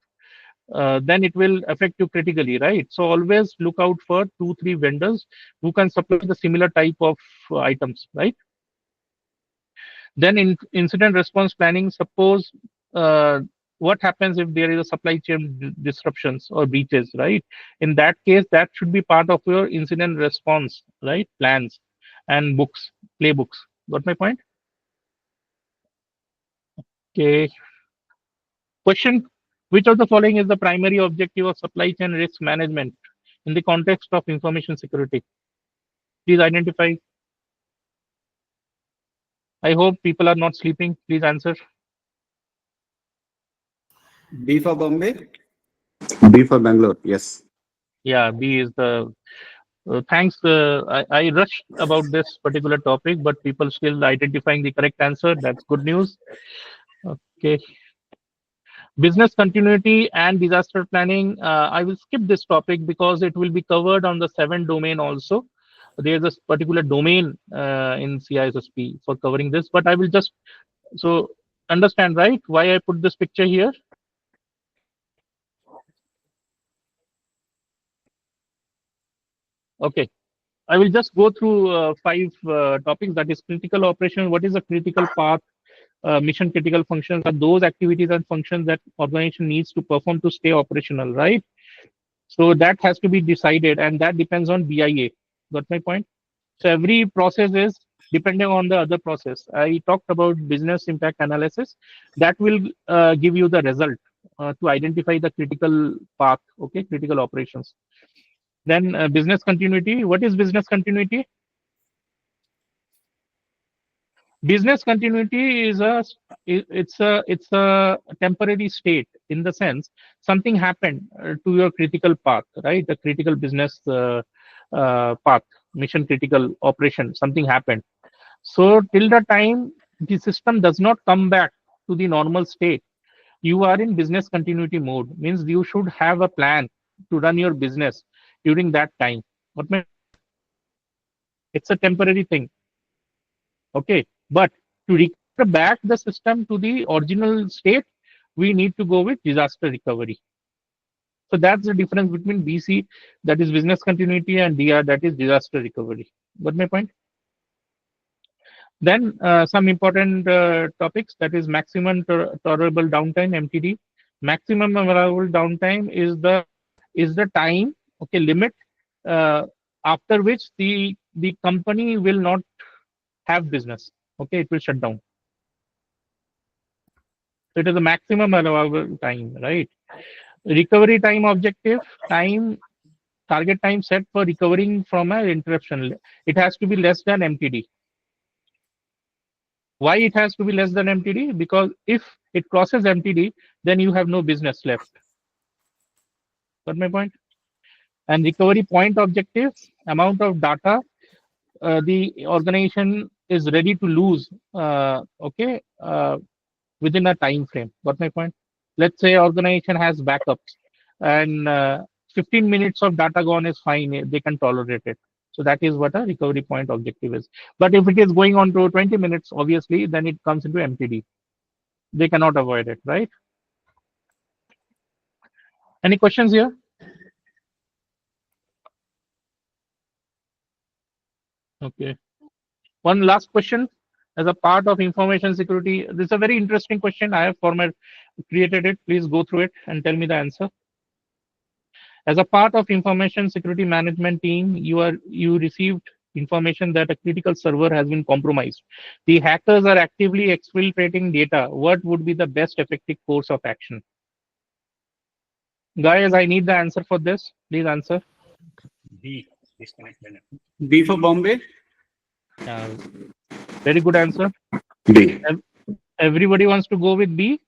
Then it will affect you critically, right? So always look out for 2-3 vendors who can supply the similar type of items, right? Then in incident response planning, suppose what happens if there is a supply chain disruptions or breaches, right? In that case, that should be part of your incident response, right? Plans and books, playbooks. Got my point? Okay. Question: which of the following is the primary objective of supply chain risk management in the context of information security? Please identify. I hope people are not sleeping. Please answer. B for Bombay. B for Bangalore. Yes. Yeah, B is the. Thanks. I rushed about this particular topic, but people still identifying the correct answer. That's good news. Okay. Business continuity and disaster planning. I will skip this topic because it will be covered on the 7 domain also. There's a particular domain in CISSP for covering this, but I will just so understand, right, why I put this picture here. Okay, I will just go through 5 topics. That is critical operation. What is a critical path? Mission critical functions are those activities and functions that organization needs to perform to stay operational, right? So that has to be decided, and that depends on BIA. Got my point? So every process is depending on the other process. I talked about business impact analysis. That will give you the result to identify the critical path, okay, critical operations. Then business continuity. What is business continuity? Business continuity is it's a temporary state, in the sense something happened to your critical path, right? The critical business path, mission critical operation, something happened. So till the time the system does not come back to the normal state, you are in business continuity mode. Means you should have a plan to run your business during that time. It's a temporary thing. Okay, but to recover back the system to the original state, we need to go with disaster recovery. So that's the difference between BC, that is business continuity, and DR, that is disaster recovery. Got my point? Then some important topics, that is maximum tolerable downtime, MTD. Maximum allowable downtime is the time, okay, limit after which the company will not have business. Okay, it will shut down. So it is a maximum allowable time, right? Recovery time objective, target time set for recovering from an interruption. It has to be less than MTD. Why it has to be less than MTD? Because if it crosses MTD, then you have no business left. Got my point? And recovery point objective, amount of data the organization is ready to lose, okay, within a time frame. Got my point? Let's say organization has backups and 15 minutes of data gone is fine, they can tolerate it. So that is what a recovery point objective is. But if it is going on to 20 minutes, obviously, then it comes into MTD. They cannot avoid it, right? Any questions here? Okay. One last question. As a part of information security, this is a very interesting question. I have created it. Please go through it and tell me the answer. As a part of information security management team, you received information that a critical server has been compromised. The hackers are actively exfiltrating data. What would be the best effective course of action? Guys, I need the answer for this. Please answer. B. B for Bombay. Very good answer. B. Everybody wants to go with B.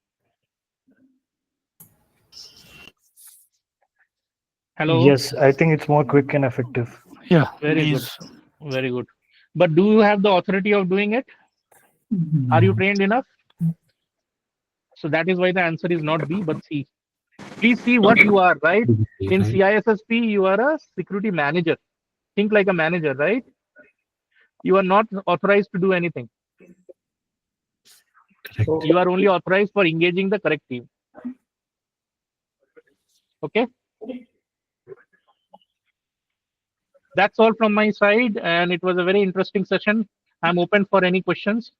Hello. Yes, I think it's more quick and effective. Yeah. Very good. Very good. But do you have the authority of doing it? Are you trained enough? So that is why the answer is not B, but C. Please see what you are, right? In CISSP, you are a security manager. Think like a manager, right? You are not authorized to do anything. Correct. You are only authorized for engaging the correct team. Okay. That's all from my side, and it was a very interesting session. I'm open for any questions.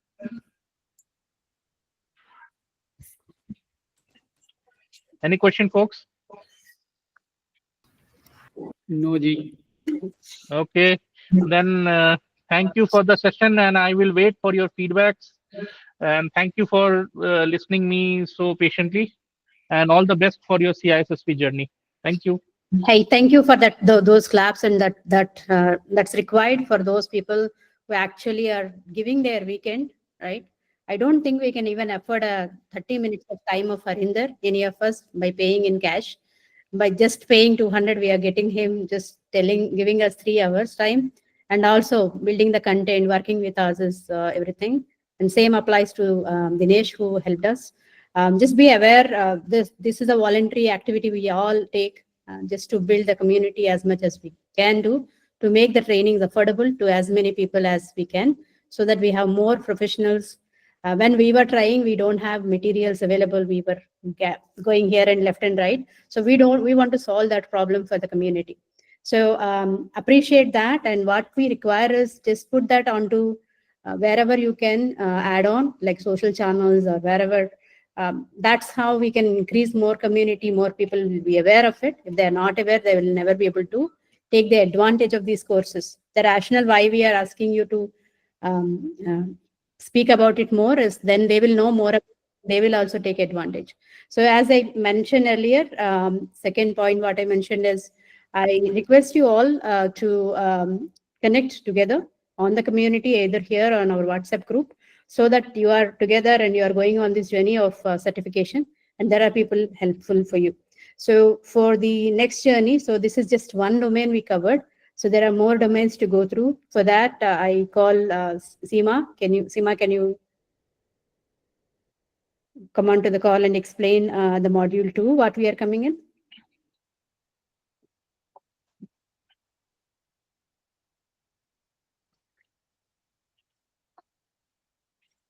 Any question, folks? No, Ji. Okay, then thank you for the session, and I will wait for your feedbacks. And thank you for listening me so patiently, and all the best for your CISSP journey. Thank you. Hey, thank you for that. Those claps, and that's required for those people who actually are giving their weekend, right? I don't think we can even afford a 30 minutes of time of Harinder, any of us, by paying in cash. By just paying 200, we are getting him just giving us 3 hours time, and also building the content, working with us is everything. And same applies to Dinesh, who helped us. Just be aware, this is a voluntary activity we all take just to build the community as much as we can do, to make the trainings affordable to as many people as we can, so that we have more professionals. When we were trying, we don't have materials available. We were going here and left and right. So we want to solve that problem for the community. So appreciate that. And what we require is just put that onto wherever you can add on, like social channels or wherever. That's how we can increase more community, more people will be aware of it. If they're not aware, they will never be able to take the advantage of these courses. The rationale why we are asking you to speak about it more is then they will know more, they will also take advantage. So as I mentioned earlier, second point what I mentioned is, I request you all to connect together on the community, either here or on our WhatsApp group, so that you are together and you are going on this journey of certification, and there are people helpful for you. So for the next journey, so this is just one domain we covered. So there are more domains to go through. For that, I call Seema. Seema, can you come on to the call and explain the module 2, what we are coming in?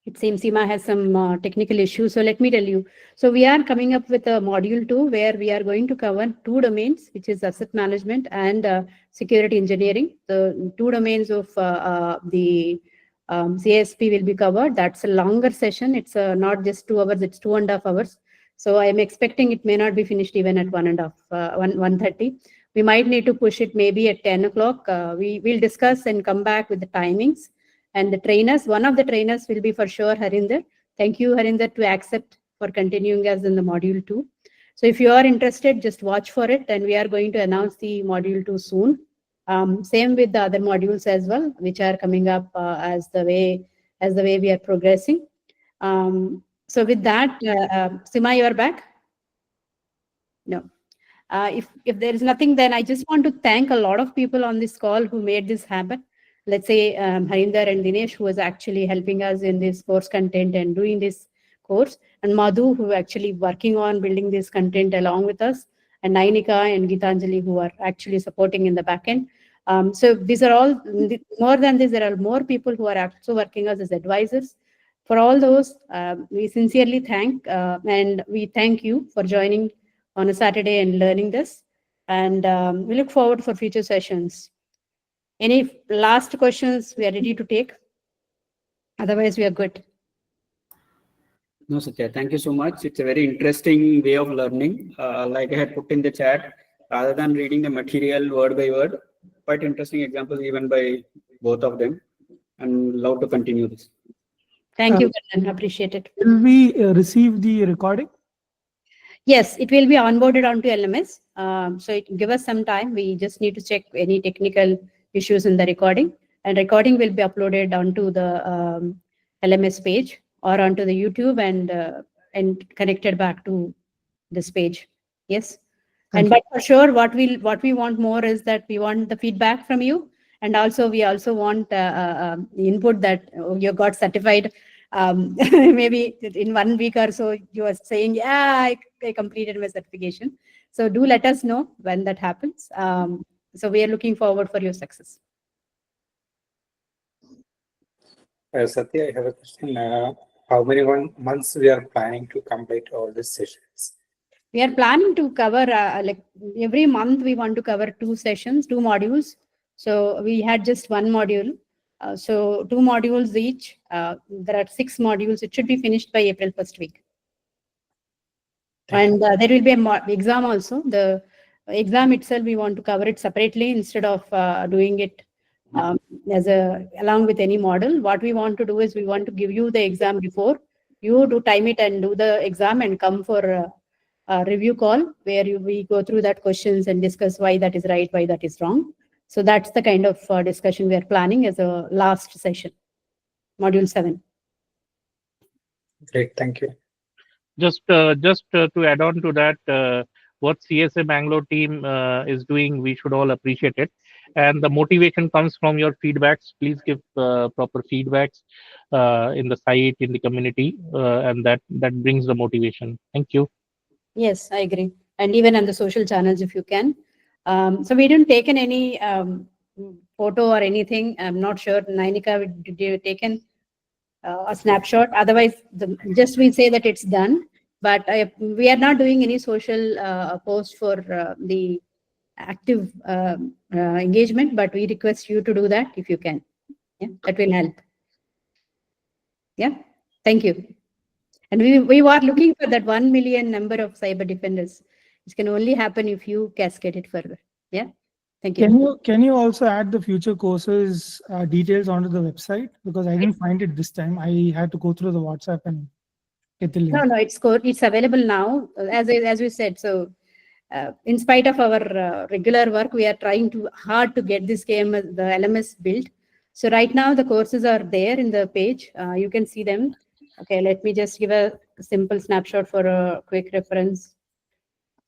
It seems Seema has some technical issues. So let me tell you. So we are coming up with a module 2 where we are going to cover 2 domains, which is asset management and security engineering. The 2 domains of the CISSP will be covered. That's a longer session. It's not just 2 hours, it's 2.5 hours. So I'm expecting it may not be finished even at 1:30. We might need to push it maybe at 10 o'clock. We will discuss and come back with the timings. And the trainers, one of the trainers will be for sure Harinder. Thank you, Harinder, to accept for continuing us in the module 2. So if you are interested, just watch for it. And we are going to announce the module 2 soon. Same with the other modules as well, which are coming up as the way we are progressing. So with that, Seema, you are back? No. If there is nothing, then I just want to thank a lot of people on this call who made this happen. Let's say Harinder and Dinesh, who was actually helping us in this course content and doing this course, and Madhu, who actually working on building this content along with us, and Nainika and Gitanjali, who are actually supporting in the backend. So these are all, more than this, there are more people who are also working as advisors. For all those, we sincerely thank, and we thank you for joining on a Saturday and learning this. And we look forward for future sessions. Any last questions we are ready to take? Otherwise, we are good. No, Satya, thank you so much. It's a very interesting way of learning. Like I had put in the chat, rather than reading the material word by word, quite interesting examples even by both of them. And love to continue this. Thank you, Kannan. Appreciate it. Will we receive the recording? Yes, it will be onboarded onto LMS. So it give us some time. We just need to check any technical issues in the recording, and recording will be uploaded onto the LMS page or onto the YouTube and connected back to this page. Yes. But for sure, what we want more is that we want the feedback from you, and also we also want input that you got certified. Maybe in 1 week or so, you are saying, yeah, I completed my certification. So do let us know when that happens. So we are looking forward for your success. Satya, I have a question. How many months we are planning to complete all these sessions? We are planning to cover like every month. We want to cover 2 sessions, 2 modules. So we had just 1 module. So 2 modules each. There are 6 modules. It should be finished by April 1st week. And there will be an exam also. The exam itself, we want to cover it separately instead of doing it along with any model. What we want to do is we want to give you the exam before you do time it and do the exam and come for a review call where we go through that questions and discuss why that is right, why that is wrong. So that's the kind of discussion we are planning as a last session, module 7. Great, thank you. Just to add on to that, what CSA Bangalore team is doing, we should all appreciate it. And the motivation comes from your feedbacks. Please give proper feedbacks in the site, in the community, and that brings the motivation. Thank you. Yes, I agree. And even on the social channels, if you can. So we didn't taken any photo or anything. I'm not sure. Nainika, did you taken a snapshot? Otherwise, just we say that it's done. But we are not doing any social post for the active engagement. But we request you to do that if you can. Yeah, that will help. Yeah, thank you. And we were looking for that 1 million number of cyber defenders. It can only happen if you cascade it further. Yeah. Thank you. Can you also add the future courses details onto the website? Because I didn't find it this time. I had to go through the WhatsApp and get the link. No, it's available now, as we said. So in spite of our regular work, we are trying hard to get this game, the LMS built. So right now the courses are there in the page. You can see them. Okay, let me just give a simple snapshot for a quick reference.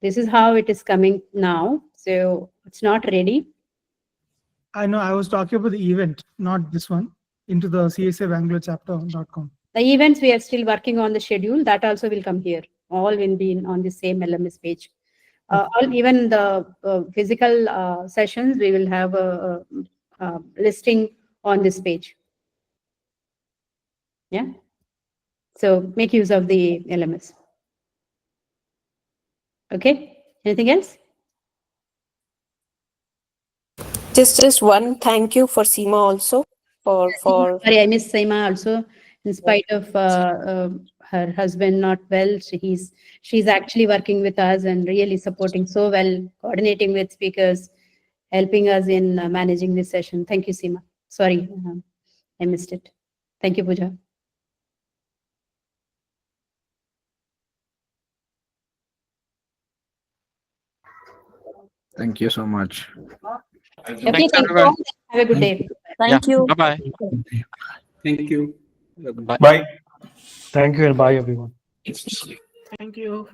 This is how it is coming now. So it's not ready. I know I was talking about the event, not this one, into the CSA Bangalore chapter.com. The events we are still working on the schedule, that also will come here. All will be on the same LMS page. Even the physical sessions, we will have a listing on this page. Yeah. So make use of the LMS. Okay. Anything else? Just one thank you for Seema also for Sorry, I missed Seema also. In spite of her husband not well, she's actually working with us and really supporting so well, coordinating with speakers, helping us in managing this session. Thank you, Seema. Sorry, I missed it. Thank you, Pooja. Thank you so much. Okay, Thanks, thank you everyone. all. Have a good day. Thank you. Bye-bye. Thank you. Bye. Thank you and bye everyone. Thank you.